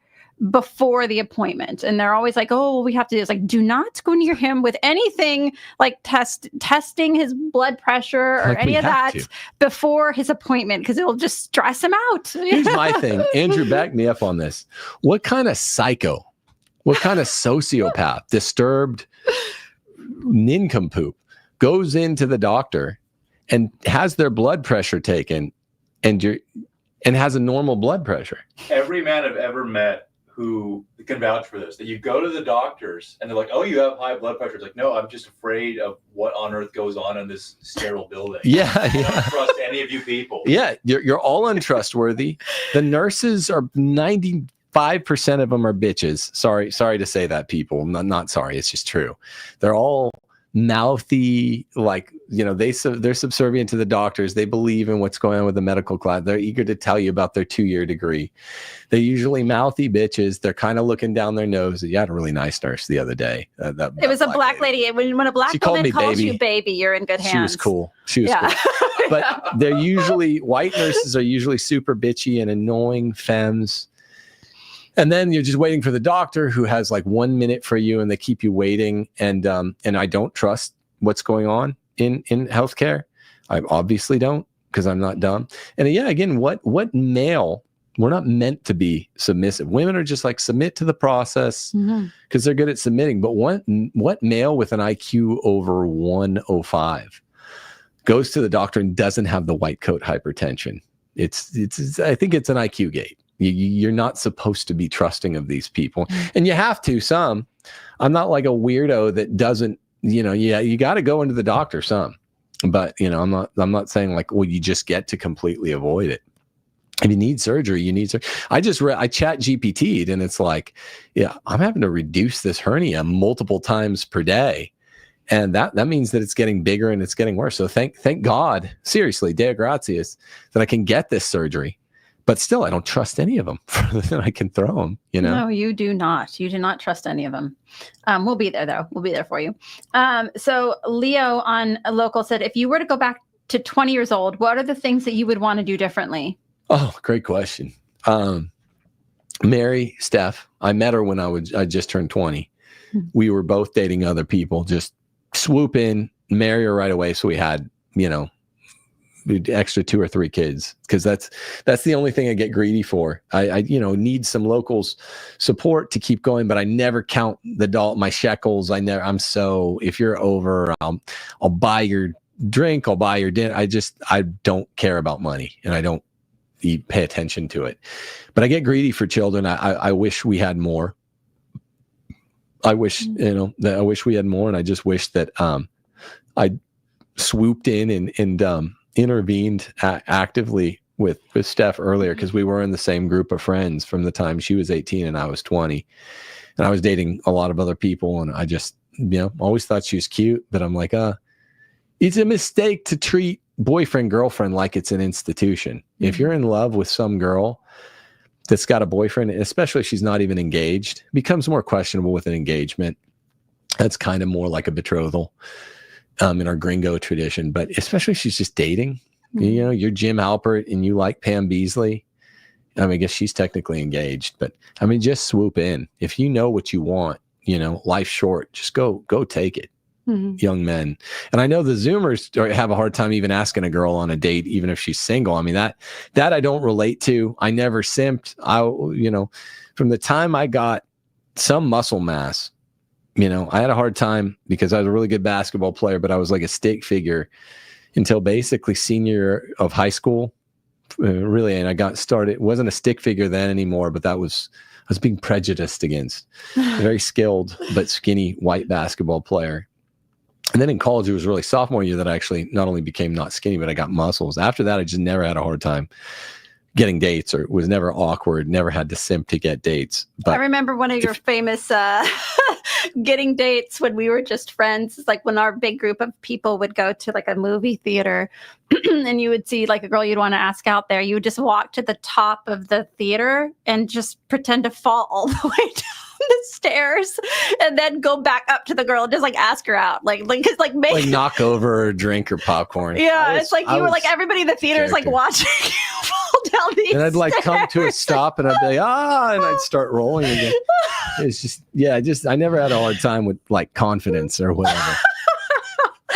before the appointment. And they're always like, oh, we have to do this. Like, do not go near him with anything like testing his blood pressure or any of that before his appointment, because it'll just stress him out. Here's my thing. Andrew, back me up on this. What kind of psycho? What kind of sociopath, disturbed nincompoop goes into the doctor and has their blood pressure taken and has a normal blood pressure? Every man I've ever met who can vouch for this, that you go to the doctors and they're like, oh, you have high blood pressure. It's like, no, I'm just afraid of what on earth goes on in this sterile building. Yeah. I don't trust any of you people. Yeah, you're all untrustworthy. The nurses are 95% of them are bitches. Sorry to say that, people. Not sorry. It's just true. They're all mouthy, like, they're subservient to the doctors. They believe in what's going on with the medical class. They're eager to tell you about their 2-year degree. They're usually mouthy bitches. They're kind of looking down their nose. You had a really nice nurse the other day. It was a black lady. When a black woman calls you baby, you're in good hands. She was cool. Cool. But they're usually, white nurses are usually super bitchy and annoying femmes. And then you're just waiting for the doctor, who has like 1 minute for you, and they keep you waiting. And I don't trust what's going on in healthcare. I obviously don't, because I'm not dumb. And yeah, again, what male? We're not meant to be submissive. Women are just like, submit to the process because they're good at submitting. But what male with an IQ over 105 goes to the doctor and doesn't have the white coat hypertension? It's I think it's an IQ gate. You're not supposed to be trusting of these people, and you have to. I'm not like a weirdo that doesn't, you got to go into the doctor some, but I'm not saying like, well, you just get to completely avoid it. If you need surgery, you need surgery. I chat GPT'd, and it's like, yeah, I'm having to reduce this hernia multiple times per day. And that means that it's getting bigger and it's getting worse. So thank God, seriously, Deo gratias, that I can get this surgery. But still, I don't trust any of them further than I can throw them, No, you do not. You do not trust any of them. We'll be there, though. We'll be there for you. So Leo on Local said, if you were to go back to 20 years old, what are the things that you would want to do differently? Oh, great question. Mary, Steph, I met her when I just turned 20. We were both dating other people, just swoop in, marry her right away. So we had, extra 2 or 3 kids, because that's the only thing I get greedy for. I need some locals support to keep going, but I never count my shekels. If you're over, I'll buy your drink, I'll buy your dinner. I don't care about money, and I don't pay attention to it, but I get greedy for children. I wish we had more. I wish, I wish we had more. And I just wish that, I swooped in and intervened actively with Steph earlier, because we were in the same group of friends from the time she was 18 and I was 20, and I was dating a lot of other people. And I just, always thought she was cute, but I'm like, it's a mistake to treat boyfriend, girlfriend like it's an institution. If you're in love with some girl that's got a boyfriend, especially if she's not even engaged, it becomes more questionable with an engagement. That's kind of more like a betrothal in our gringo tradition. But especially if she's just dating, you're Jim Halpert and you like Pam Beasley. I guess she's technically engaged, but just swoop in. If you know what you want, life's short, just go take it. Young men. And I know the Zoomers have a hard time even asking a girl on a date, even if she's single. That I don't relate to. I never simped. From the time I got some muscle mass, I had a hard time because I was a really good basketball player, but I was like a stick figure until basically senior of high school, really. And I got started. It wasn't a stick figure then anymore, but I was being prejudiced against. A very skilled but skinny white basketball player. And then in college, it was really sophomore year that I actually not only became not skinny, but I got muscles. After that, I just never had a hard time getting dates, or was never awkward, never had to simp to get dates. But I remember one of your famous getting dates when we were just friends. It's like when our big group of people would go to like a movie theater and you would see like a girl you'd want to ask out there. You would just walk to the top of the theater and just pretend to fall all the way down the stairs, and then go back up to the girl and just like ask her out, like knock over a drink or popcorn. Yeah, it's like you were like everybody in the theater is like watching you fall down these and I'd like stairs. come to a stop and I'd be like, and I'd start rolling again. It's just I never had a hard time with like confidence or whatever.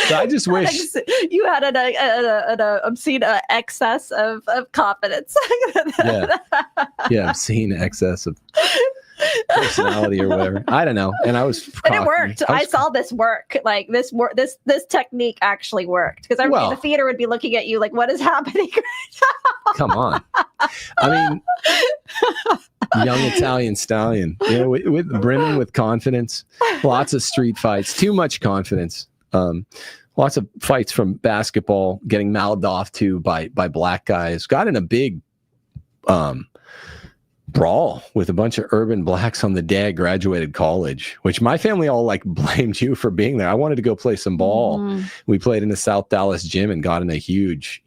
So I just wish you had an obscene excess of confidence. Obscene excess of personality or whatever. I don't know. And I was and it worked. I saw this work. Like this technique actually worked, because everybody in the theater would be looking at you like, what is happening right now? Come on. Young Italian stallion, with brimming with confidence, lots of street fights, too much confidence. Lots of fights from basketball, getting mouthed off to by black guys. Got in a big brawl with a bunch of urban blacks on the day I graduated college, which my family all like blamed you for being there. I wanted to go play some ball. We played in the South Dallas gym and got in a huge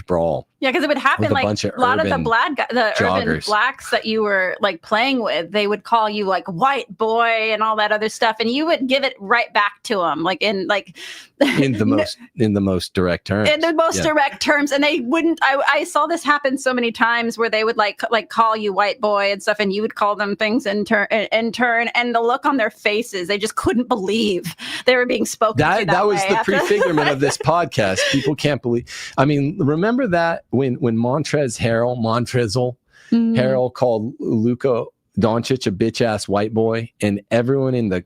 brawl. Yeah, because it would happen like a lot of the urban blacks that you were like playing with, they would call you like white boy and all that other stuff, and you would give it right back to them, in the most direct terms. In the most direct terms, and they wouldn't. I saw this happen so many times where they would like call you white boy and stuff, and you would call them things in turn, and the look on their faces, they just couldn't believe they were being spoken to that was the prefigurement of this podcast. People can't believe. Remember that. When Montrezl Harrell called Luka Doncic a bitch ass white boy, and everyone in the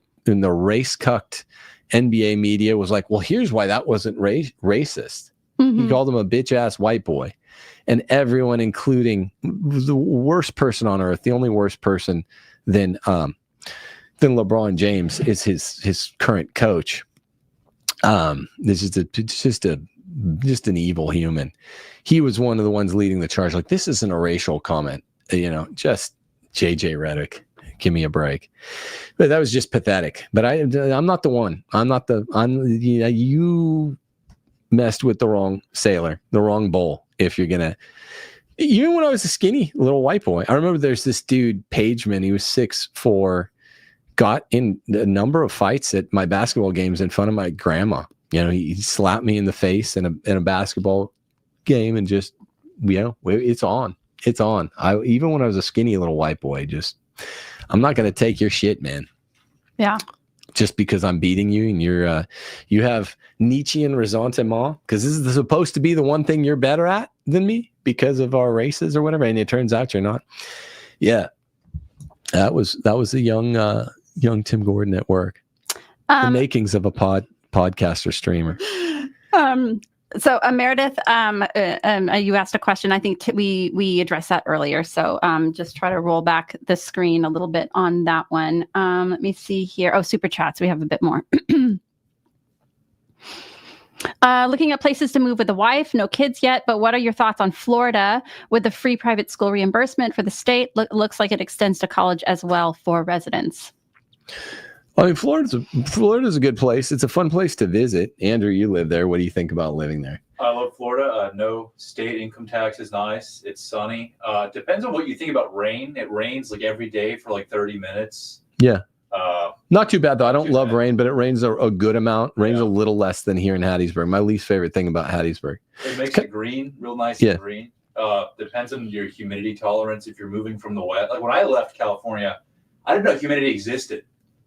race cucked NBA media was like, well, here's why that wasn't racist. He called him a bitch ass white boy, and everyone, including the worst person on earth, the only worse person than LeBron James is his current coach. This is just an evil human. He was one of the ones leading the charge. Like, this isn't a racial comment, just JJ Redick. Give me a break. But that was just pathetic. But I'm not the one. You messed with the wrong sailor, the wrong bull. If you're gonna, even when I was a skinny little white boy, I remember there's this dude Pageman. He was 6'4", got in a number of fights at my basketball games in front of my grandma. He slapped me in the face in a basketball game, and just, it's on. It's on. Even when I was a skinny little white boy, I'm not going to take your shit, man. Yeah. Just because I'm beating you and you have Nietzschean ressentiment, because this is supposed to be the one thing you're better at than me because of our races or whatever, and it turns out you're not. Yeah, that was the young Tim Gordon at work. The makings of a podcaster streamer. So Meredith, you asked a question. I think we addressed that earlier. So just try to roll back the screen a little bit on that one. Let me see here. Oh, super chats. We have a bit more. Looking at places to move with a wife, no kids yet, but what are your thoughts on Florida with the free private school reimbursement for the state? Looks like it extends to college as well for residents. I mean, Florida's a good place. It's a fun place to visit. Andrew, you live there. What do you think about living there? I love Florida. No state income tax is nice. It's sunny. Depends on what you think about rain. It rains like every day for like 30 minutes. Yeah. Not too bad, though. I don't love rain, but it rains a good amount. Rains a little less than here in Hattiesburg. My least favorite thing about Hattiesburg. It makes it green, real nice and green. Depends on your humidity tolerance. If you're moving from the west, like when I left California, I didn't know humidity existed.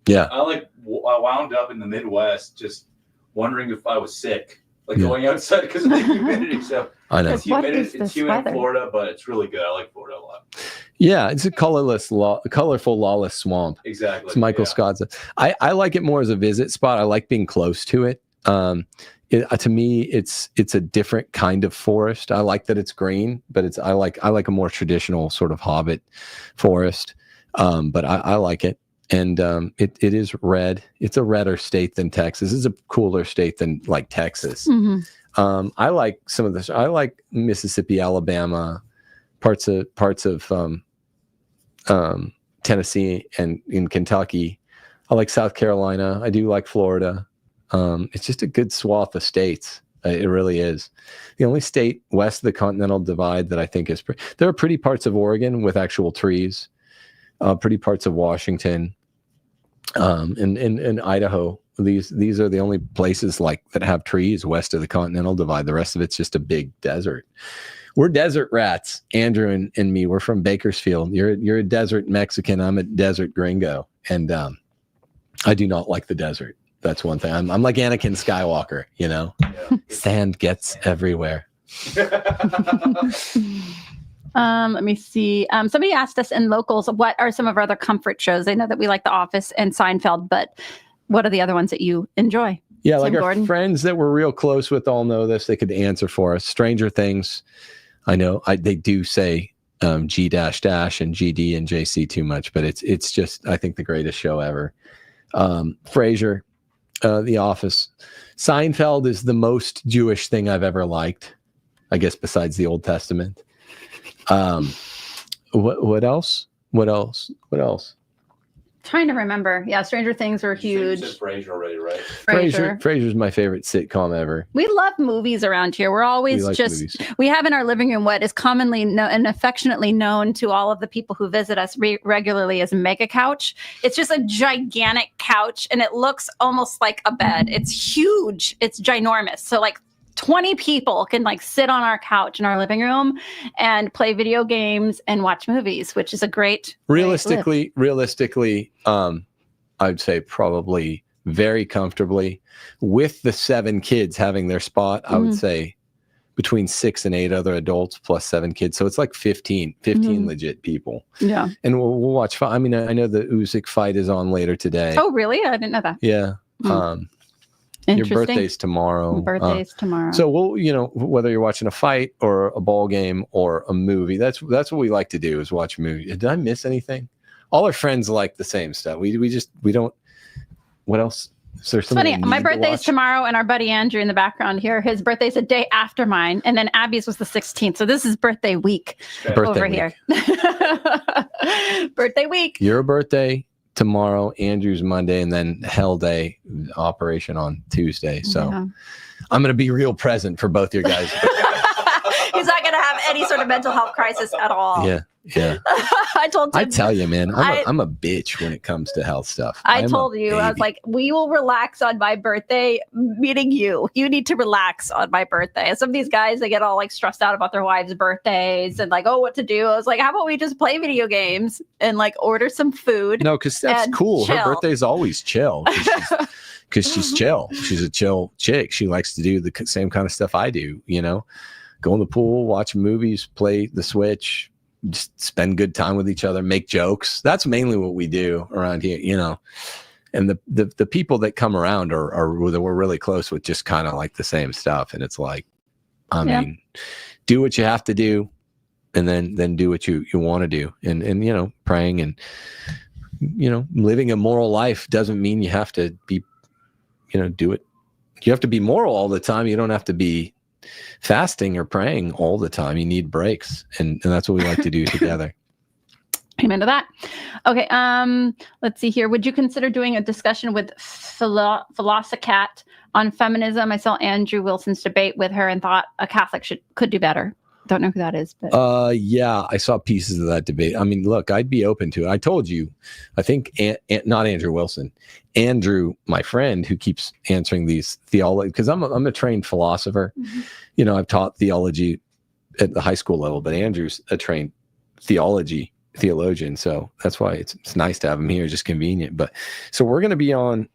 Yeah. I wound up in the Midwest just wondering if I was sick, going outside because of the humidity. So I know it's humid in Florida, but it's really good. I like Florida a lot. Yeah, it's a colorful, lawless swamp. Exactly. It's Michael Scott's. I like it more as a visit spot. I like being close to it. To me, it's a different kind of forest. I like that it's green, but I like a more traditional sort of hobbit forest. But I like it. And it is red. It's a redder state than Texas. It's a cooler state than like Texas. Mm-hmm. I like some of this. I like Mississippi, Alabama, parts of Tennessee and in Kentucky. I like South Carolina. I do like Florida. It's just a good swath of states. It really is. The only state west of the Continental Divide that I think is there are pretty parts of Oregon with actual trees. Pretty parts of Washington. In Idaho, these are the only places that have trees west of the Continental Divide. The rest of it's just a big desert. We're desert rats, Andrew and me. We're from Bakersfield. You're a desert Mexican. I'm a desert gringo, and I do not like the desert. That's one thing. I'm like Anakin Skywalker. Yeah. Sand gets everywhere. Let me see. Somebody asked us in locals, what are some of our other comfort shows? I know that we like The Office and Seinfeld, but what are the other ones that you enjoy? Yeah, Tim like Gordon? Our friends that we're real close with all know this. They could answer for us. Stranger Things. I know they do say G -- and GD and JC too much, but it's just, I think, the greatest show ever. Frasier, The Office. Seinfeld is the most Jewish thing I've ever liked, I guess, besides the Old Testament. What else? Trying to remember. Yeah, Stranger Things were huge. You said Frasier already, right? Frasier's my favorite sitcom ever. We love movies around here. We're always we have in our living room what is commonly and affectionately known to all of the people who visit us regularly as Mega Couch. It's just a gigantic couch, and it looks almost like a bed. It's huge. It's ginormous. So 20 people can sit on our couch in our living room and play video games and watch movies, which is a great realistically, I'd say probably very comfortably with the 7 kids having their spot. I would say between 6 and 8 other adults plus 7 kids. So it's like 15 legit people. Yeah. And we'll watch. I mean, I know the Usyk fight is on later today. Oh, really? I didn't know that. Yeah. Your birthday's tomorrow. Tomorrow. So whether you're watching a fight or a ball game or a movie, that's what we like to do is watch a movie. Did I miss anything? All our friends like the same stuff. We don't. What else? Is there something? Funny. My birthday's tomorrow, and our buddy Andrew in the background here. His birthday's a day after mine, and then Abby's was the 16th. So this is birthday week here. Birthday week. Your birthday tomorrow, Andrew's Monday, and then Hell Day operation on Tuesday. So I'm going to be real present for both your guys. He's not going to have any sort of mental health crisis at all. Yeah. Yeah. I told I him. tell you, man, I'm a bitch when it comes to health stuff. I told you, I was baby. like, we will relax on my birthday, meeting you. You need to relax on my birthday. And some of these guys, they get all like stressed out about their wives' birthades and like, oh, what to do. I was like, how about we just play video games and like order some food? No, because that's and cool. chill. Her birthday's always chill. Because she's chill. She's a chill chick. She likes to do the same kind of stuff I do, you know, go in the pool, watch movies, play the Switch, just spend good time with each other, make jokes. That's mainly what we do around here, you know. And the people that come around are that we're really close with, just kind of like the same stuff. And it's like, I mean, do what you have to do, and then do what you want to do. And you know, praying and, you know, living a moral life doesn't mean you have to be, you know, do it. You have to be moral all the time. You don't have to be fasting or praying all the time. You need breaks, and that's what we like to do together. Amen to that. Okay, let's see here. Would you consider doing a discussion with Philosophat on feminism? I saw Andrew Wilson's debate with her and thought a Catholic could do better. Don't know who that is, but yeah, I saw pieces of that debate. I mean, look, I'd be open to it. I told you, I think not Andrew Wilson, Andrew, my friend who keeps answering these theology, because I'm a trained philosopher. Mm-hmm. You know, I've taught theology at the high school level, but Andrew's a trained theologian, so that's why it's nice to have him here, just convenient. But so we're going to be on,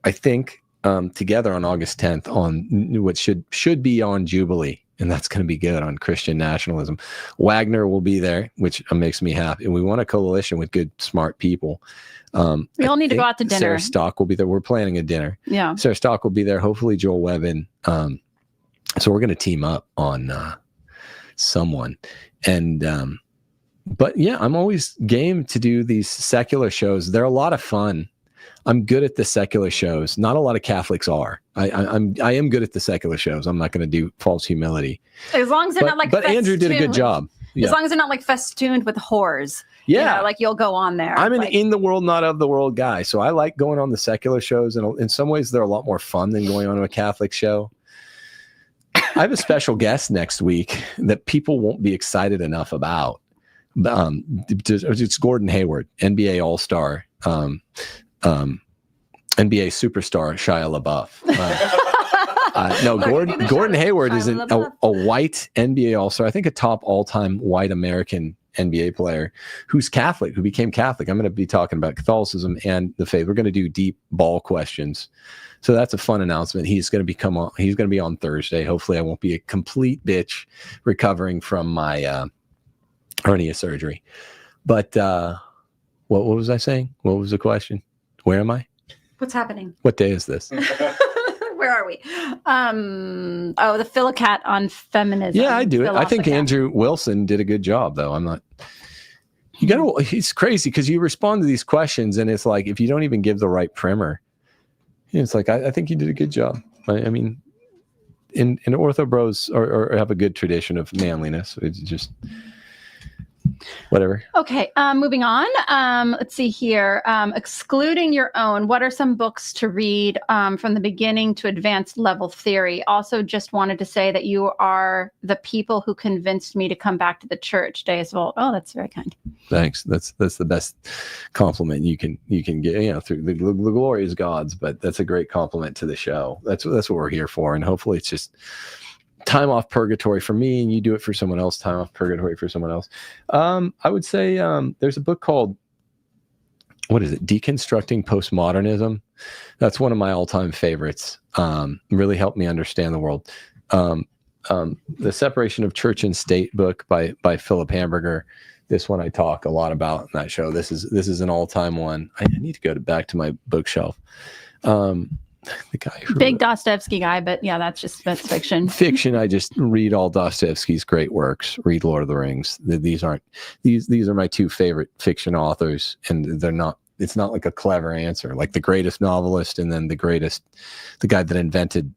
I think, together on August 10th on what should be on Jubilee. And that's going to be good on Christian nationalism. Wagner will be there, which makes me happy. And we want a coalition with good, smart people. We all need to go out to dinner. Sarah Stock will be there. We're planning a dinner. Yeah. Sarah Stock will be there. Hopefully Joel Webbin. So we're going to team up on someone. And but yeah, I'm always game to do these secular shows. They're a lot of fun. I'm good at the secular shows. Not a lot of Catholics are. I am good at the secular shows. I'm not going to do false humility. As long as they're not like. But Andrew did a good job. Yeah. As long as they're not like festooned with whores. Yeah, you know, like you'll go on there. I'm an in the world, not of the world guy. So I like going on the secular shows, and in some ways they're a lot more fun than going on to a Catholic show. I have a special guest next week that people won't be excited enough about. It's Gordon Hayward, NBA All-Star. NBA superstar Shia LaBeouf. No, Gordon Hayward is a white NBA All-Star. I think a top all-time white American NBA player who's Catholic, who became Catholic. I'm going to be talking about Catholicism and the faith. We're going to do deep ball questions. So that's a fun announcement. He's going to be on Thursday. Hopefully I won't be a complete bitch recovering from my hernia surgery. But what was I saying? What was the question? Where am I? What's happening? What day is this? Where are we? The Philosophat on feminism. Yeah, I do it. I think Andrew Wilson did a good job, though. It's crazy because you respond to these questions and it's like, if you don't even give the right primer, it's like, I think you did a good job. I mean, in Ortho Bros or have a good tradition of manliness. It's just whatever. Okay, moving on. Let's see here. Excluding your own, what are some books to read from the beginning to advanced level theory? Also, just wanted to say that you are the people who convinced me to come back to the church. Deus Vult. Oh, that's very kind. Thanks. That's the best compliment you can get. You know, through the glory is God's, but that's a great compliment to the show. That's what we're here for, and hopefully it's just time off purgatory for me, and you do it for someone else. Time off purgatory for someone else. I would say there's a book called, what is it? Deconstructing Postmodernism. That's one of my all-time favorites. Really helped me understand the world. The Separation of Church and State book by Philip Hamburger. This one I talk a lot about in that show. This is an all-time one. I need to go back to my bookshelf. The guy who big Dostoevsky guy, but yeah, that's fiction. Fiction. I just read all Dostoevsky's great works. Read Lord of the Rings. These are my two favorite fiction authors, and they're not. It's not like a clever answer, like the greatest novelist and then the guy that invented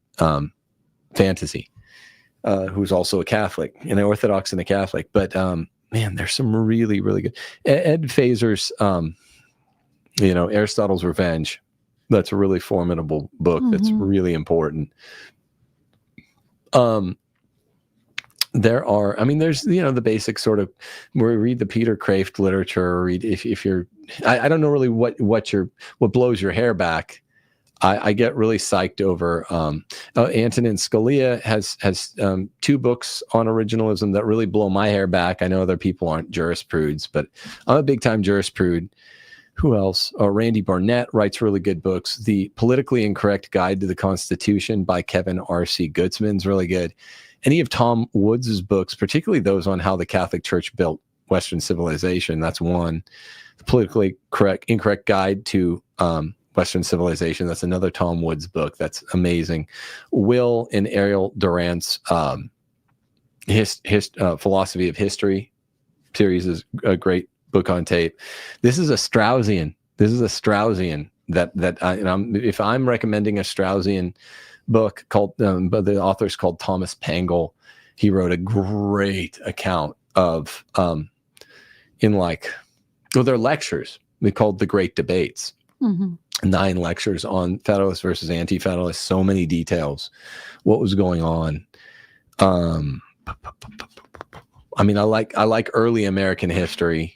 fantasy, who's also a Catholic, an Orthodox and a Catholic. But man, there's some really, really good. Ed Fazer's, Aristotle's Revenge. That's a really formidable book. That's really important. The there are, I mean, there's, the basic sort of, where we read the Peter Kraft literature, or read, if you're, I don't know really what blows your hair back. I get really psyched over, Antonin Scalia has 2 books on originalism that really blow my hair back. I know other people aren't jurisprudes, but I'm a big time jurisprude. Who else? Randy Barnett writes really good books. The Politically Incorrect Guide to the Constitution by Kevin R.C. Gutzman's really good. Any of Tom Woods' books, particularly those on how the Catholic Church built Western civilization, that's one. The Politically Incorrect Guide to Western Civilization, that's another Tom Woods book. That's amazing. Will and Ariel Durant's Philosophy of History series is a great book on tape. This is a Straussian. If I'm recommending a Straussian book called, but the author's called Thomas Pangle. He wrote a great account of, their lectures. They called The Great Debates. 9 lectures on Federalists versus Anti-Federalists. So many details. What was going on? I mean, I like early American history.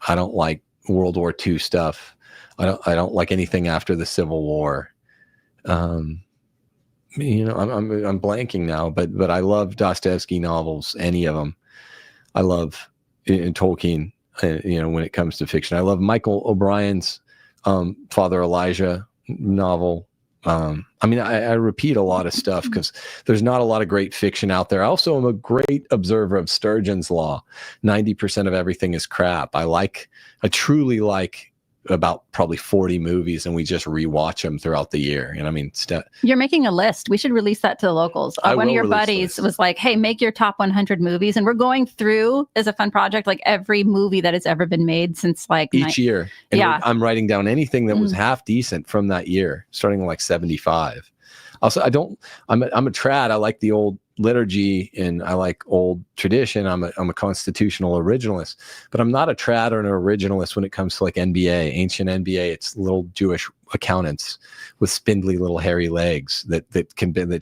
I don't like World War II stuff. I don't like anything after the Civil War. I'm blanking now, but I love Dostoevsky novels, any of them. I love Tolkien, when it comes to fiction. I love Michael O'Brien's Father Elijah novel. I repeat a lot of stuff because there's not a lot of great fiction out there. I also am a great observer of Sturgeon's law. 90% of everything is crap. I truly like about probably 40 movies, and we just rewatch them throughout the year. And you're making a list. We should release that to the locals. One of your buddies was like, hey, make your top 100 movies. And we're going through, as a fun project, like every movie that has ever been made since each year. And I'm writing down anything that was half decent from that year, starting in 75. Also, I'm a trad. I like the old liturgy and I like old tradition. I'm a constitutional originalist, but I'm not a trad or an originalist when it comes to NBA, ancient NBA. It's little Jewish accountants with spindly little hairy legs that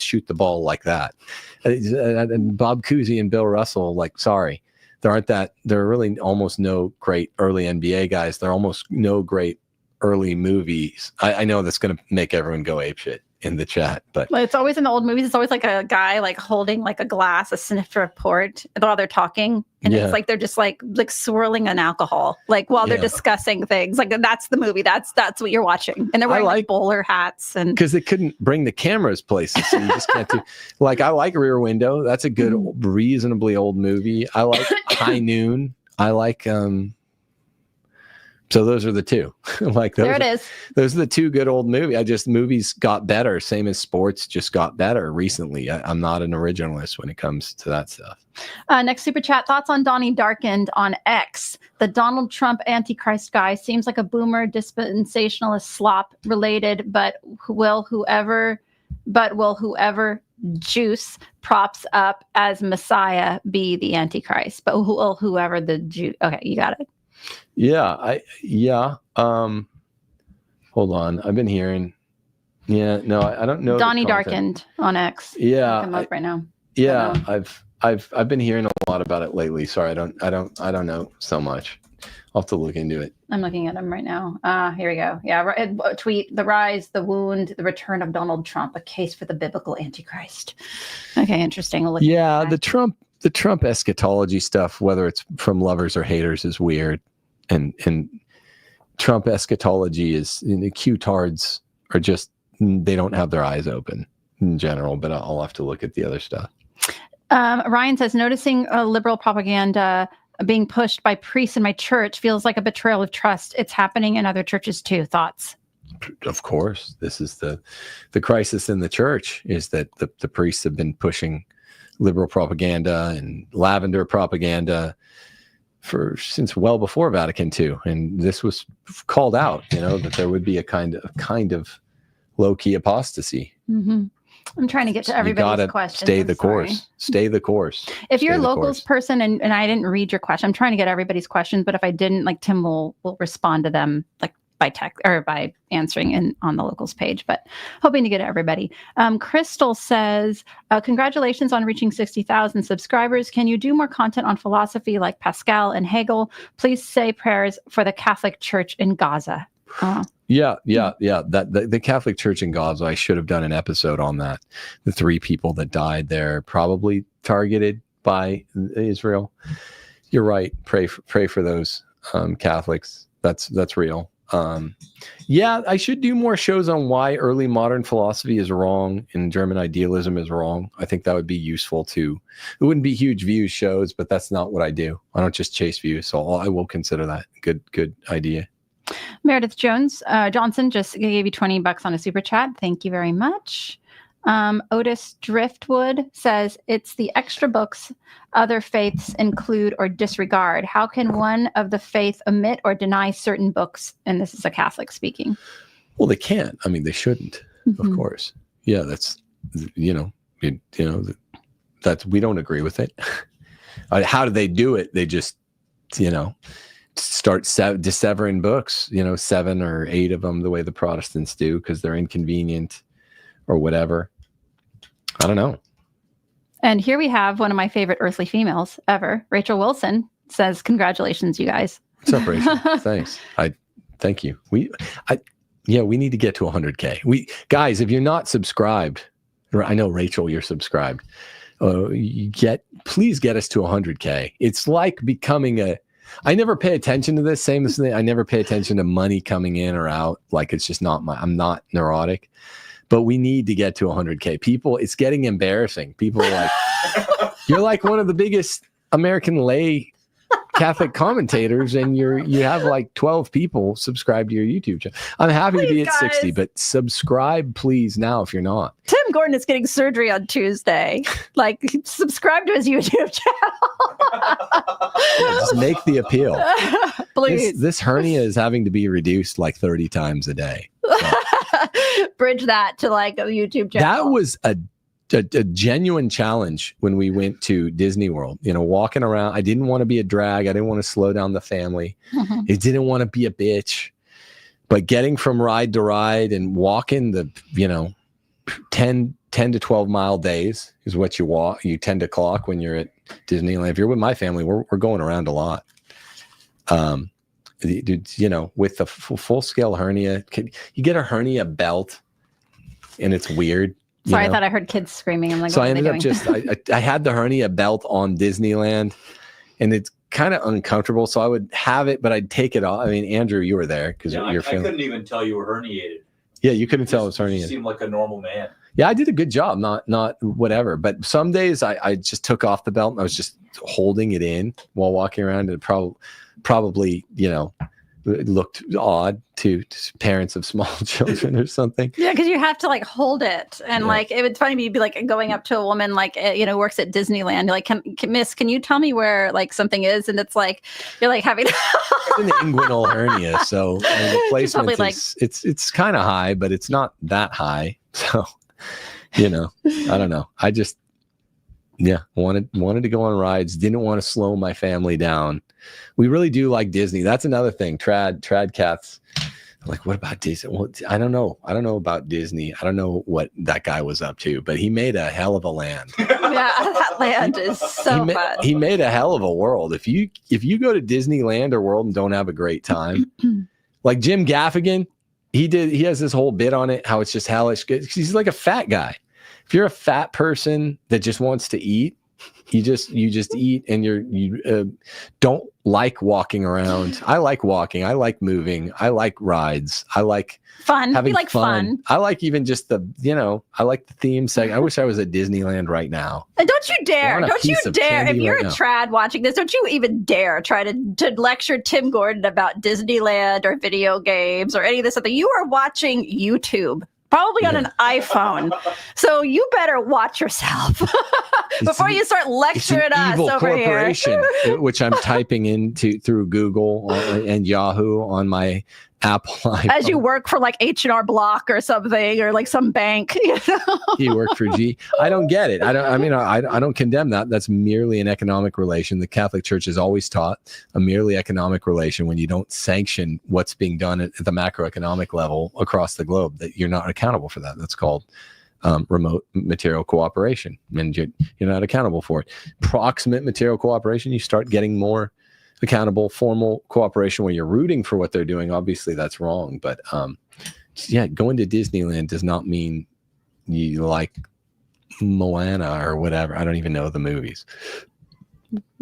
shoot the ball like that. And Bob Cousy and Bill Russell, sorry, there are really almost no great early NBA guys. There are almost no great early movies. I know that's going to make everyone go apeshit in the chat, but it's always in the old movies. It's always a guy holding a glass, a snifter of port while they're talking, and it's they're just swirling an alcohol while they're discussing things. That's the movie. That's what you're watching, and they're wearing bowler hats, and because they couldn't bring the cameras places, so you just can't do. I like Rear Window. That's a good, reasonably old movie. I like High Noon. I like So those are the two. There it is. Those are the 2 good old movies. Movies got better, same as sports just got better recently. I'm not an originalist when it comes to that stuff. Next super chat. Thoughts on Donnie Darkened on X? The Donald Trump Antichrist guy seems like a boomer dispensationalist slop related, but will whoever juice props up as Messiah be the Antichrist? But will whoever the Jew? Okay, you got it. Hold on. I've been hearing. I don't know. Donnie Darkened on X. Yeah. Look him up right now. Yeah. I've been hearing a lot about it lately. Sorry. I don't know so much. I'll have to look into it. I'm looking at him right now. Here we go. Yeah. Tweet: The Rise, the Wound, the Return of Donald Trump, a case for the biblical Antichrist. Okay. Interesting. We'll look the Trump eschatology stuff, whether it's from lovers or haters, is weird. And Trump eschatology is, the Q-tards are just, they don't have their eyes open in general, but I'll have to look at the other stuff. Ryan says, noticing liberal propaganda being pushed by priests in my church feels like a betrayal of trust. It's happening in other churches too. Thoughts? Of course. This is the crisis in the church, is that the priests have been pushing liberal propaganda and lavender propaganda since well before Vatican II, and this was called out, that there would be a kind of low-key apostasy. Mm-hmm. I'm trying to get to everybody's questions. Stay the course. Stay the course. If you're a locals person and I didn't read your question, I'm trying to get everybody's questions, but if I didn't, Tim will respond to them by text or by answering on the locals page, but hoping to get to everybody. Crystal says, congratulations on reaching 60,000 subscribers. Can you do more content on philosophy like Pascal and Hegel? Please say prayers for the Catholic Church in Gaza. Yeah. The Catholic Church in Gaza, I should have done an episode on that. The 3 people that died there, probably targeted by Israel. You're right. Pray for those Catholics. That's real. Yeah, I should do more shows on why early modern philosophy is wrong and German idealism is wrong. I think that would be useful too. It wouldn't be huge views shows, but that's not what I do. I don't just chase views, so I will consider that. Good idea. Meredith Johnson just gave you $20 on a super chat. Thank you very much. Otis Driftwood says, it's the extra books other faiths include or disregard. How can one of the faith omit or deny certain books? And this is a Catholic speaking. Well, they can't. I mean, they shouldn't, of course. Yeah, that's, that's, we don't agree with it. How do they do it? They just, start dissevering books, 7 or 8 of them the way the Protestants do because they're inconvenient or whatever. I don't know. And here we have one of my favorite earthly females ever. Rachel Wilson says, congratulations, you guys. What's up, Rachel? Thanks. Thank you. We need to get to 100K. Guys, if you're not subscribed, I know Rachel, you're subscribed. Please get us to 100K. It's like becoming I never pay attention to this. Same as I never pay attention to money coming in or out. Like it's just not I'm not neurotic. But we need to get to 100K. People, it's getting embarrassing. People are like, you're like one of the biggest American lay Catholic commentators, and you have like 12 people subscribe to your YouTube channel. I'm happy to be at 60, but subscribe, please, now if you're not. Tim Gordon is getting surgery on Tuesday. Like, subscribe to his YouTube channel. Just make the appeal. Please. This hernia is having to be reduced like 30 times a day. So. Bridge that to like a YouTube channel. That was a genuine challenge when we went to Disney World, walking around. I didn't want to be a drag. I didn't want to slow down the family. I didn't want to be a bitch, but getting from ride to ride and walking the, 10 to 12 mile days is what you tend to clock when you're at Disneyland. If you're with my family, we're going around a lot. With the full scale hernia, you get a hernia belt and it's weird. Sorry, I thought I heard kids screaming. I'm like, so I ended up I had the hernia belt on Disneyland and it's kind of uncomfortable. So I would have it, but I'd take it off. I mean, Andrew, you were there because I couldn't even tell you were herniated. Yeah, you couldn't tell it was herniated. You seemed like a normal man. Yeah, I did a good job. Not whatever. But some days I just took off the belt and I was just holding it in while walking around, and probably it looked odd to parents of small children or something. Yeah, because you have to like hold it, and like it would funny you'd be like going up to a woman like works at Disneyland. You're like, Miss, can you tell me where like something is? And it's like you're like having it's an inguinal hernia, so the placement is it's kind of high, but it's not that high. So I don't know. I just wanted to go on rides. Didn't want to slow my family down. We really do like Disney. That's another thing. Trad cats. I'm like, what about Disney? Well, I don't know. I don't know about Disney. I don't know what that guy was up to, but he made a hell of a land. Yeah, that land is so fun. He made a hell of a world. If you go to Disneyland or World and don't have a great time, like Jim Gaffigan, he has this whole bit on it, how it's just hellish. He's like a fat guy. If you're a fat person that just wants to eat, you just eat, and you don't like walking around. I like walking. I like moving. I like rides. I like fun. Having like fun. I like even just I like the theme segment. I wish I was at Disneyland right now. And don't you dare. Don't you dare. If you're a trad watching this, don't you even dare try to lecture Tim Gordon about Disneyland or video games or any of this other. You are watching YouTube. Probably on an iPhone. So you better watch yourself before you start lecturing us over corporation, which I'm typing into through Google and Yahoo on my Apple iPhone. As you work for like H&R Block or something, or like some bank, you know? You work for G. I don't get it. I don't condemn that. That's merely an economic relation. The Catholic Church has always taught a merely economic relation. When you don't sanction what's being done at the macroeconomic level across the globe, that you're not accountable for that. That's called remote material cooperation, and you're not accountable for it. Proximate material cooperation, you start getting more accountable. Formal cooperation where you're rooting for what they're doing, obviously that's wrong. But going to Disneyland does not mean you like Moana or whatever. I don't even know the movies.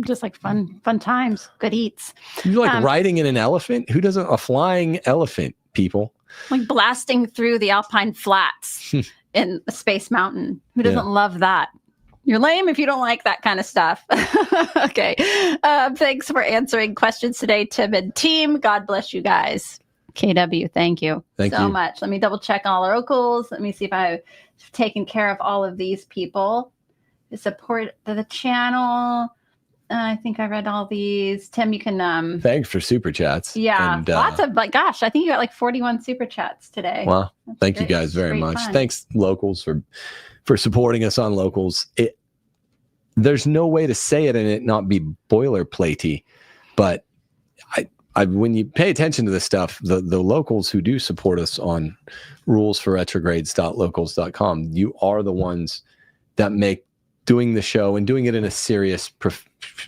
Just like fun times, good eats. You like riding in an elephant? Who doesn't? A flying elephant, people. Like blasting through the Alpine flats in a Space Mountain. Who doesn't love that? You're lame if you don't like that kind of stuff. Okay. Thanks for answering questions today, Tim and team. God bless you guys. KW, thank you so much. Let me double check all our locals. Let me see if I've taken care of all of these people who support the channel. I think I read all these. Tim, you can... Thanks for super chats. Yeah, and, lots of, I think you got like 41 super chats today. Well, thank you guys very much. Fun. Thanks, locals, for supporting us on locals. There's no way to say it and it not be boilerplatey, but when you pay attention to this stuff, the locals who do support us on rulesforretrogrades.locals.com, you are the ones that make doing the show and doing it in a serious,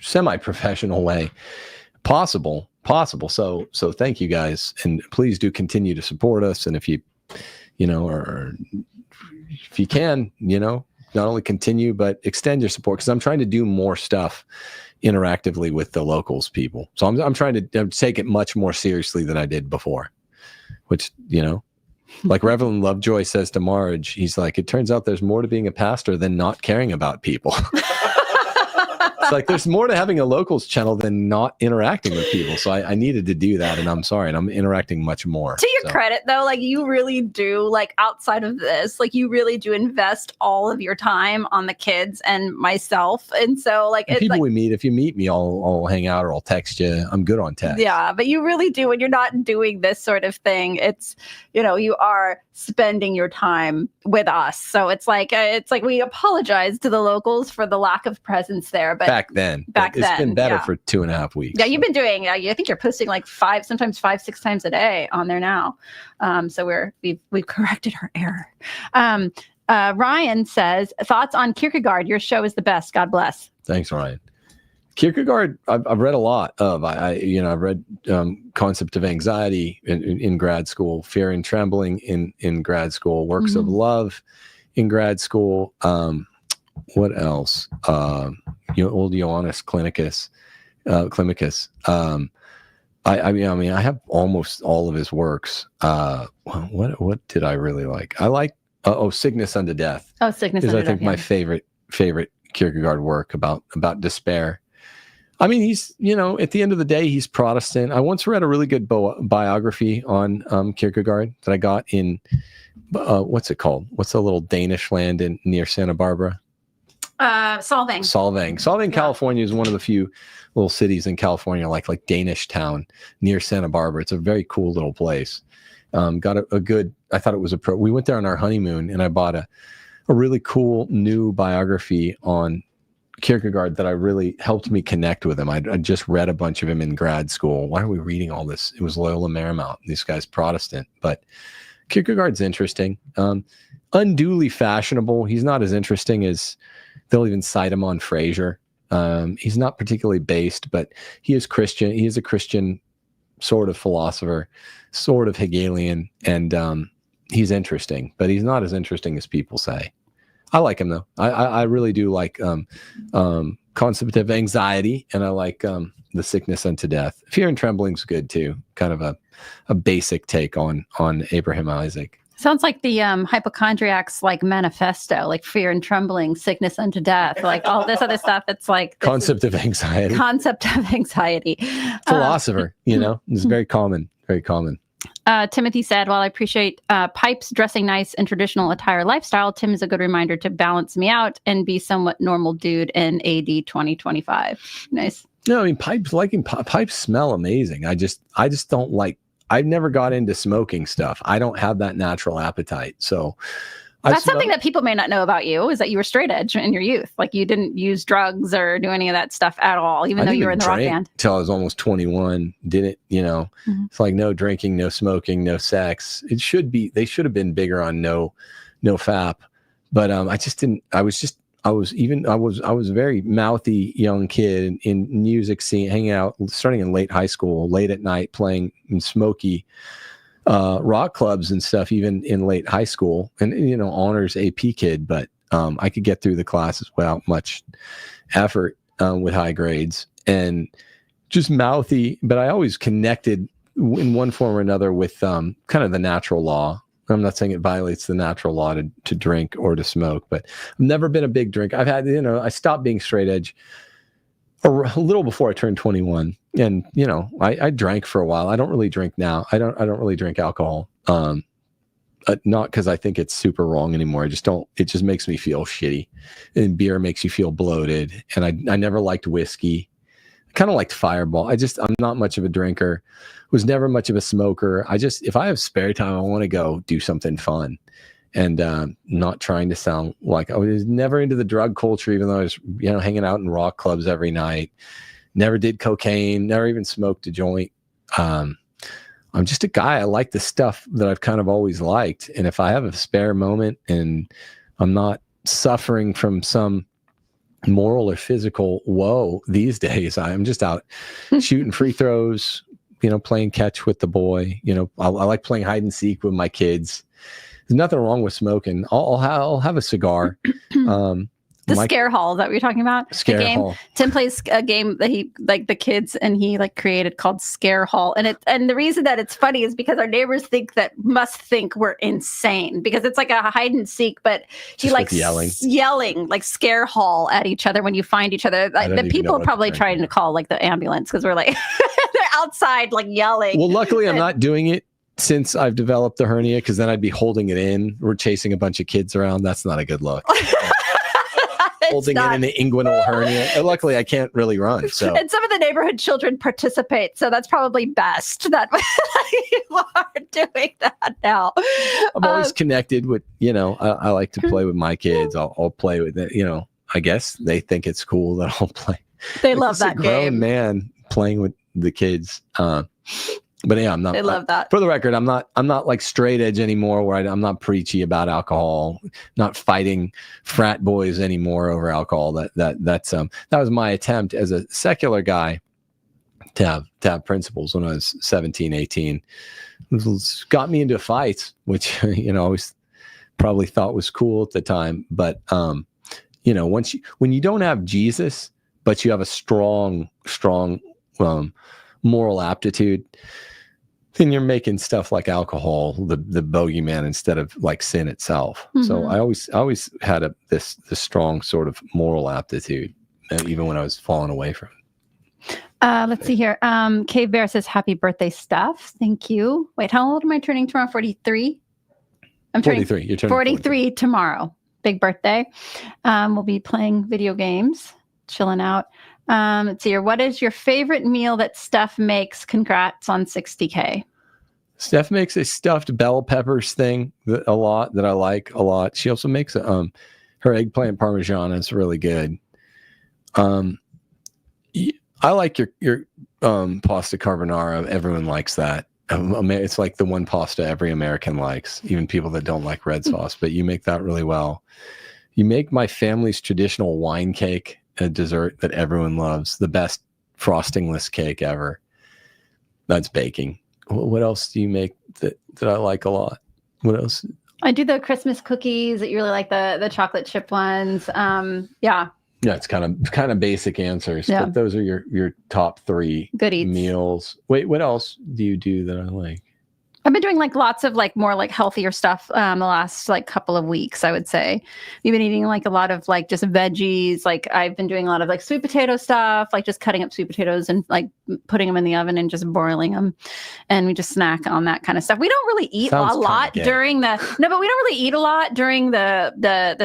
semi-professional way possible. So thank you guys, and please do continue to support us. And if you can, not only continue but extend your support, because I'm trying to do more stuff interactively with the locals people. So I'm trying to take it much more seriously than I did before, which, like Reverend Lovejoy says to Marge, he's like, it turns out there's more to being a pastor than not caring about people. It's like there's more to having a locals channel than not interacting with people. So I needed to do that, and I'm sorry, and I'm interacting much more. To your credit, though, like you really do, like outside of this, like you really do invest all of your time on the kids and myself. And so like it's people like, we meet, if you meet me, I'll hang out or I'll text you. I'm good on text. Yeah, but you really do when you're not doing this sort of thing. It's, you are spending your time with us. So it's like we apologize to the locals for the lack of presence there. But back then, it's been better for 2.5 weeks. Yeah, you've been doing. I think you're posting like 5, 6 times a day on there now. So we've corrected our error. Ryan says, thoughts on Kierkegaard? Your show is the best. God bless. Thanks, Ryan. Kierkegaard, I've read a lot of. I've read Concept of Anxiety in grad school, Fear and Trembling in grad school, Works of Love in grad school. What else? Old Ioannis Climacus. I have almost all of his works. What did I really like? I like Sickness Unto Death. Oh, Sickness Unto Death. I think my favorite Kierkegaard work about despair. I mean, he's, at the end of the day, he's Protestant. I once read a really good biography on Kierkegaard that I got in, what's it called? What's the little Danish land near Santa Barbara? Solvang. Solvang, California is one of the few little cities in California, like Danish town near Santa Barbara. It's a very cool little place. Got a good, I thought it was we went there on our honeymoon, and I bought a really cool new biography on Kierkegaard that I really helped me connect with him. I just read a bunch of him in grad school. Why are we reading all this? It was Loyola Marymount. This guy's Protestant, but Kierkegaard's interesting. Unduly fashionable. He's not as interesting as they'll even cite him on Frasier. He's not particularly based, but he is Christian. He is a Christian sort of philosopher, sort of Hegelian, and he's interesting, but he's not as interesting as people say. I like him though. I really do like Concept of Anxiety, and I like The Sickness Unto Death. Fear and Trembling's good too. Kind of a basic take on Abraham Isaac. Sounds like the hypochondriacs like manifesto, like Fear and Trembling, Sickness Unto Death, like all this other stuff. It's like Concept of Anxiety. Philosopher, it's very common. Very common. Timothy said, while I appreciate Pipes dressing nice in traditional attire lifestyle, Tim is a good reminder to balance me out and be somewhat normal dude in AD 2025. Nice. No, I mean, Pipes smell amazing. I just don't like I've never got into smoking stuff. I don't have that natural appetite. So that's something that people may not know about you, is that you were straight edge in your youth. Like you didn't use drugs or do any of that stuff at all, even though you were in the rock band. Till I was almost 21. Didn't, It's like no drinking, no smoking, no sex. They should have been bigger on no FAP. But I just didn't. I was a very mouthy young kid in music scene, hanging out, starting in late high school, late at night, playing in smoky rock clubs and stuff, even in late high school, and honors AP kid, but I could get through the classes without much effort with high grades, and just mouthy. But I always connected in one form or another with kind of the natural law. I'm not saying it violates the natural law to drink or to smoke, but I've never been a big drinker. I've had, I stopped being straight edge a little before I turned 21. And, I drank for a while. I don't really drink now. I don't really drink alcohol. Not because I think it's super wrong anymore. It just makes me feel shitty, and beer makes you feel bloated. And I never liked whiskey. I kind of liked Fireball. I'm not much of a drinker. Was never much of a smoker. If I have spare time, I want to go do something fun, and not trying to sound like I was never into the drug culture, even though I was, hanging out in rock clubs every night. Never did cocaine, never even smoked a joint. I'm just a guy. I like the stuff that I've kind of always liked. And if I have a spare moment and I'm not suffering from some moral or physical woe these days, I'm just out shooting free throws, playing catch with the boy. I like playing hide and seek with my kids. There's nothing wrong with smoking. I'll have a cigar. Scare Hall, is that what you're talking about? Scare game. Hall. Tim plays a game that he the kids and he created called Scare Hall, and the reason that it's funny is because our neighbors must think we're insane, because it's like a hide and seek, but he likes yelling like Scare Hall at each other when you find each other. Like, the people are probably trying to call like the ambulance because we're like they're outside like yelling. Well, luckily I'm not doing it since I've developed the hernia, because then I'd be holding it in. We're chasing a bunch of kids around. That's not a good look. Holding in an inguinal hernia. And luckily, I can't really run. So, and some of the neighborhood children participate, so that's probably best that you are doing that now. I'm always connected with, I like to play with my kids. I'll play with it. I guess they think it's cool that I'll play. They love that game. Grown man playing with the kids. But yeah, I'm not. I love that. For the record, I'm not like straight edge anymore, where I'm not preachy about alcohol, not fighting frat boys anymore over alcohol. That was my attempt as a secular guy to have principles when I was 17, 18. It got me into fights, which, I always probably thought was cool at the time. But, when you don't have Jesus, but you have a strong, moral aptitude, then you're making stuff like alcohol the bogeyman instead of like sin itself. Mm-hmm. So I always had this strong sort of moral aptitude, even when I was falling away from it. Let's see here. Cave Bear says, "Happy birthday, Steph." Thank you. Wait, how old am I turning tomorrow? 43. I'm 43. You're turning 43 tomorrow. Big birthday. We'll be playing video games, chilling out. Let's see here. What is your favorite meal that Steph makes? Congrats on 60K. Steph makes a stuffed bell peppers thing that I like a lot. She also makes her eggplant parmesan. It's really good. I like your pasta carbonara. Everyone likes that. It's like the one pasta every American likes, even people that don't like red sauce. But you make that really well. You make my family's traditional wine cake, a dessert that everyone loves, the best frostingless cake ever. That's baking. What else do you make that I like a lot? What else? I do the Christmas cookies that you really like, the chocolate chip ones. Yeah, it's kind of basic answers, but those are your top 3 good eats meals. Wait, what else do you do that I like? I've been doing like lots of like more like healthier stuff the last like couple of weeks, I would say. We've been eating like a lot of like just veggies. Like I've been doing a lot of like sweet potato stuff, like just cutting up sweet potatoes and like putting them in the oven and just boiling them. And we just snack on that kind of stuff. We don't really eat a lot during the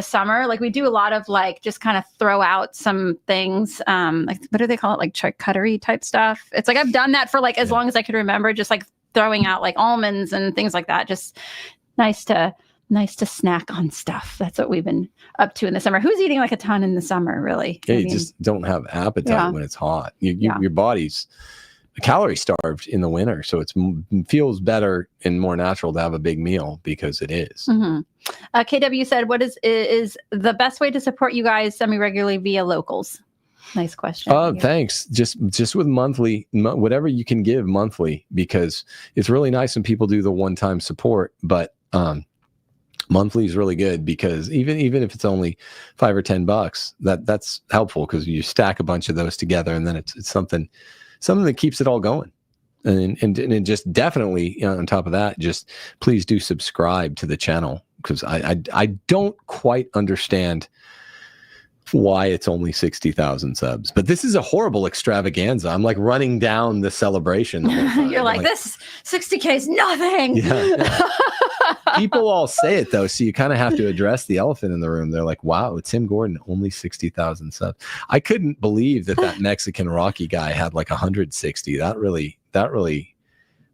summer. Like we do a lot of like just kind of throw out some things. Like what do they call it? Like charcuterie type stuff. It's like I've done that for like as long as I can remember, just like throwing out like almonds and things like that. Just nice to snack on stuff. That's what we've been up to in the summer. Who's eating like a ton in the summer, really? Yeah, you just don't have appetite when it's hot. Your body's calorie starved in the winter, so it feels better and more natural to have a big meal because it is. KW said, what is the best way to support you guys semi-regularly via locals? Nice question. Thanks. Just with monthly, whatever you can give monthly, because it's really nice when people do the one-time support, but monthly is really good, because even if it's only $5 or $10, that's helpful, because you stack a bunch of those together, and then it's something that keeps it all going. And just definitely on top of that, just please do subscribe to the channel, because I don't quite understand why it's only 60,000 subs. But this is a horrible extravaganza. I'm like running down the celebration. You're like, this 60K is nothing. Yeah. People all say it though, so you kind of have to address the elephant in the room. They're like, wow, Tim Gordon, only 60,000 subs. I couldn't believe that Mexican Rocky guy had like 160. That really,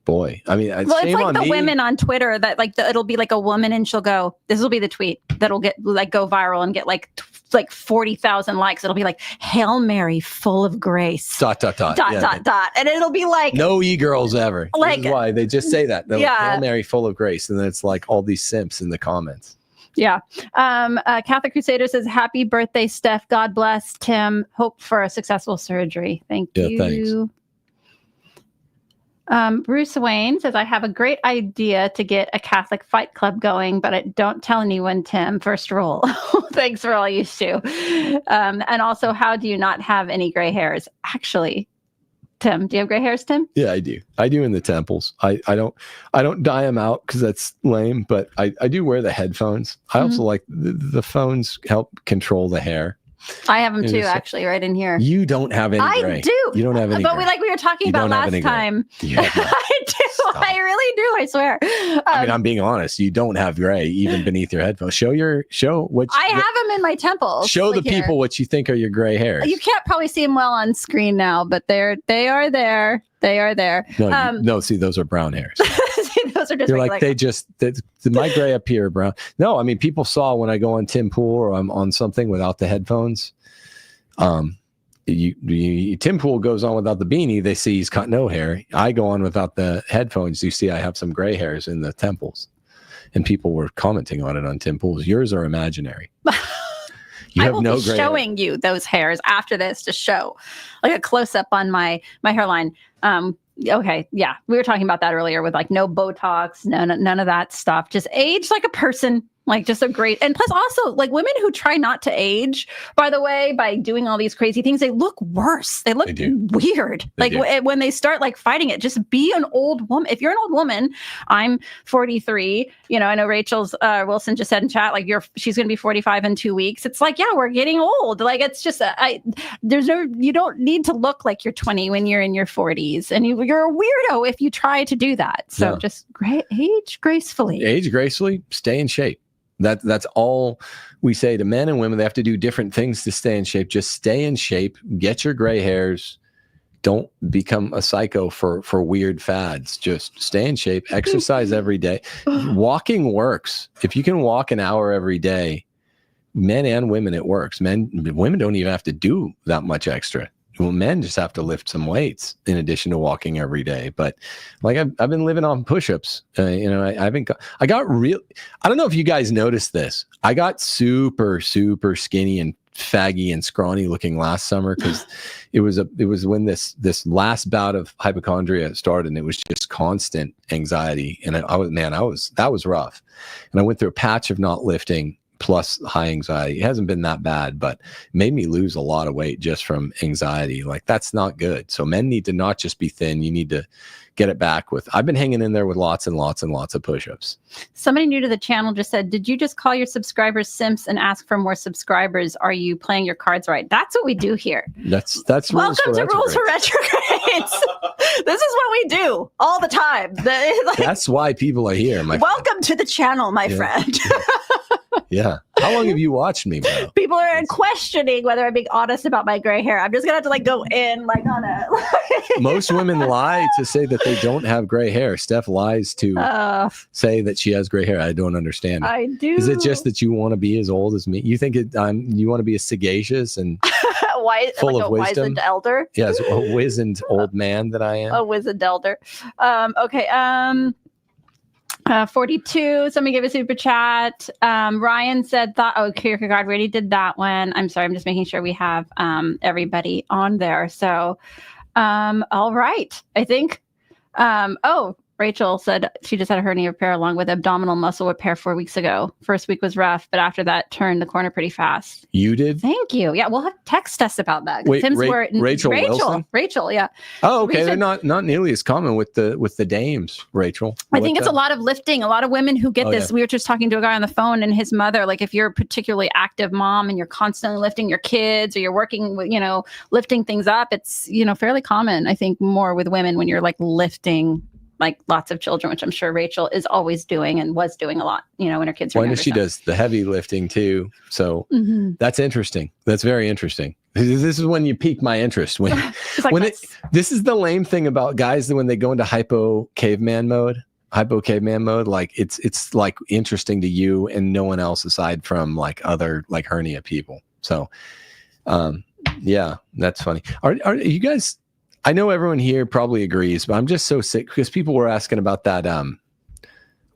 boy. I mean, well, it's like the women on Twitter that like it'll be like a woman and she'll go, this will be the tweet that'll get like go viral and get like 40,000 likes. It'll be like, Hail Mary, full of grace. ... And it'll be like, no e-girls ever. Like, this is why they just say that. Hail Mary, full of grace. And then it's like all these simps in the comments. Yeah. Catholic Crusader says, happy birthday, Steph. God bless Tim. Hope for a successful surgery. Thank you. Thanks. Bruce Wayne says, I have a great idea to get a Catholic fight club going, but don't tell anyone, Tim. First rule. Thanks for all you do. And also, how do you not have any gray hairs? Actually, Tim, do you have gray hairs, Tim? Yeah, I do. I do in the temples. I don't dye them out because that's lame, but I do wear the headphones. I also like the phones help control the hair. I have them too, actually, right in here. You don't have any gray. I do. You don't have any but gray. we were talking about last time. I do. Stop. I really do. I swear. I mean, I'm being honest. You don't have gray even beneath your headphones. Show what. I have them in my temples. Show the people what you think are your gray hairs. You can't probably see them well on screen now, but they are there. They are there. No, see, those are brown hairs. Those are just. You're like my gray up here, brown. No, I mean, people saw when I go on Tim Pool or I'm on something without the headphones. Tim Pool goes on without the beanie. They see he's got no hair. I go on without the headphones. You see, I have some gray hairs in the temples, and people were commenting on it on Tim Pool's. Yours are imaginary. You have no gray. Showing you those hairs after this to show, like a close up on my hairline. Okay, yeah, we were talking about that earlier with like no Botox, none of that stuff. Just age like a person. Like just a great, and plus also like women who try not to age, by the way, by doing all these crazy things, they look worse. They look weird. When they start like fighting it, just be an old woman. If you're an old woman, I'm 43. I know Rachel's Wilson just said in chat, like she's going to be 45 in 2 weeks. It's like, yeah, we're getting old. Like it's just, you don't need to look like you're 20 when you're in your 40s, and you're a weirdo if you try to do that. So just age gracefully. Age gracefully, stay in shape. That's all we say to men and women. They have to do different things to stay in shape. Just stay in shape. Get your gray hairs. Don't become a psycho for weird fads. Just stay in shape. Exercise every day. Walking works. If you can walk an hour every day, men and women, it works. Women don't even have to do that much extra. Well, men just have to lift some weights in addition to walking every day. But like I've been living on push-ups. I got real. I don't know if you guys noticed this. I got super, super skinny and faggy and scrawny looking last summer because it was when this last bout of hypochondria started, and it was just constant anxiety. And that was rough. And I went through a patch of not lifting plus high anxiety. It hasn't been that bad, but it made me lose a lot of weight just from anxiety. Like that's not good. So men need to not just be thin. You need to get it back with, I've been hanging in there with lots and lots and lots of push-ups. Somebody new to the channel just said, did you just call your subscribers simps and ask for more subscribers? Are you playing your cards right? That's what we do here. That's Welcome to Rules for Retrogrades. This is what we do all the time. That's why people are here. Welcome to the channel, my friend. Yeah. How long have you watched me, bro? People are questioning whether I'm being honest about my gray hair. I'm just gonna have to like go in like on a. Most women lie to say that they don't have gray hair. Steph lies to say that she has gray hair. I don't understand it. I do. Is it just that you want to be as old as me? You think you want to be as sagacious and full like of a wisdom? wizened elder? Yes, a wizened old man that I am. A wizened elder. Okay. 42. Somebody gave a super chat. Ryan said Kierkegaard already did that one. I'm sorry. I'm just making sure we have everybody on there. So, all right. I think. Rachel said she just had a hernia repair along with abdominal muscle repair 4 weeks ago. First week was rough, but after that, turned the corner pretty fast. You did? Thank you. Yeah, we'll have text us about that. Wait, Rachel Wilson? Rachel, yeah. Oh, okay. They're not nearly as common with the dames, Rachel. I think it's a lot of lifting. A lot of women who get this. Yeah. We were just talking to a guy on the phone, and his mother, like if you're a particularly active mom and you're constantly lifting your kids, or you're working with, lifting things up, it's, fairly common, I think, more with women when you're like lifting like lots of children, which I'm sure Rachel is always doing and was doing a lot, when her kids were younger. She does the heavy lifting too. So that's interesting. That's very interesting. This is when you pique my interest. This is the lame thing about guys, when they go into hypo caveman mode, like it's like interesting to you and no one else aside from like other like hernia people. So, yeah, that's funny. Are you guys, I know everyone here probably agrees, but I'm just so sick because people were asking about that.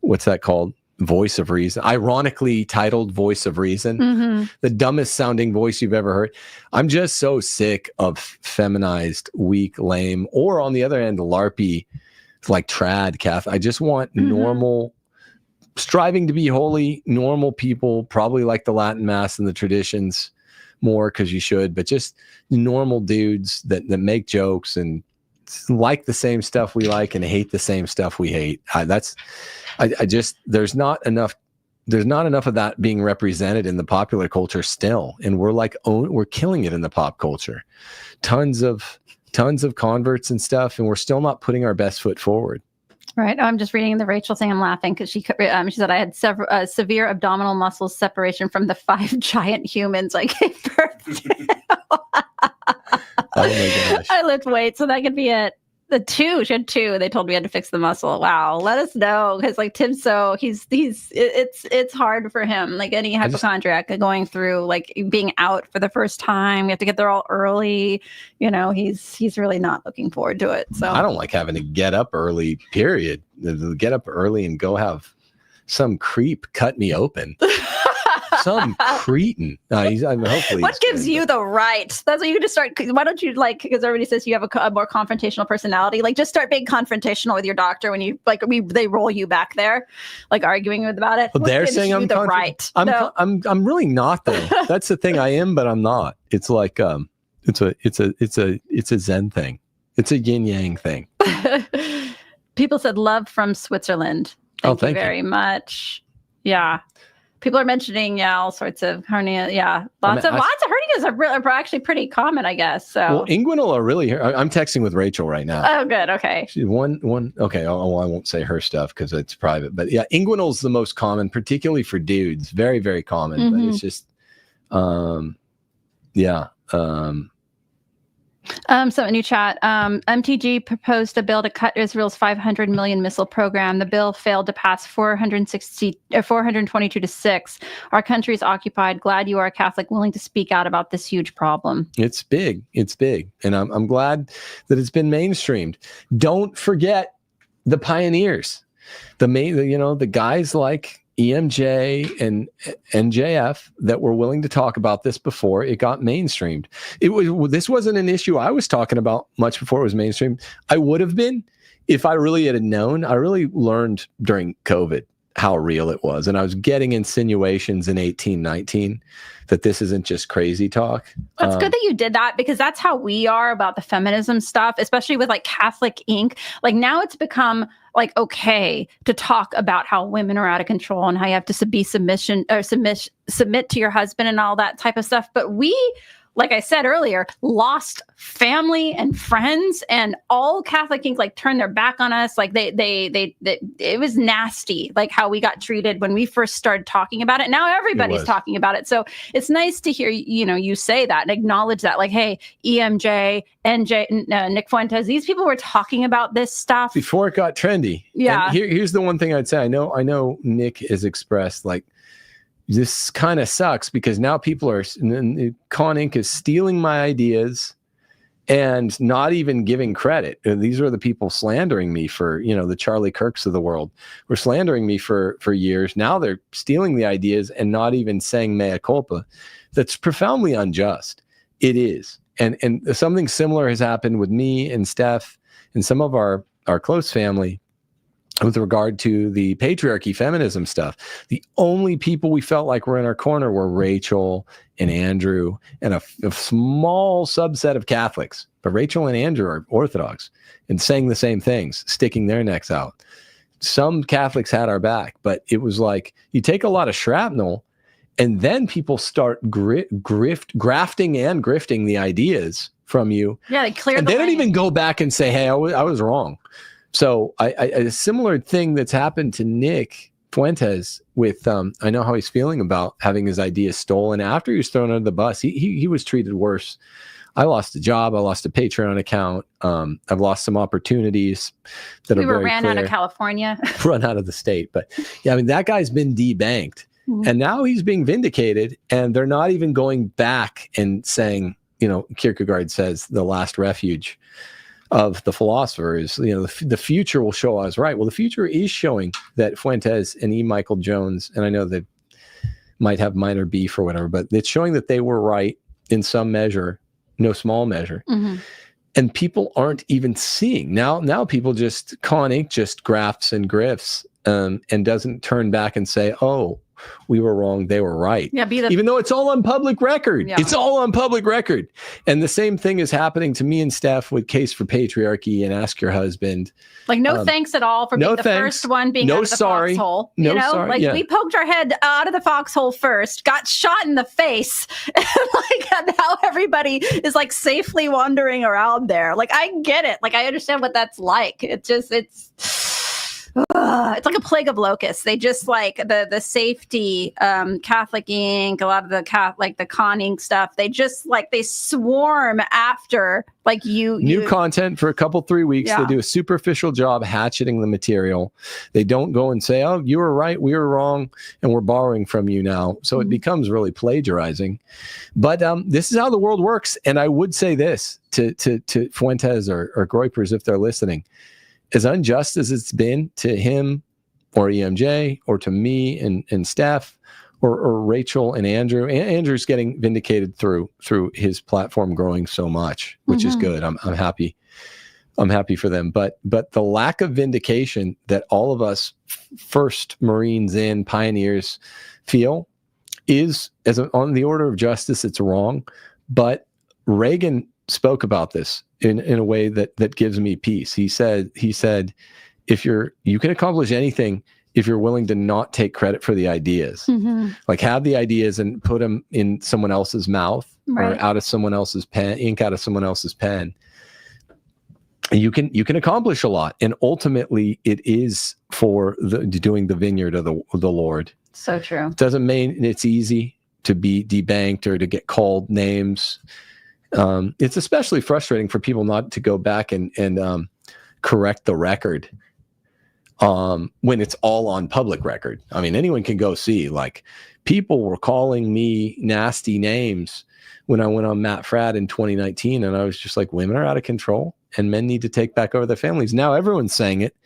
What's that called? Voice of Reason, ironically titled Voice of Reason, the dumbest sounding voice you've ever heard. I'm just so sick of feminized, weak, lame, or on the other end, LARPy, like trad, Kath. I just want normal, striving to be holy, normal people, probably like the Latin Mass and the traditions more because you should, but just normal dudes that make jokes and like the same stuff we like and hate the same stuff we hate. There's not enough of that being represented in the popular culture still, and we're killing it in the pop culture. Tons of converts and stuff, and we're still not putting our best foot forward. Right. I'm just reading the Rachel thing. I'm laughing because she said I had severe abdominal muscle separation from the 5 giant humans I gave birth to. Oh my gosh. I lift weights, so that could be it. She had 2. They told me I had to fix the muscle. Wow. Let us know. Because like Tim, so it's hard for him. Like any hypochondriac going through like being out for the first time. We have to get there all early. He's really not looking forward to it. So I don't like having to get up early, period. Get up early and go have some creep cut me open. Some cretin. What gives you the right? That's what you can just start. Why don't you because everybody says you have a more confrontational personality. Like just start being confrontational with your doctor when you they roll you back there, like arguing about it. Well, they're saying I'm the right. I'm really not though. That's the thing. I am, but I'm not. It's like it's a Zen thing. It's a yin yang thing. People said love from Switzerland. Thank you very much. Yeah. People are mentioning, all sorts of hernia. Yeah, lots of hernias are actually pretty common, I guess. So, well, inguinal are really. I'm texting with Rachel right now. Oh, good. Okay. She's one. Okay. Oh, I won't say her stuff because it's private. But yeah, inguinal is the most common, particularly for dudes. Very, very common. But it's just, yeah. So a new chat. MTG proposed a bill to cut Israel's 500 million missile program. The bill failed to pass 422 to 6. Our country is occupied. Glad you are a Catholic, willing to speak out about this huge problem. It's big. And I'm glad that it's been mainstreamed. Don't forget the pioneers, the guys like EMJ and NJF that were willing to talk about this before it got mainstreamed. This wasn't an issue I was talking about much before it was mainstream. I would have been if I really had known. I really learned during COVID how real it was, and I was getting insinuations in 1819 that this isn't just crazy talk. That's good that you did that, because that's how we are about the feminism stuff, especially with like Catholic Inc. Like now it's become like okay to talk about how women are out of control and how you have to submit to your husband and all that type of stuff. But we like I said earlier, lost family and friends, and all Catholic Inc. like turned their back on us. Like they it was nasty, like how we got treated when we first started talking about it. Now everybody's talking about it. So it's nice to hear, you say that and acknowledge that, like, hey, EMJ, NJ, Nick Fuentes, these people were talking about this stuff before it got trendy. Yeah. And here's the one thing I'd say. I know Nick has expressed, like, this kind of sucks because now people are, Con Inc. is stealing my ideas and not even giving credit. These are the people slandering me for, the Charlie Kirks of the world were slandering me for years. Now they're stealing the ideas and not even saying mea culpa. That's profoundly unjust. It is. And something similar has happened with me and Steph and some of our close family with regard to the patriarchy feminism stuff. The only people we felt like were in our corner were Rachel and Andrew and a small subset of Catholics. But Rachel and Andrew are Orthodox and saying the same things, sticking their necks out. Some Catholics had our back, but it was like you take a lot of shrapnel and then people start grafting and grifting the ideas from you. Yeah, they clear and they don't even go back and say, hey, I was wrong. So a similar thing that's happened to Nick Fuentes with, I know how he's feeling about having his ideas stolen. After he was thrown under the bus, he was treated worse. I lost a job. I lost a Patreon account. I've lost some opportunities that we are were very ran clear. Out of California. Run out of the state. But yeah, I mean, that guy's been debanked. Mm-hmm. And now he's being vindicated. And they're not even going back and saying, Kierkegaard says the last refuge of the philosopher is, the future will show us right. Well, the future is showing that Fuentes and E. Michael Jones, and I know they might have minor beef or whatever, but it's showing that they were right in some measure, no small measure. Mm-hmm. And people aren't even seeing. Now people just, Con Inc. just grafts and grifts and doesn't turn back and say, oh, we were wrong, they were right. Yeah, even though it's all on public record. Yeah. It's all on public record. And the same thing is happening to me and Steph with Case for Patriarchy and Ask Your Husband. Like, no thanks at all for being the first one being out of the foxhole. We poked our head out of the foxhole first, got shot in the face, and now everybody is like safely wandering around there. Like, I get it. Like, I understand what that's like. It's like a plague of locusts. They just like the safety, Catholic Inc., a lot of the the Con Inc. stuff. They just they swarm after new content for a couple 3 weeks. Yeah. They do a superficial job hatcheting the material. They don't go and say, "Oh, you were right, we were wrong, and we're borrowing from you now." So it becomes really plagiarizing. But this is how the world works. And I would say this to Fuentes or Groypers if they're listening. As unjust as it's been to him or EMJ or to me and Steph or Rachel and Andrew, Andrew's getting vindicated through his platform growing so much, which is good. I'm happy. I'm happy for them. But the lack of vindication that all of us first Marines and pioneers feel is on the order of justice. It's wrong. But Reagan spoke about this in a way that gives me peace. He said, if you can accomplish anything if you're willing to not take credit for the ideas, like have the ideas and put them in someone else's mouth or out of someone else's pen, ink out of someone else's pen. You can accomplish a lot. And ultimately it is for doing the vineyard of the Lord. So true. Doesn't mean it's easy to be debanked or to get called names. It's especially frustrating for people not to go back and correct the record when it's all on public record. I mean, anyone can go see, people were calling me nasty names when I went on Matt Fradd in 2019. And I was just like, women are out of control and men need to take back over their families. Now everyone's saying it,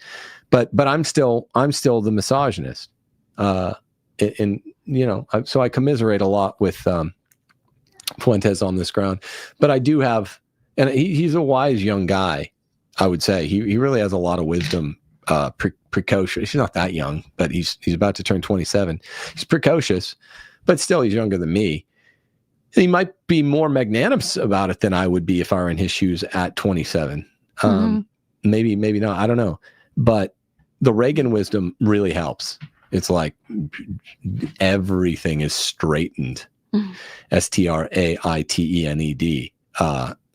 but I'm still the misogynist. So I commiserate a lot with, Fuentes on this ground, but I do have, and he's a wise young guy. I would say he really has a lot of wisdom, precocious. He's not that young, but he's about to turn 27. He's precocious, but still he's younger than me. He might be more magnanimous about it than I would be if I were in his shoes at 27. Maybe not. I don't know. But the Reagan wisdom really helps. It's like everything is straightened Straitened,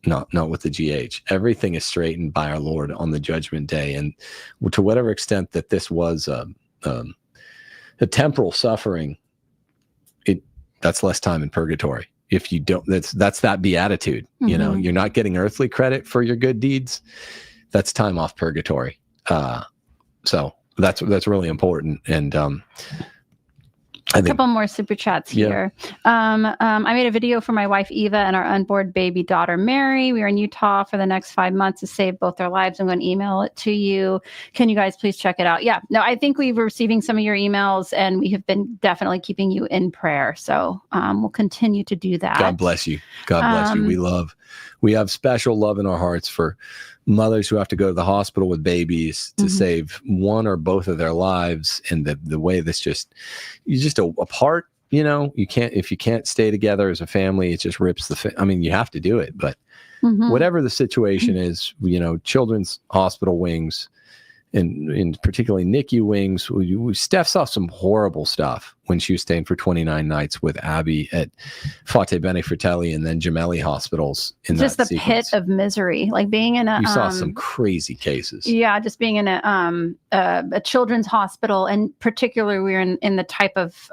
not with the GH. Everything is straightened by our Lord on the judgment day. And to whatever extent that this was a temporal suffering, that's less time in purgatory. If you don't, that's that beatitude. You know, you're not getting earthly credit for your good deeds. That's time off purgatory. So that's really important. And a couple more super chats here. I made a video for my wife Eva and our unborn baby daughter Mary. We are in Utah for the next 5 months to save both their lives. I'm going to email it to you. Can you guys please check it out? Yeah, no, I think we've been receiving some of your emails, and we have been definitely keeping you in prayer. So we'll continue to do that. God bless you. God bless you. We have special love in our hearts for mothers who have to go to the hospital with babies to save one or both of their lives. And the way this you're just apart, you know, if you can't stay together as a family, it just rips I mean, you have to do it, but whatever the situation is, you know, children's hospital wings and particularly NICU wings, Steph saw some horrible stuff when she was staying for 29 nights with Abby at Fate Bene Fratelli and then Gemelli hospitals. Just the pit of misery, like being in you saw some crazy cases. Yeah, just being in a children's hospital, and particularly we were in the type of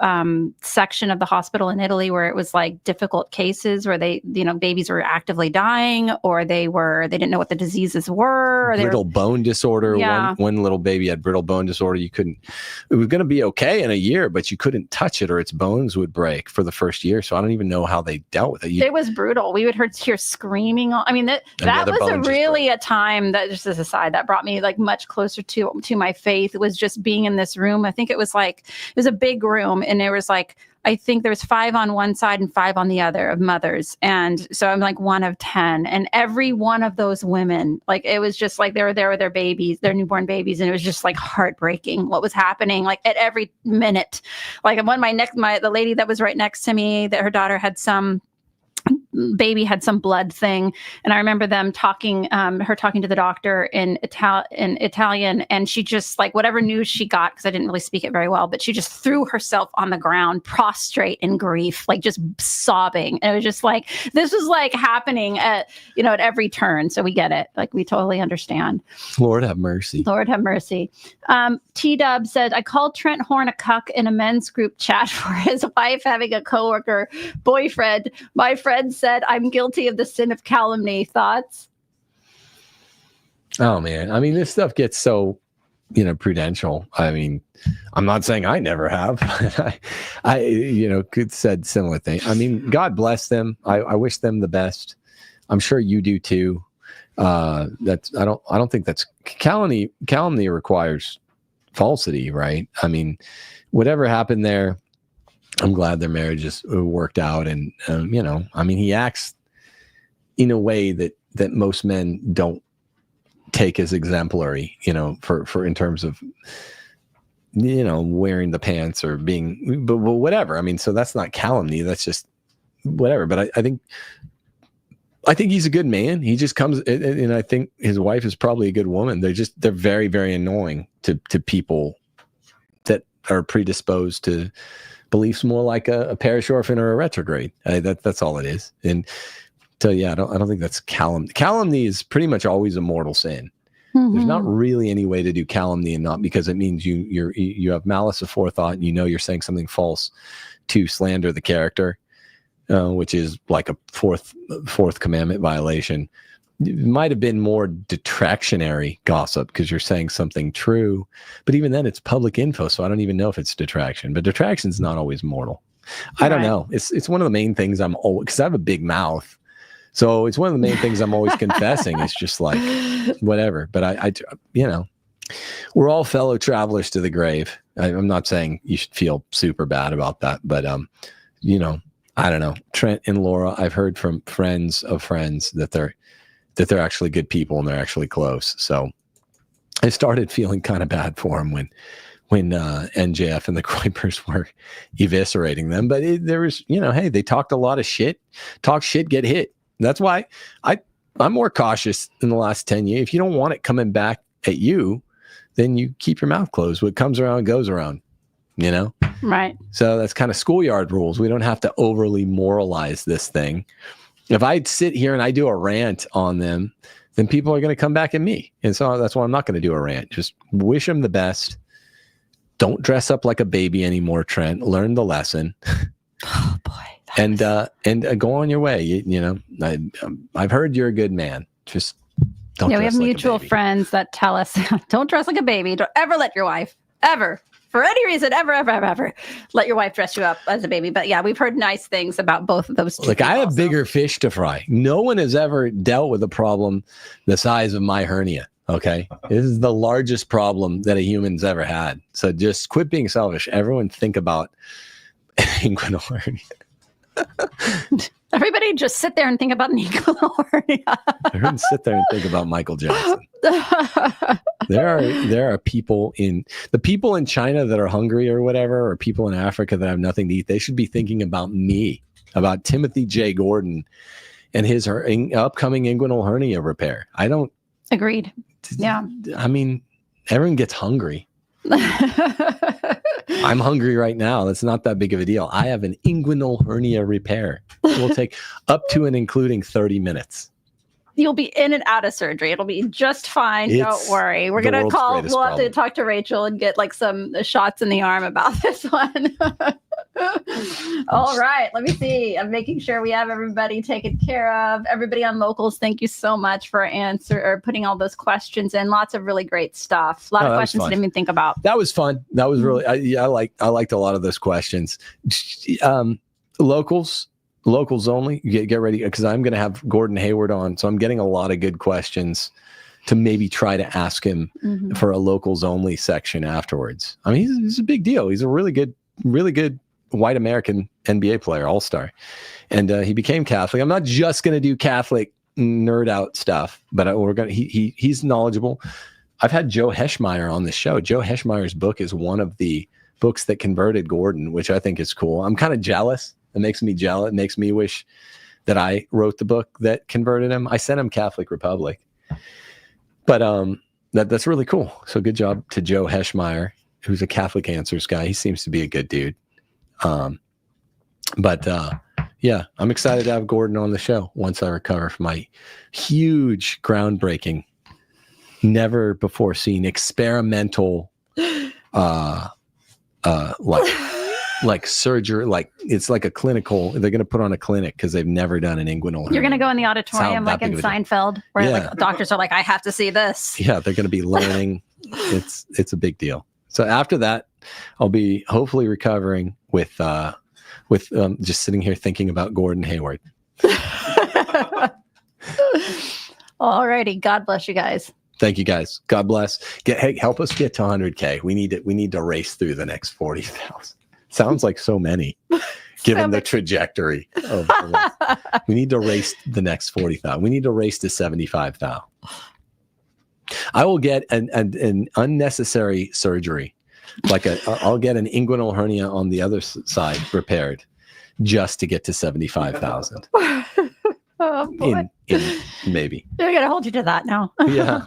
section of the hospital in Italy where it was like difficult cases where babies were actively dying, or they didn't know what the diseases were. Or brittle bone disorder. Yeah. One little baby had brittle bone disorder. It was going to be okay in a year, but you couldn't touch it or its bones would break for the first year. So I don't even know how they dealt with it. It was brutal. We would hear screaming. I mean, that was really a time that, just as a side, that brought me like much closer to my faith. It was just being in this room. I think it was a big room, and there was I think there was 5 on one side and 5 on the other of mothers. And so I'm like one of 10, and every one of those women, like, it was just like they were there with their babies, their newborn babies. And it was just like heartbreaking what was happening, like at every minute. Like the lady that was right next to me, that her daughter had some blood thing, and I remember them her talking to the doctor in Italian, and she just, like, whatever news she got, because I didn't really speak it very well, but she just threw herself on the ground prostrate in grief, like just sobbing. And it was just like, this was like happening at every turn. So we get it, like, we totally understand. Lord have mercy. Lord have mercy. T-Dub said, I called Trent Horn a cuck in a men's group chat for his wife having a coworker boyfriend. My friend said, I'm guilty of the sin of calumny. Thoughts? Oh man, I mean, this stuff gets so prudential. I mean, I'm not saying I never have. I could said similar thing. I mean, God bless them. I wish them the best. I'm sure you do too. I don't think that's calumny. Calumny requires falsity, right? I mean, whatever happened there, I'm glad their marriage just worked out. And, I mean, he acts in a way that most men don't take as exemplary, for in terms of, wearing the pants or being, but whatever. I mean, so that's not calumny. That's just whatever. But I think he's a good man. He just comes, and I think his wife is probably a good woman. They're very, very annoying to people that are predisposed to beliefs more like a parish orphan or a retrograde. That's all it is. And so, yeah, I don't think that's calumny. Calumny is pretty much always a mortal sin. There's not really any way to do calumny and not, because it means you have malice aforethought, and you're saying something false to slander the character, which is like a fourth commandment violation. It might have been more detractionary gossip because you're saying something true, but even then it's public info, so I don't even know if it's detraction. But detraction's not always mortal. I don't know. It's one of the main things I'm always, because I have a big mouth, so it's one of the main things I'm always confessing. It's just like whatever. But I we're all fellow travelers to the grave. I'm not saying you should feel super bad about that, but I don't know. Trent and Laura, I've heard from friends of friends that they're actually good people and they're actually close. So I started feeling kind of bad for them when NJF and the Kuipers were eviscerating them. But there was, hey, they talked a lot of shit. Talk shit, get hit. That's why I'm more cautious in the last 10 years. If you don't want it coming back at you, then you keep your mouth closed. What comes around goes around. you know? Right. So that's kind of schoolyard rules. We don't have to overly moralize this thing. If I sit here and I do a rant on them, then people are going to come back at me. And so that's why I'm not going to do a rant. Just wish them the best. Don't dress up like a baby anymore, Trent. Learn the lesson. Oh boy. And go on your way. You know, I've heard you're a good man. Just don't. Yeah, we dress have like a mutual baby. friends that tell us, don't dress like a baby. Don't ever let your wife, ever, for any reason, ever let your wife dress you up as a baby. But yeah, we've heard nice things about both of those two. Like, I have also. bigger fish to fry. No one has ever dealt with a problem the size of my hernia. Okay. This is the largest problem that a human's ever had. So just quit being selfish. Everyone think about inguinal hernia. Everybody just sit there and think about an inguinal hernia. Everyone sit there and think about Michael Jackson. There are people in China that are hungry or whatever, or people in Africa that have nothing to eat. They should be thinking about me, about Timothy J. Gordon and his upcoming inguinal hernia repair. I don't. Agreed. Yeah. I mean, everyone gets hungry. I'm hungry right now. That's not that big of a deal. I have an inguinal hernia repair. It will take up to and including 30 minutes. You'll be in and out of surgery. It'll be just fine. Don't worry. We're going to call. We'll have to talk to Rachel and get like some shots in the arm about this one. All right. Let me see. I'm making sure we have everybody taken care of. Everybody on Locals, thank you so much for putting all those questions in. Lots of really great stuff. A lot of questions I didn't even think about. That was fun. That was really, I liked a lot of those questions. Locals only. Get ready, because I'm going to have Gordon Hayward on. So I'm getting a lot of good questions to maybe try to ask him for a locals only section afterwards. I mean, he's a big deal. He's a really good white American NBA player, all-star. And he became Catholic. I'm not just going to do Catholic nerd out stuff, but he's knowledgeable. I've had Joe Heschmeyer on the show. Joe Heschmeyer's book is one of the books that converted Gordon, which I think is cool. I'm kind of jealous. It makes me jealous. It makes me wish that I wrote the book that converted him. I sent him Catholic Republic, but that's really cool. So good job to Joe Heschmeyer, who's a Catholic Answers guy. He seems to be a good dude. Yeah, I'm excited to have Gordon on the show once I recover from my huge, groundbreaking, never before seen experimental, like surgery, like it's like a clinical. They're going to put on a clinic because they've never done an inguinal hernia. You're going to go in the auditorium like in Seinfeld, where like doctors are like, "I have to see this." Yeah, they're going to be learning. It's a big deal. So after that, I'll be hopefully recovering with just sitting here thinking about Gordon Hayward. All righty. God bless you guys. Thank you guys. God bless. Help us get to 100K. We need to race through the next 40,000. Sounds like so many, given the trajectory of the list. We need to race the next 40,000. We need to race to 75,000. I will get an unnecessary surgery, I'll get an inguinal hernia on the other side repaired, just to get to 75,000. Oh boy. In maybe. They're gonna hold you to that now. Yeah.